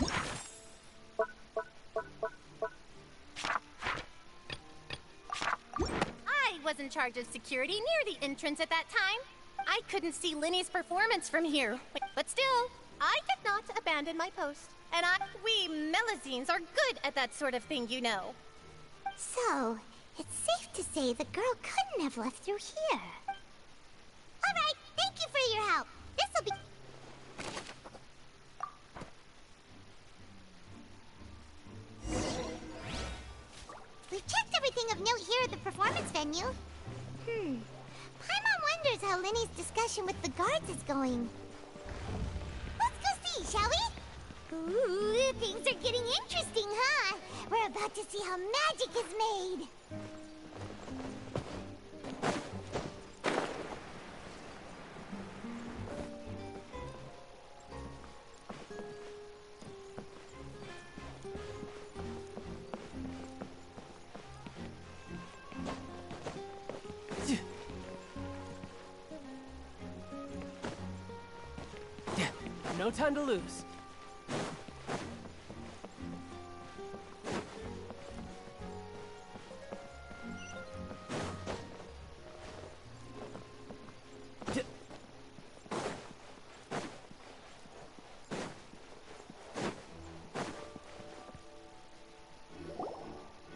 I was in charge of security near the entrance at that time. I couldn't see Lenny's performance from here. But still, I did not abandon my post. And we Melazines are good at that sort of thing, you know. So, it's safe to say the girl couldn't have left through here. Alright, thank you for your help. This'll be... We've checked everything of note here at the performance venue. Paimon wonders how Lenny's discussion with the guards is going. Let's go see, shall we? Ooh, things are getting interesting, huh? We're about to see how magic is made. No time to lose.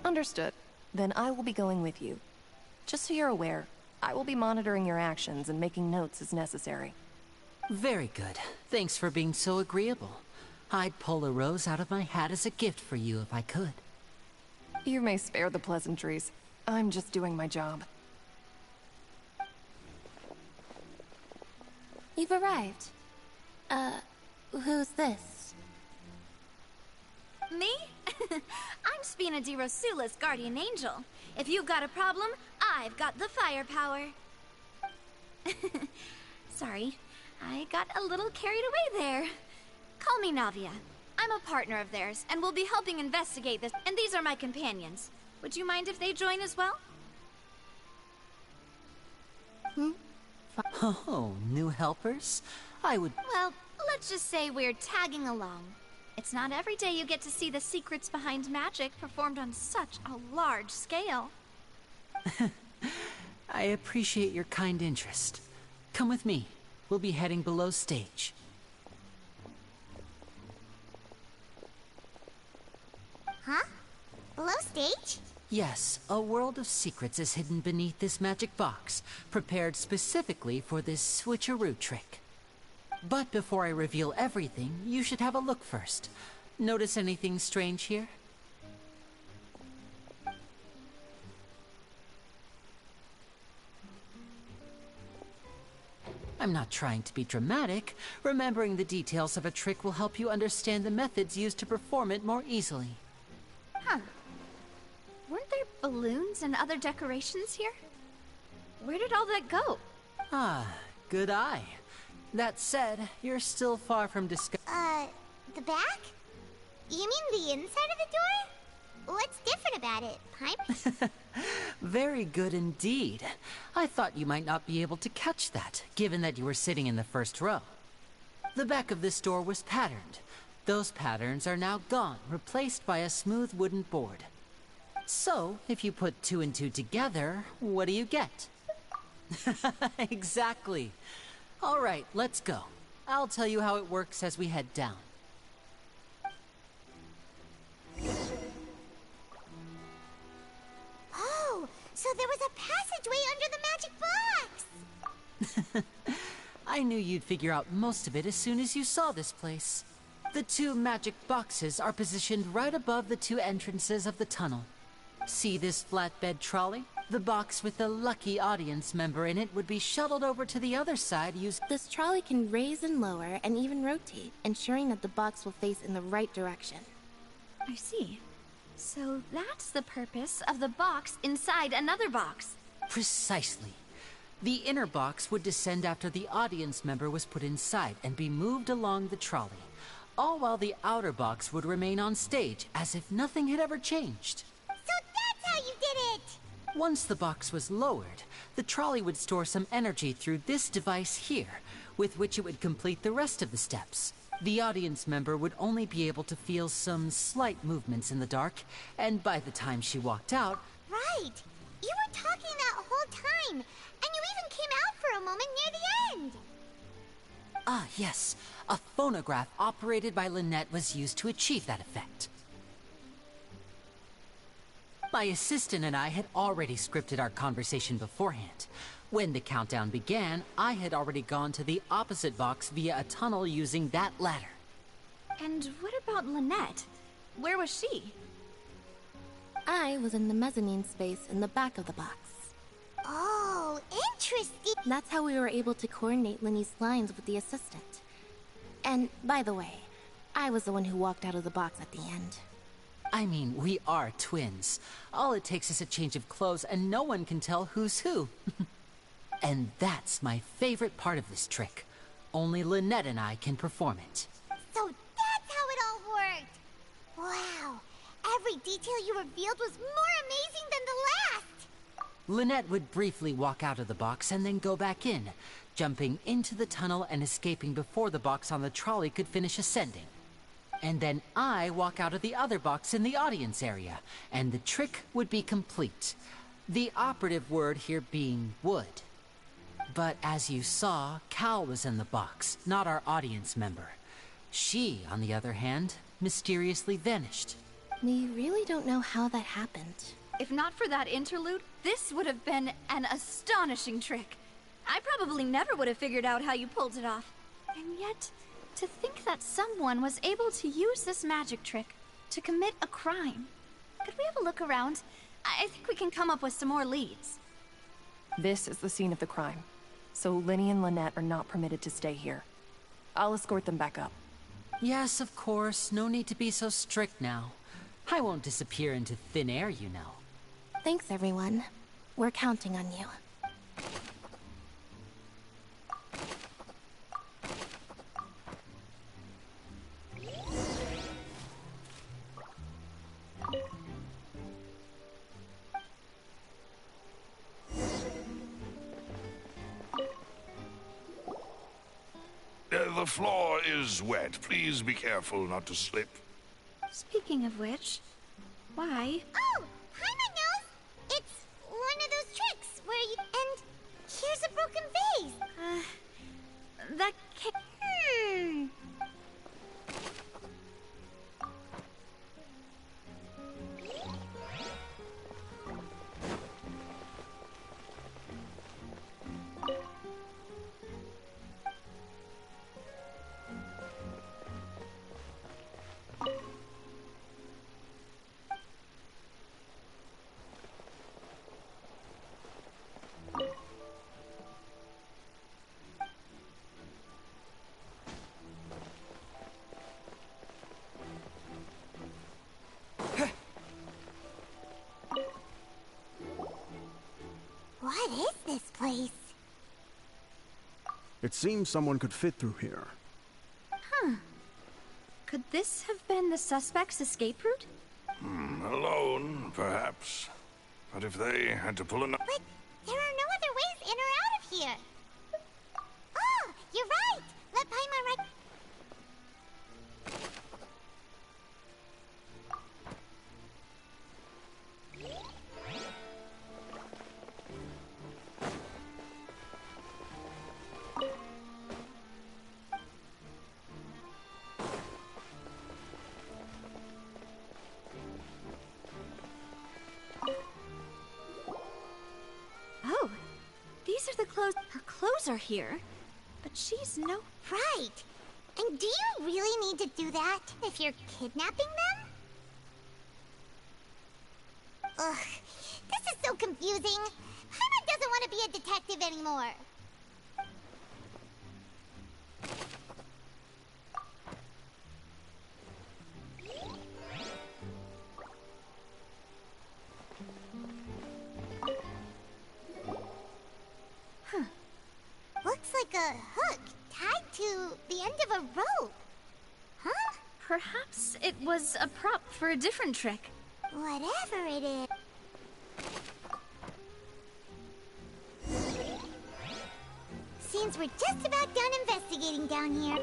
Understood. Then I will be going with you. Just so you're aware, I will be monitoring your actions and making notes as necessary. Very good. Thanks for being so agreeable. I'd pull a rose out of my hat as a gift for you if I could. You may spare the pleasantries. I'm just doing my job. You've arrived. Who's this? Me? I'm Spina di Rosula's guardian angel. If you've got a problem, I've got the firepower. Sorry, I got a little carried away there. Call me Navia. I'm a partner of theirs, and we'll be helping investigate this. And these are my companions. Would you mind if they join as well? Oh, new helpers? I would... Well, let's just say we're tagging along. It's not every day you get to see the secrets behind magic performed on such a large scale. I appreciate your kind interest. Come with me. We'll be heading below stage. Huh? Below stage? Yes, a world of secrets is hidden beneath this magic box, prepared specifically for this switcheroo trick. But before I reveal everything, you should have a look first. Notice anything strange here? I'm not trying to be dramatic. Remembering the details of a trick will help you understand the methods used to perform it more easily. Huh. Weren't there balloons and other decorations here? Where did all that go? Ah, good eye. That said, you're still far from The back? You mean the inside of the door? What's different about it, Pipe? Very good indeed. I thought you might not be able to catch that, given that you were sitting in the first row. The back of this door was patterned. Those patterns are now gone, replaced by a smooth wooden board. So, if you put 2 and 2 together, what do you get? Exactly. All right, let's go. I'll tell you how it works as we head down. Oh, so there was a passageway under the magic box! I knew you'd figure out most of it as soon as you saw this place. The 2 magic boxes are positioned right above the 2 entrances of the tunnel. See this flatbed trolley? The box with the lucky audience member in it would be shuttled over to the other side using... This trolley can raise and lower and even rotate, ensuring that the box will face in the right direction. I see. So that's the purpose of the box inside another box. Precisely. The inner box would descend after the audience member was put inside and be moved along the trolley, all while the outer box would remain on stage as if nothing had ever changed. So that's how you did it! Once the box was lowered, the trolley would store some energy through this device here, with which it would complete the rest of the steps. The audience member would only be able to feel some slight movements in the dark, and by the time she walked out... Right! You were talking that whole time, and you even came out for a moment near the end! Ah, yes. A phonograph operated by Lynette was used to achieve that effect. My assistant and I had already scripted our conversation beforehand. When the countdown began, I had already gone to the opposite box via a tunnel using that ladder. And what about Lynette? Where was she? I was in the mezzanine space in the back of the box. Oh, interesting! That's how we were able to coordinate Linny's lines with the assistant. And, by the way, I was the one who walked out of the box at the end. I mean, we are twins. All it takes is a change of clothes and no one can tell who's who. And that's my favorite part of this trick. Only Lynette and I can perform it. So that's how it all worked! Wow, every detail you revealed was more amazing than the last! Lynette would briefly walk out of the box and then go back in, jumping into the tunnel and escaping before the box on the trolley could finish ascending. And then I walk out of the other box in the audience area, and the trick would be complete. The operative word here being would. But as you saw, Cal was in the box, not our audience member. She, on the other hand, mysteriously vanished. We really don't know how that happened. If not for that interlude, this would have been an astonishing trick. I probably never would have figured out how you pulled it off. And yet, to think that someone was able to use this magic trick to commit a crime. Could we have a look around? I think we can come up with some more leads. This is the scene of the crime, so Linny and Lynette are not permitted to stay here. I'll escort them back up. Yes, of course. No need to be so strict now. I won't disappear into thin air, you know. Thanks, everyone. We're counting on you. The floor is wet. Please be careful not to slip. Speaking of which, why? Oh, Paimon knows! It's one of those tricks where you... And here's a broken vase! That can't... What is this place? It seems someone could fit through here. Huh. Could this have been the suspect's escape route? Alone, perhaps. But if they had to pull a... But there are no other ways in or out of here. Oh, you're right. Let Paimon right... Oh, these are the clothes. Her clothes are here, but she's no. Right. And do you really need to do that if you're kidnapping them? Ugh, this is so confusing. Paimon doesn't want to be a detective anymore. Looks like a hook tied to the end of a rope. Huh? Perhaps it was a prop for a different trick. Whatever it is. Seems we're just about done investigating down here.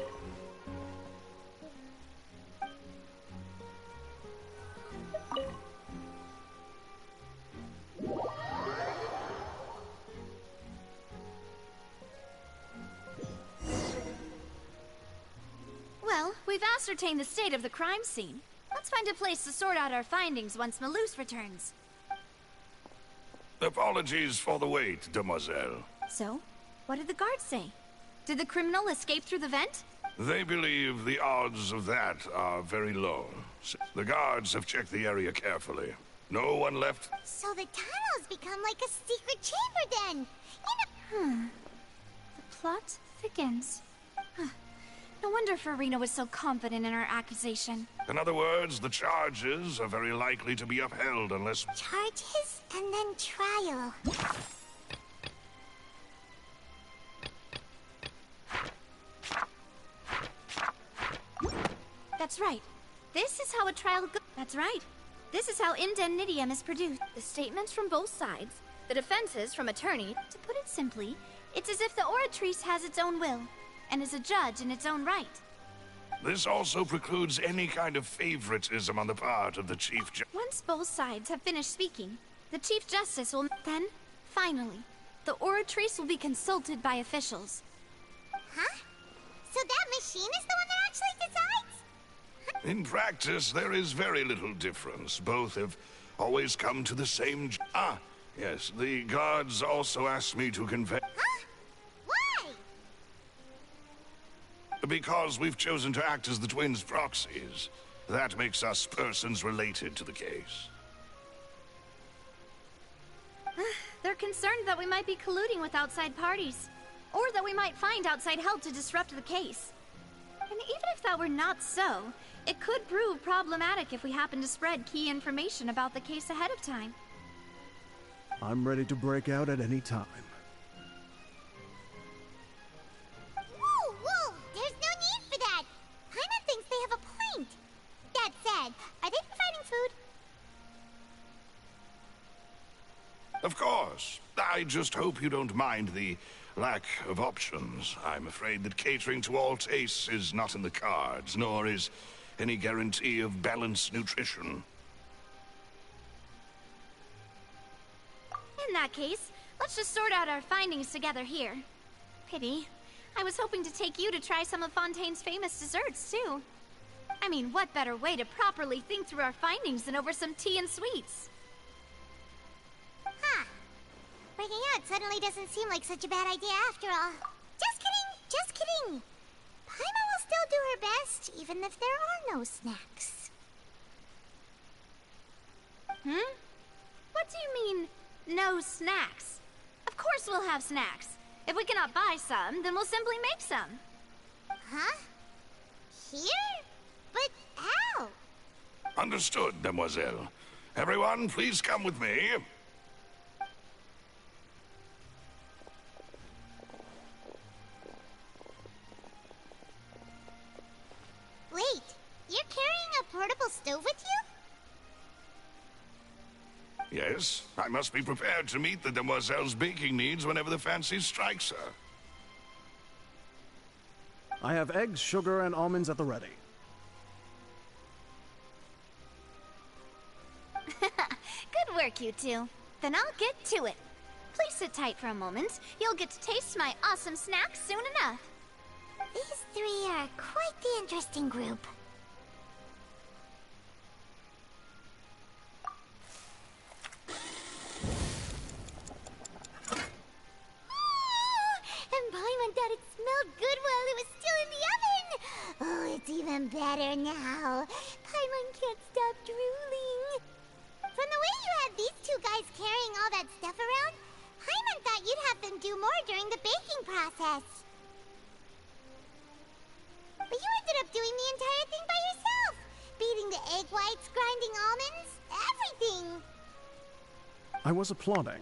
Well, we've ascertained the state of the crime scene. Let's find a place to sort out our findings once Malus returns. Apologies for the wait, demoiselle. So, what did the guards say? Did the criminal escape through the vent? They believe the odds of that are very low. The guards have checked the area carefully. No one left. So the tunnel's become like a secret chamber then. The plot thickens. No wonder Farina was so confident in her accusation. In other words, the charges are very likely to be upheld unless... Charges and then trial. That's right. This is how a trial goes. That's right. This is how indemnitium is produced. The statements from both sides, the defenses from attorney. To put it simply, it's as if the oratrice has its own will, and is a judge in its own right. This also precludes any kind of favoritism on the part of the Chief Justice. Once both sides have finished speaking, the Chief Justice will... Then, finally, the oratrice will be consulted by officials. Huh? So that machine is the one that actually decides? In practice, there is very little difference. Both have always come to the same... yes, the guards also asked me to convey... Huh? Why? Because we've chosen to act as the twins' proxies. That makes us persons related to the case. They're concerned that we might be colluding with outside parties, or that we might find outside help to disrupt the case. And even if that were not so, it could prove problematic if we happen to spread key information about the case ahead of time. I'm ready to break out at any time. Whoa, whoa! There's no need for that! Paimon thinks they have a point. That said, are they providing food? Of course. I just hope you don't mind the lack of options. I'm afraid that catering to all tastes is not in the cards, nor is any guarantee of balanced nutrition. In that case, let's just sort out our findings together here. Pity. I was hoping to take you to try some of Fontaine's famous desserts, too. I mean, what better way to properly think through our findings than over some tea and sweets? Huh. Breaking out suddenly doesn't seem like such a bad idea after all. Just kidding, just kidding. Paimon will still do her best, even if there are no snacks. What do you mean, no snacks? Of course we'll have snacks. If we cannot buy some, then we'll simply make some. Huh? Here? But how? Understood, demoiselle. Everyone, please come with me. Yes, I must be prepared to meet the demoiselle's baking needs whenever the fancy strikes her. I have eggs, sugar, and almonds at the ready. Good work, you two. Then I'll get to it. Please sit tight for a moment. You'll get to taste my awesome snack soon enough. These three are quite the interesting group. And Paimon thought it smelled good while it was still in the oven! Oh, it's even better now. Paimon can't stop drooling. From the way you had these two guys carrying all that stuff around, Paimon thought you'd have them do more during the baking process. But you ended up doing the entire thing by yourself! Beating the egg whites, grinding almonds, everything! I was applauding.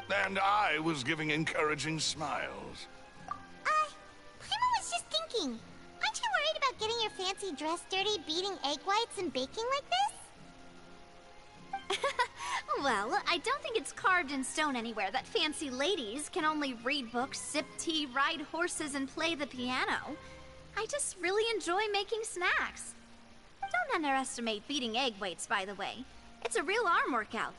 And I was giving encouraging smiles. Paimon was just thinking, aren't you worried about getting your fancy dress dirty, beating egg whites, and baking like this? Well, I don't think it's carved in stone anywhere that fancy ladies can only read books, sip tea, ride horses, and play the piano. I just really enjoy making snacks. Don't underestimate beating egg whites, by the way. It's a real arm workout.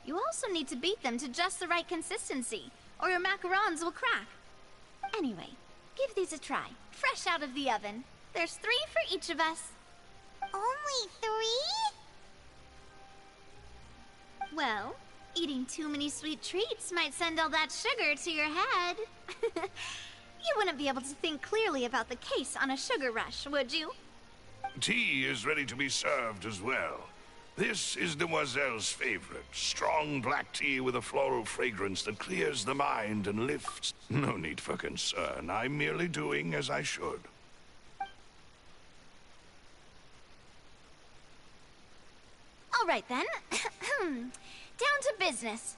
You also need to beat them to just the right consistency, or your macarons will crack. Anyway, give these a try, fresh out of the oven. There's 3 for each of us. Only 3? Well, eating too many sweet treats might send all that sugar to your head. You wouldn't be able to think clearly about the case on a sugar rush, would you? Tea is ready to be served as well. This is Demoiselle's favorite. Strong black tea with a floral fragrance that clears the mind and lifts. No need for concern. I'm merely doing as I should. All right then. Down to business.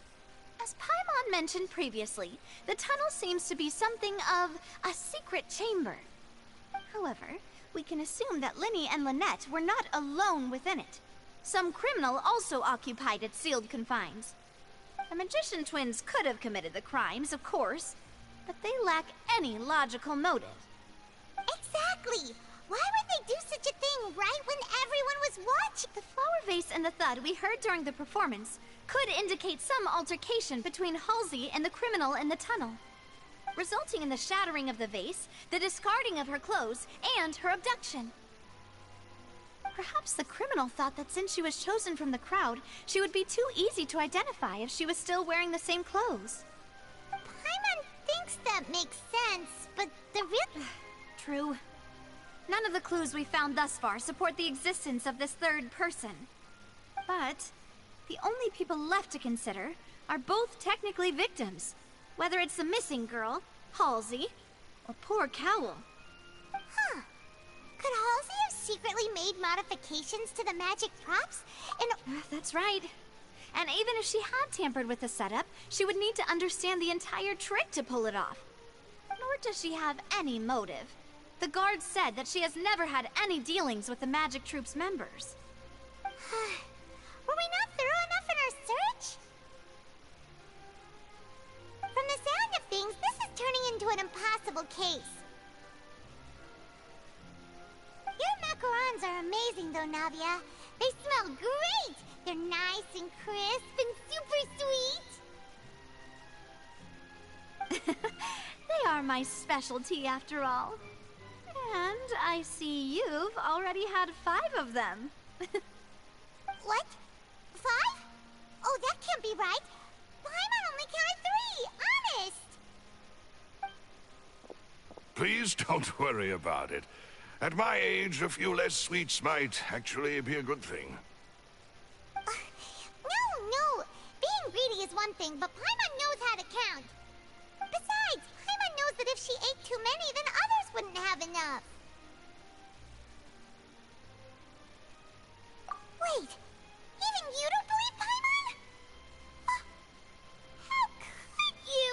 As Paimon mentioned previously, the tunnel seems to be something of a secret chamber. However, we can assume that Linny and Lynette were not alone within it. Some criminal also occupied its sealed confines. The magician twins could have committed the crimes, of course, but they lack any logical motive. Exactly! Why would they do such a thing right when everyone was watching? The flower vase and the thud we heard during the performance could indicate some altercation between Halsey and the criminal in the tunnel, resulting in the shattering of the vase, the discarding of her clothes, and her abduction. Perhaps the criminal thought that since she was chosen from the crowd, she would be too easy to identify if she was still wearing the same clothes. Paimon thinks that makes sense, but the real... True. None of the clues we found thus far support the existence of this third person. But the only people left to consider are both technically victims, whether it's the missing girl, Halsey, or poor Cowell. Huh. Could Halsey have secretly made modifications to the magic props? That's right. And even if she had tampered with the setup, she would need to understand the entire trick to pull it off. Nor does she have any motive. The guard said that she has never had any dealings with the Magic Troop's members. Were we not thorough enough in our search? From the sound of things, this is turning into an impossible case. Your macarons are amazing though, Navia. They smell great! They're nice and crisp and super sweet! They are my specialty after all. And I see you've already had 5 of them. What? 5? Oh, that can't be right. Paimon only counted 3, honest! Please don't worry about it. At my age, a few less sweets might actually be a good thing. No. Being greedy is one thing, but Paimon knows how to count. Besides, Paimon knows that if she ate too many, then others wouldn't have enough. Wait, even you don't believe Paimon? How could you?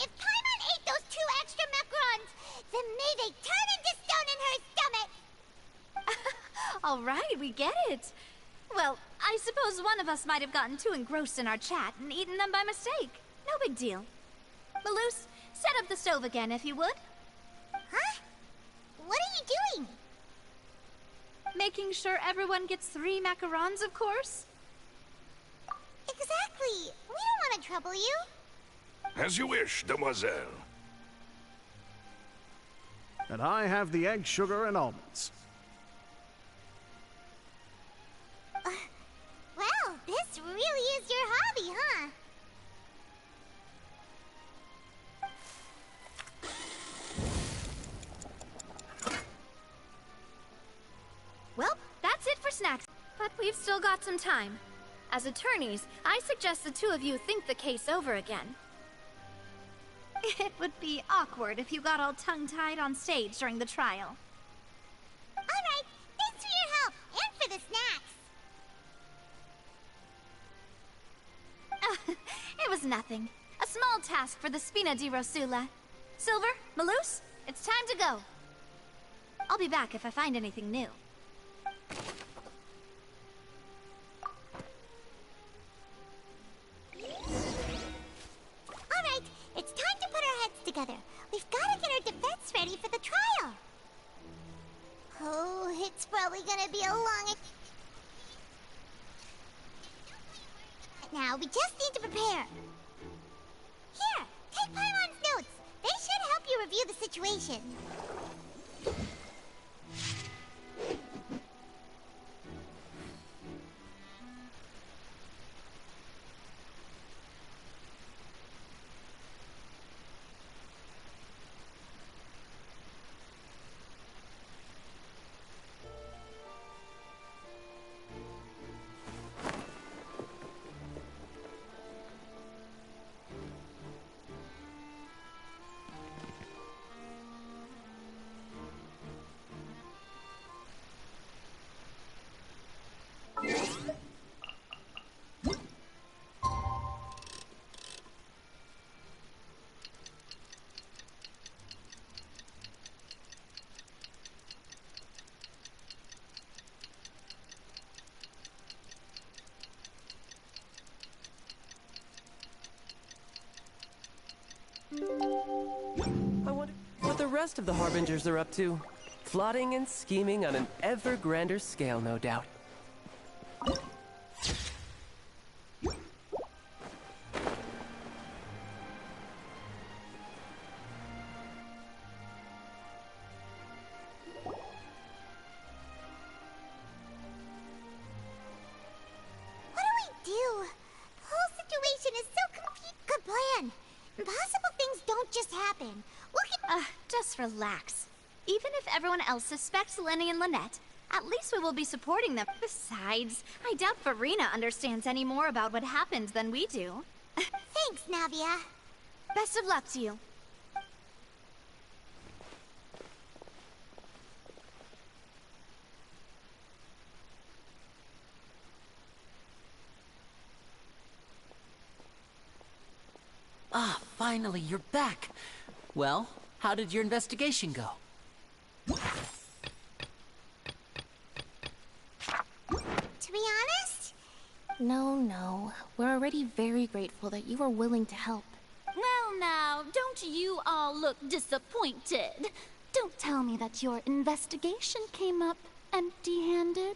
If Paimon ate those 2 extra macarons, then may they turn into stone in her stomach! All right, we get it. Well, I suppose suppose one of us might have gotten too engrossed in our chat and eaten them by mistake. No big deal. Maloose, set up the stove again if you would. Huh? What are you doing? Making sure everyone gets 3 macarons, of course. Exactly. We don't want to trouble you. As you wish, demoiselle. And I have the egg, sugar, and almonds. Well, this really is your hobby, huh? Well, that's it for snacks. But we've still got some time. As attorneys, I suggest the 2 of you think the case over again. It would be awkward if you got all tongue-tied on stage during the trial. Alright, thanks for your help, and for the snacks. It was nothing. A small task for the Spina di Rosula. Silver, Maloose, it's time to go. I'll be back if I find anything new. Alright, it's time to put our heads together. We've got to get our defense ready for the trial. Oh, it's probably gonna be a long... Now, we just need to prepare. Here, take Paimon's notes. They should help you review the situation. I wonder what the rest of the Harbingers are up to. Plotting and scheming on an ever grander scale, no doubt. What do we do? The whole situation is so confusing. Good plan. Impossible things don't just happen. Look at... Just relax. Even if everyone else suspects Lenny and Lynette, at least we will be supporting them. Besides, I doubt Farina understands any more about what happened than we do. Thanks, Navia. Best of luck to you. Ah, finally, you're back. Well, how did your investigation go? To be honest? No. We're already very grateful that you were willing to help. Well now, don't you all look disappointed? Don't tell me that your investigation came up empty-handed.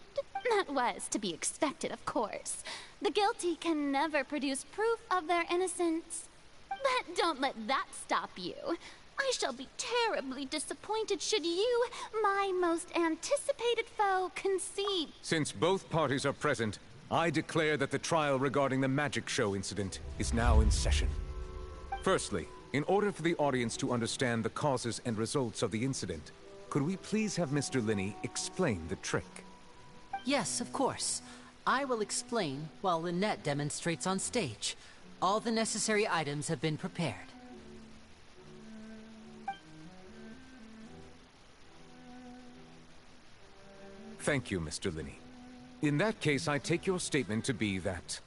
That was to be expected, of course. The guilty can never produce proof of their innocence. But don't let that stop you. I shall be terribly disappointed should you, my most anticipated foe, concede. Since both parties are present, I declare that the trial regarding the magic show incident is now in session. Firstly, in order for the audience to understand the causes and results of the incident, could we please have Mr. Linney explain the trick? Yes, of course. I will explain while Lynette demonstrates on stage. All the necessary items have been prepared. Thank you, Mr. Linney. In that case, I take your statement to be that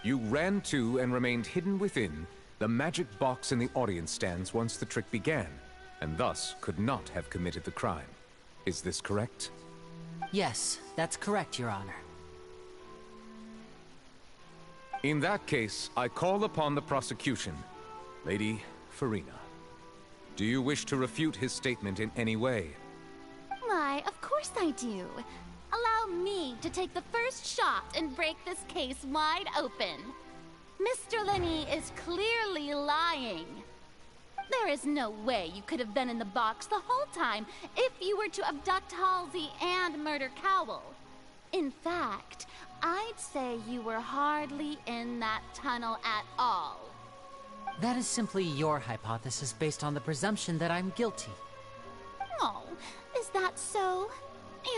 you ran to and remained hidden within the magic box in the audience stands once the trick began, and thus could not have committed the crime. Is this correct? Yes, that's correct, Your Honor. In that case, I call upon the prosecution. Lady Farina, do you wish to refute his statement in any way? Why, of course I do. Allow me to take the first shot and break this case wide open. Mr. Lenny is clearly lying. There is no way you could have been in the box the whole time if you were to abduct Halsey and murder Cowell. In fact, I'd say you were hardly in that tunnel at all. That is simply your hypothesis based on the presumption that I'm guilty. Oh, is that so?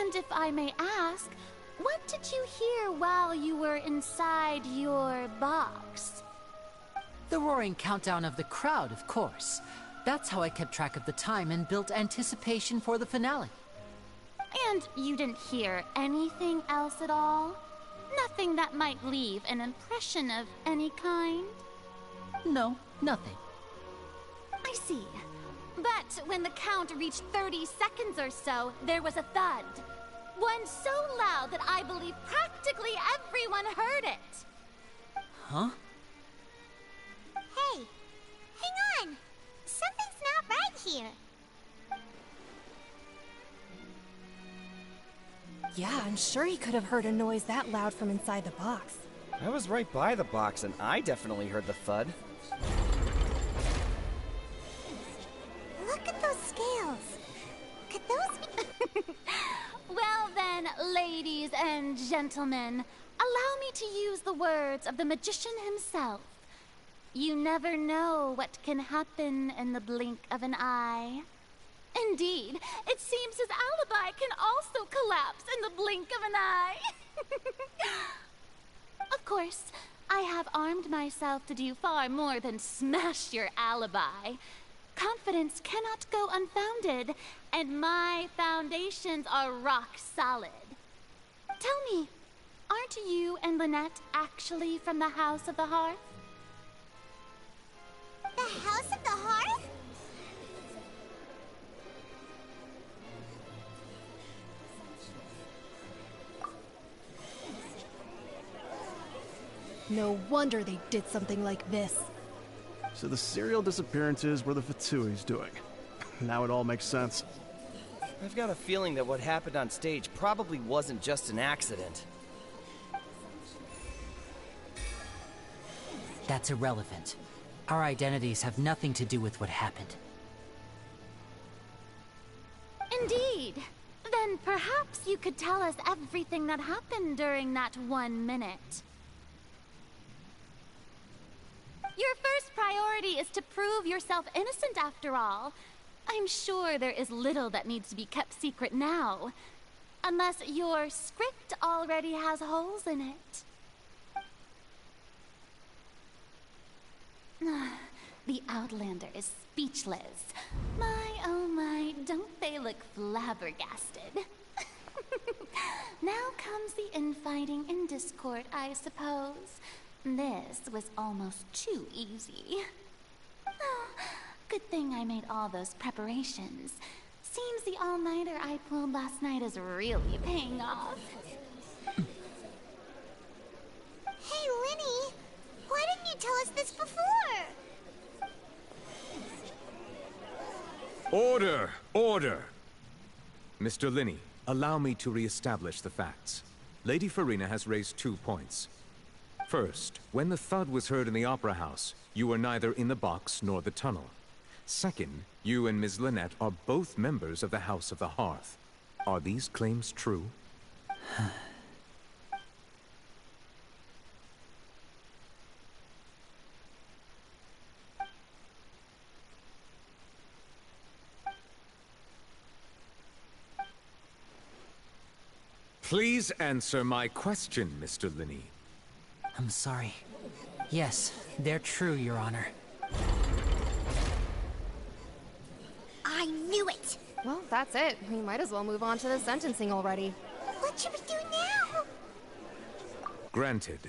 And if I may ask, what did you hear while you were inside your box? The roaring countdown of the crowd, of course. That's how I kept track of the time and built anticipation for the finale. And you didn't hear anything else at all? Nothing that might leave an impression of any kind? No, nothing. I see. But when the count reached 30 seconds or so, there was a thud. One so loud that I believe practically everyone heard it. Huh? Hey, hang on! Something's not right here. Yeah, I'm sure he could have heard a noise that loud from inside the box. I was right by the box, and I definitely heard the thud. Look at those scales. Could those be... Well then, ladies and gentlemen, allow me to use the words of the magician himself. You never know what can happen in the blink of an eye. Indeed, it seems his alibi can also collapse in the blink of an eye. Of course, I have armed myself to do far more than smash your alibi. Confidence cannot go unfounded, and my foundations are rock solid. Tell me, aren't you and Lynette actually from the House of the Hearth? The House of the Hearth? No wonder they did something like this. So the serial disappearances were the Fatui's doing. Now it all makes sense. I've got a feeling that what happened on stage probably wasn't just an accident. That's irrelevant. Our identities have nothing to do with what happened. Indeed. Then perhaps you could tell us everything that happened during that 1 minute. Your first priority is to prove yourself innocent after all. I'm sure there is little that needs to be kept secret now. Unless your script already has holes in it. The Outlander is speechless. My, oh my, don't they look flabbergasted? Now comes the infighting and discord, I suppose. This was almost too easy. Oh, good thing I made all those preparations. Seems the all-nighter I pulled last night is really paying off. Hey, Lenny! Why didn't you tell us this before? Order! Order! Mr. Linney, allow me to re-establish the facts. Lady Farina has raised 2 points. First, when the thud was heard in the Opera House, you were neither in the box nor the tunnel. Second, you and Ms. Lynette are both members of the House of the Hearth. Are these claims true? Please answer my question, Mr. Linney. I'm sorry. Yes, they're true, Your Honor. I knew it! Well, that's it. We might as well move on to the sentencing already. What should we do now? Granted.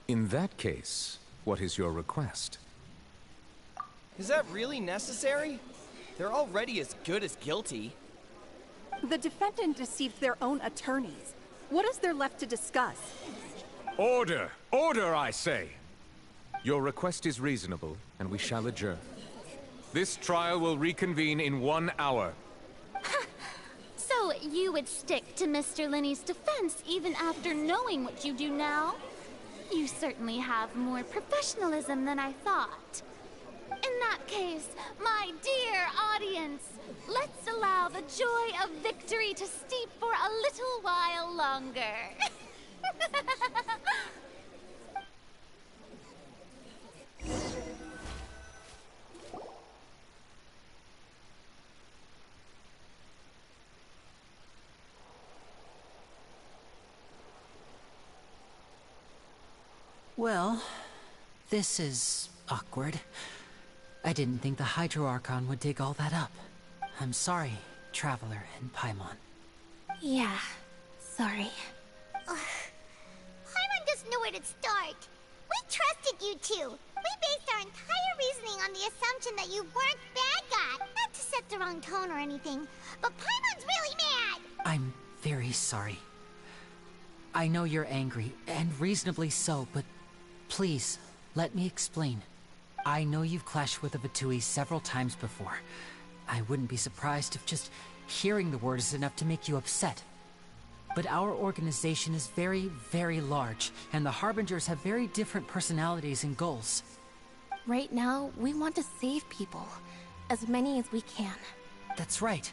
In that case, what is your request? Is that really necessary? They're already as good as guilty. The defendant deceived their own attorneys. What is there left to discuss? Order! Order, I say! Your request is reasonable, and we shall adjourn. This trial will reconvene in 1 hour. So you would stick to Mr. Linney's defense even after knowing what you do now? You certainly have more professionalism than I thought. In that case, my dear audience, let's allow the joy of victory to steep for a little while longer. Well, this is awkward. I didn't think the Hydro Archon would dig all that up. I'm sorry, Traveler and Paimon. Yeah, sorry. Paimon doesn't know where to start. We trusted you two. We based our entire reasoning on the assumption that you weren't bad guy. Not to set the wrong tone or anything, but Paimon's really mad. I'm very sorry. I know you're angry, and reasonably so, but please, let me explain. I know you've clashed with the Fatui several times before. I wouldn't be surprised if just hearing the word is enough to make you upset. But our organization is very, very large, and the Harbingers have very different personalities and goals. Right now, we want to save people. As many as we can. That's right.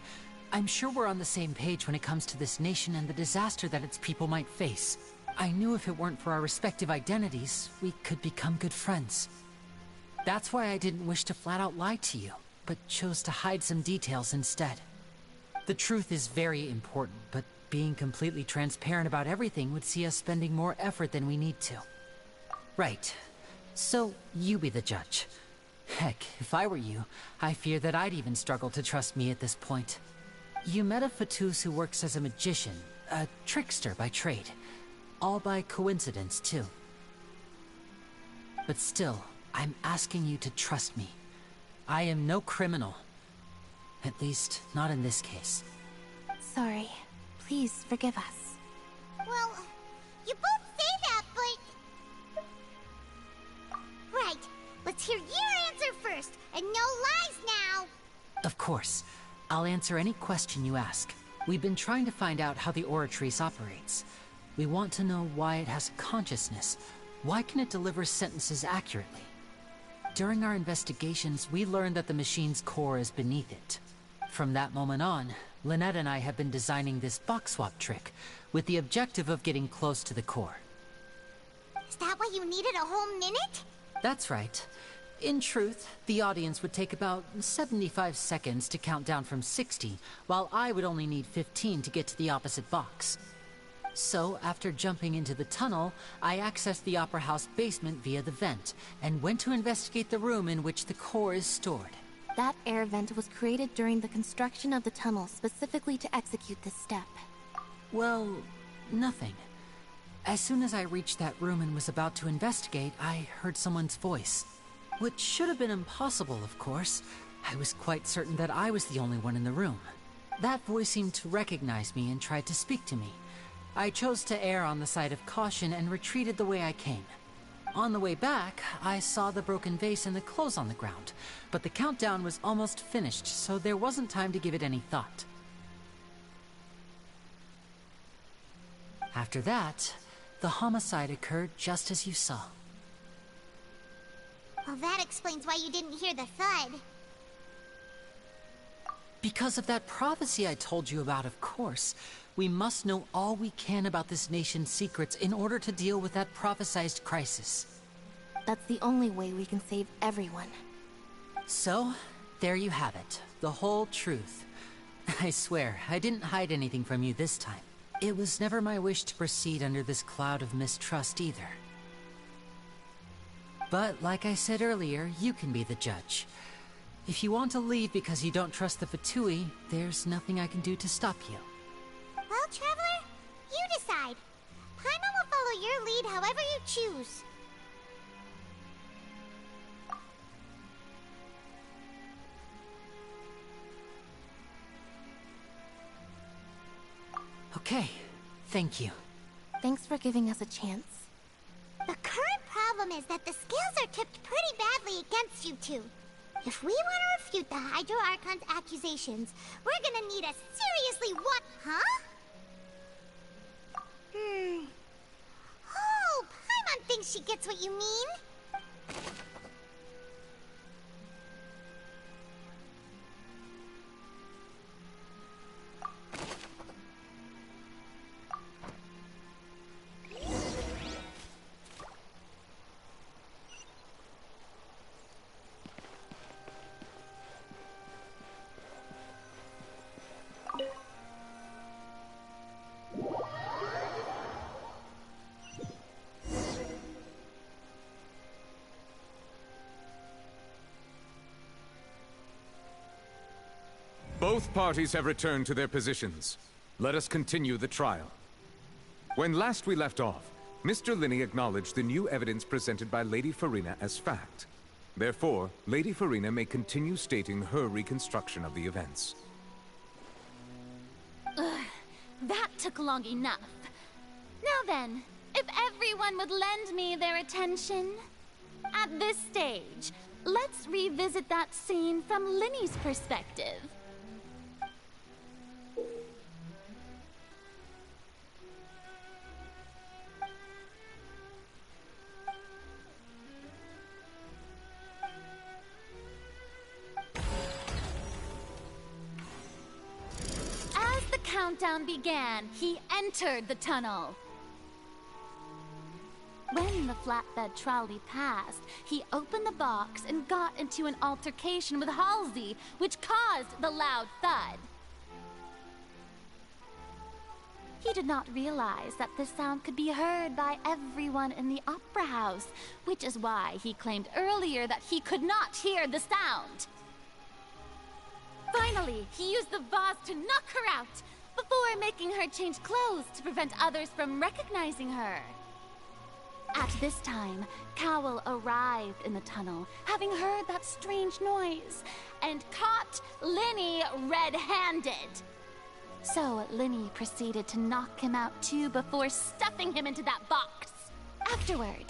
I'm sure we're on the same page when it comes to this nation and the disaster that its people might face. I knew if it weren't for our respective identities, we could become good friends. That's why I didn't wish to flat out lie to you, but chose to hide some details instead. The truth is very important, but being completely transparent about everything would see us spending more effort than we need to. Right. So, you be the judge. Heck, if I were you, I fear that I'd even struggle to trust me at this point. You met a Fatus who works as a magician, a trickster by trade. All by coincidence, too. But still, I'm asking you to trust me. I am no criminal. At least, not in this case. Sorry. Please forgive us. Well, you both say that, but... Right. Let's hear your answer first, and no lies now. Of course. I'll answer any question you ask. We've been trying to find out how the Oratrice operates. We want to know why it has a consciousness. Why can it deliver sentences accurately? During our investigations, we learned that the machine's core is beneath it. From that moment on, Lynette and I have been designing this box swap trick, with the objective of getting close to the core. Is that why you needed a whole minute? That's right. In truth, the audience would take about 75 seconds to count down from 60, while I would only need 15 to get to the opposite box. So, after jumping into the tunnel, I accessed the Opera House basement via the vent, and went to investigate the room in which the core is stored. That air vent was created during the construction of the tunnel specifically to execute this step. Well, nothing. As soon as I reached that room and was about to investigate, I heard someone's voice. Which should have been impossible, of course. I was quite certain that I was the only one in the room. That voice seemed to recognize me and tried to speak to me. I chose to err on the side of caution and retreated the way I came. On the way back, I saw the broken vase and the clothes on the ground, but the countdown was almost finished, so there wasn't time to give it any thought. After that, the homicide occurred just as you saw. Well, that explains why you didn't hear the thud. Because of that prophecy I told you about, of course. We must know all we can about this nation's secrets in order to deal with that prophesized crisis. That's the only way we can save everyone. So, there you have it. The whole truth. I swear, I didn't hide anything from you this time. It was never my wish to proceed under this cloud of mistrust either. But, like I said earlier, you can be the judge. If you want to leave because you don't trust the Fatui, there's nothing I can do to stop you. Well, Traveler, you decide. Paimon will follow your lead however you choose. Okay, Thank you. Thanks for giving us a chance. The current problem is that the scales are tipped pretty badly against you two. If we want to refute the Hydro Archon's accusations, we're gonna need a seriously huh? Oh, Paimon thinks she gets what you mean. Both parties have returned to their positions. Let us continue the trial. When last we left off, Mr. Linney acknowledged the new evidence presented by Lady Farina as fact. Therefore, Lady Farina may continue stating her reconstruction of the events. Ugh, that took long enough. Now then, if everyone would lend me their attention. At this stage, let's revisit that scene from Linney's perspective. As the countdown began, he entered the tunnel. When the flatbed trolley passed, he opened the box and got into an altercation with Halsey, which caused the loud thud. He did not realize that the sound could be heard by everyone in the opera house, which is why he claimed earlier that he could not hear the sound. Finally, he used the vase to knock her out, before making her change clothes to prevent others from recognizing her. At this time, Cowell arrived in the tunnel, having heard that strange noise, and caught Linney red-handed. So Linney proceeded to knock him out too before stuffing him into that box. Afterward,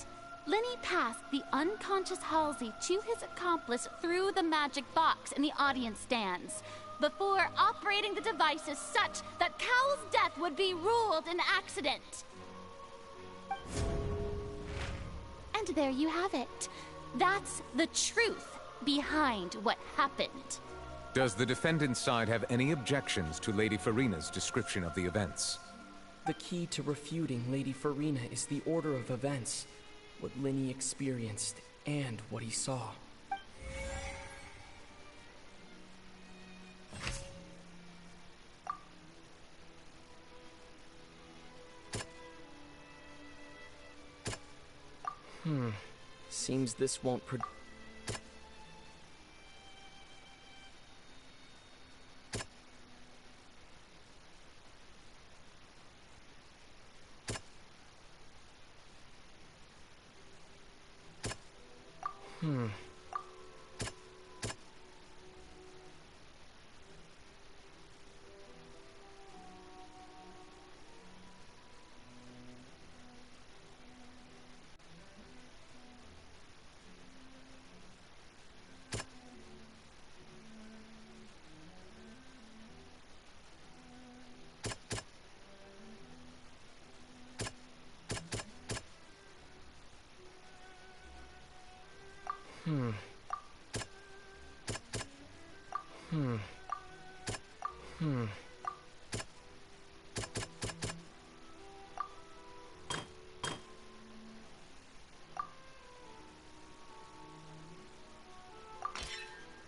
Linney passed the unconscious Halsey to his accomplice through the magic box in the audience stands, before operating the devices such that Cowell's death would be ruled an accident. And there you have it. That's the truth behind what happened. Does the defendant's side have any objections to Lady Farina's description of the events? The key to refuting Lady Farina is the order of events, what Linney experienced, and what he saw. Seems this won't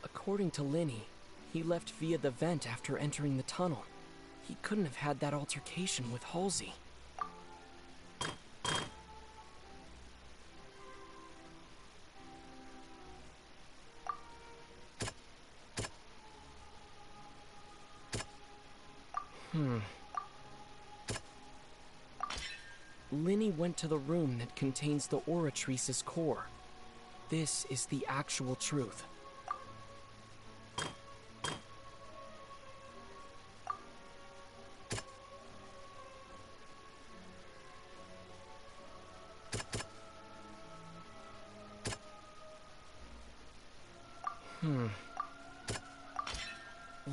According to Linney, he left via the vent after entering the tunnel. He couldn't have had that altercation with Halsey. Linney went to the room that contains the Oratrice's core. This is the actual truth.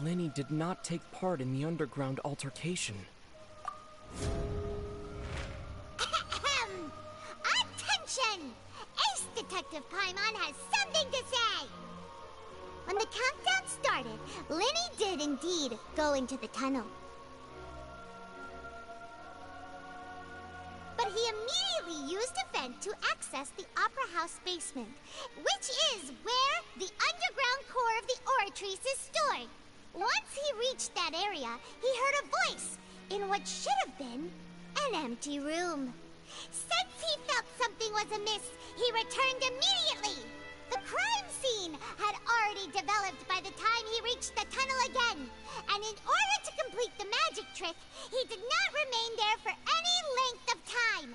Lenny did not take part in the underground altercation. Attention! Ace Detective Paimon has something to say! When the countdown started, Lenny did indeed go into the tunnel. But he immediately used a vent to access the Opera House basement, which is where the underground core of the Oratrice is stored. Once he reached that area, he heard a voice in what should have been an empty room. Since he felt something was amiss, he returned immediately. The crime scene had already developed by the time he reached the tunnel again, and in order to complete the magic trick, he did not remain there for any length of time.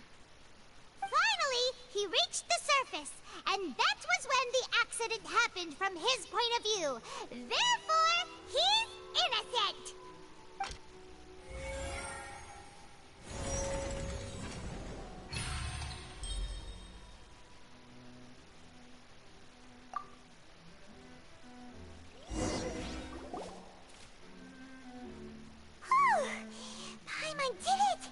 Finally, he reached the surface, and that was when the accident happened from his point of view. Therefore, he's innocent! Paimon did it!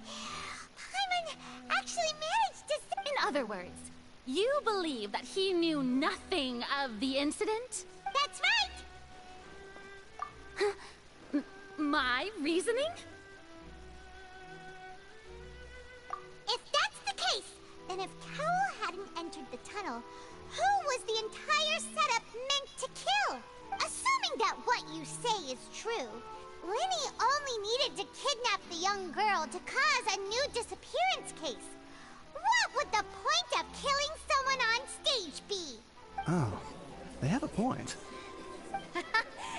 Paimon actually managed to... In other words, you believe that he knew nothing of the incident? That's right! My reasoning? If that's the case, then if Cowell hadn't entered the tunnel, who was the entire setup meant to kill? Assuming that what you say is true, Lenny only needed to kidnap the young girl to cause a new disappearance case. What would the point of killing someone on stage be? Oh, they have a point.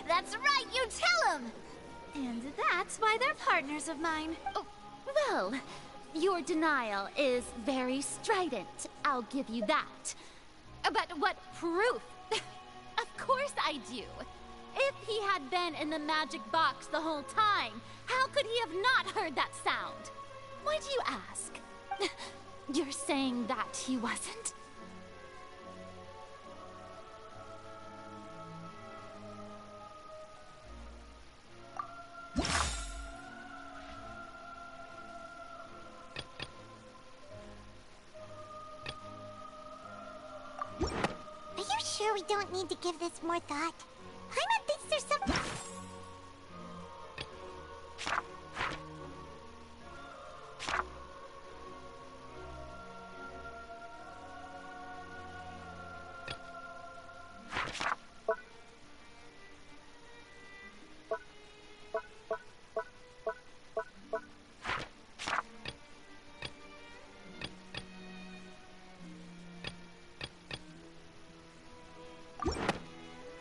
That's right, you tell him! And that's why they're partners of mine. Oh, well, your denial is very strident, I'll give you that. But what proof? Of course I do. If he had been in the magic box the whole time, how could he have not heard that sound? Why do you ask? You're saying that he wasn't? Are you sure we don't need to give this more thought? Paimon thinks there's something...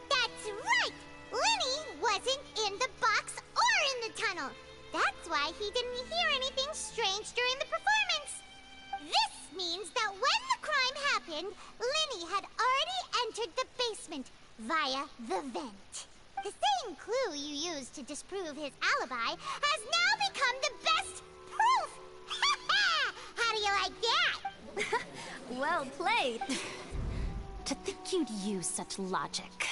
That's right! Lenny wasn't in the box or in the tunnel. That's why he didn't hear anything strange during the performance. This means that when the crime happened, Lenny had already entered the basement via the vent. The same clue you used to disprove his alibi has now become the best proof! How do you like that? Well played. To think you'd use such logic.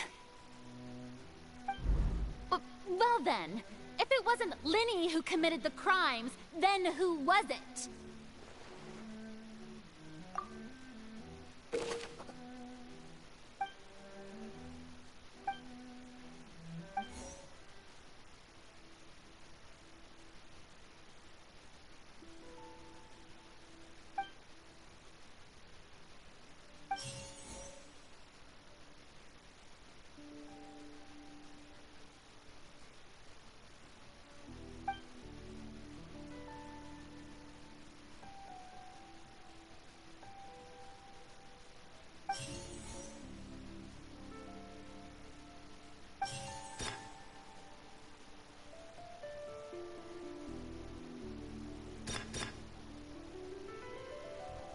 Well then, if it wasn't Lenny who committed the crimes, then who was it?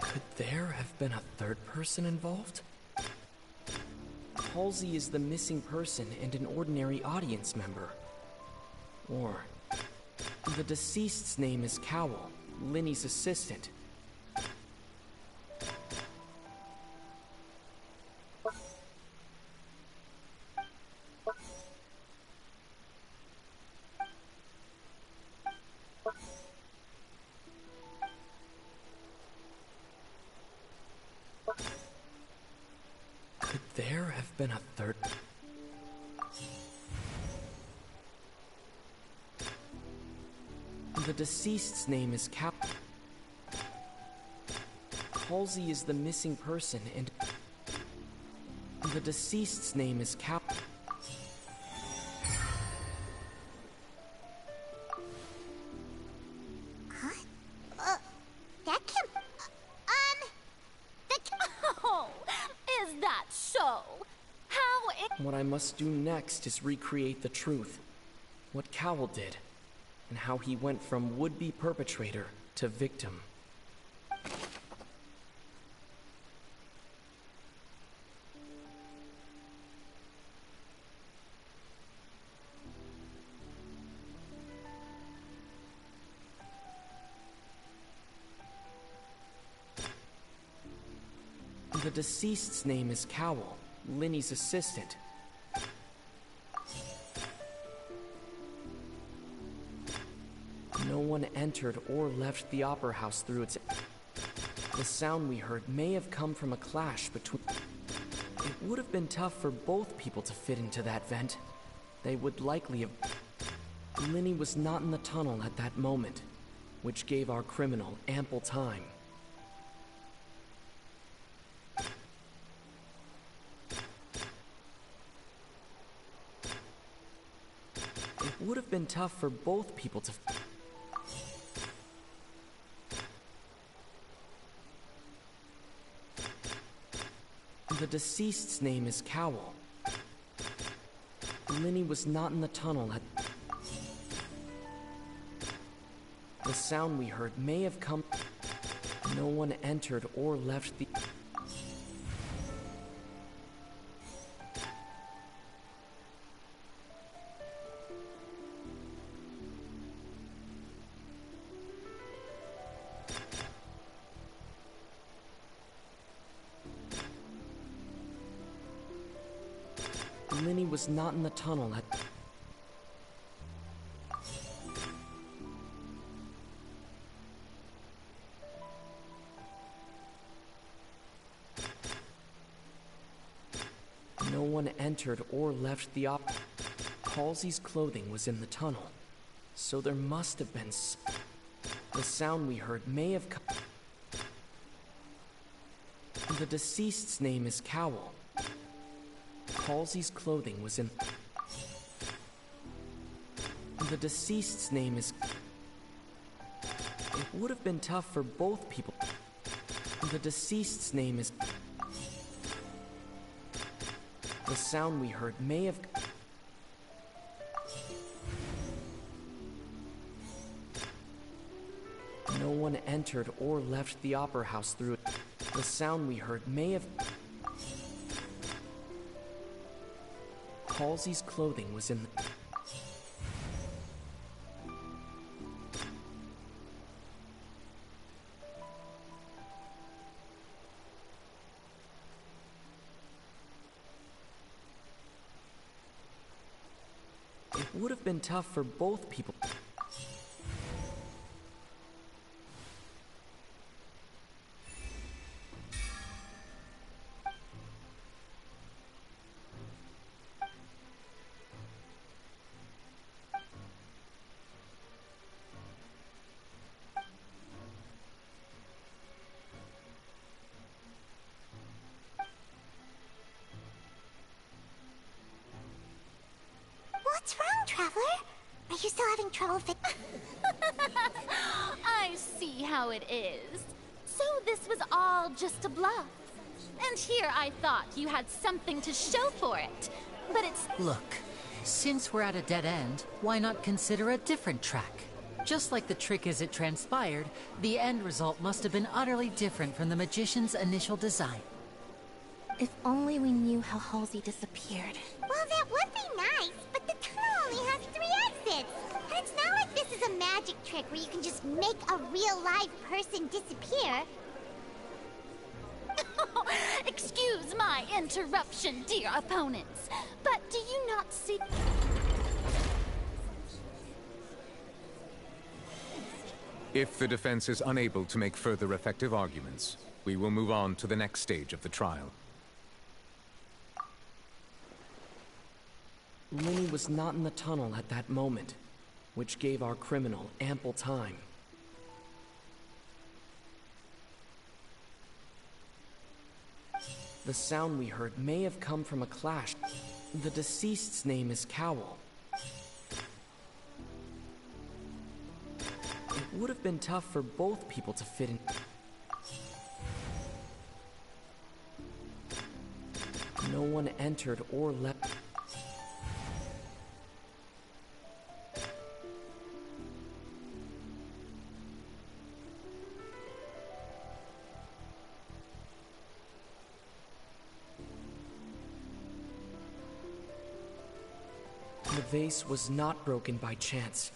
Could there have been a third person involved? Halsey is the missing person and an ordinary audience member. Or the deceased's name is Cowell, Lenny's assistant. been a third. The deceased's name is Halsey is the missing person, and the deceased's name is That can... Oh, is that so? How What I must do next is recreate the truth. What Cowell did, and how he went from would-be perpetrator to victim. The deceased's name is Cowell, Linny's assistant. No one entered or left the opera house through its... The sound we heard may have come from a clash between... It would have been tough for both people to fit into that vent. They would likely have... Linny was not in the tunnel at that moment, which gave our criminal ample time. It would have been tough for both people to... The deceased's name is Cowell. Linny was not in the tunnel at... The sound we heard may have come... No one entered or left the... Linny was not in the tunnel at... No one entered or left the op... Halsey's clothing was in the tunnel, so there must have been... The sound we heard may have come... The deceased's name is Cowell. Halsey's clothing was in... The deceased's name is... It would have been tough for both people... The deceased's name is... The sound we heard may have... No one entered or left the opera house through it. The sound we heard may have... Halsey's clothing was in the... It would have been tough for both people. What's wrong, Traveler? Are you still having trouble I see how it is. So this was all just a bluff. And here I thought you had something to show for it. But it's... Look, since we're at a dead end, why not consider a different track? Just like the trick as it transpired, the end result must have been utterly different from the magician's initial design. If only we knew how Halsey disappeared. Well, that would be nice, but the tunnel only has 3 exits. And it's not like this is a magic trick where you can just make a real live person disappear. Excuse my interruption, dear opponents. But do you not see... If the defense is unable to make further effective arguments, we will move on to the next stage of the trial. Linny was not in the tunnel at that moment, which gave our criminal ample time. The sound we heard may have come from a clash. The deceased's name is Cowl. It would have been tough for both people to fit in. No one entered or left. The vase was not broken by chance.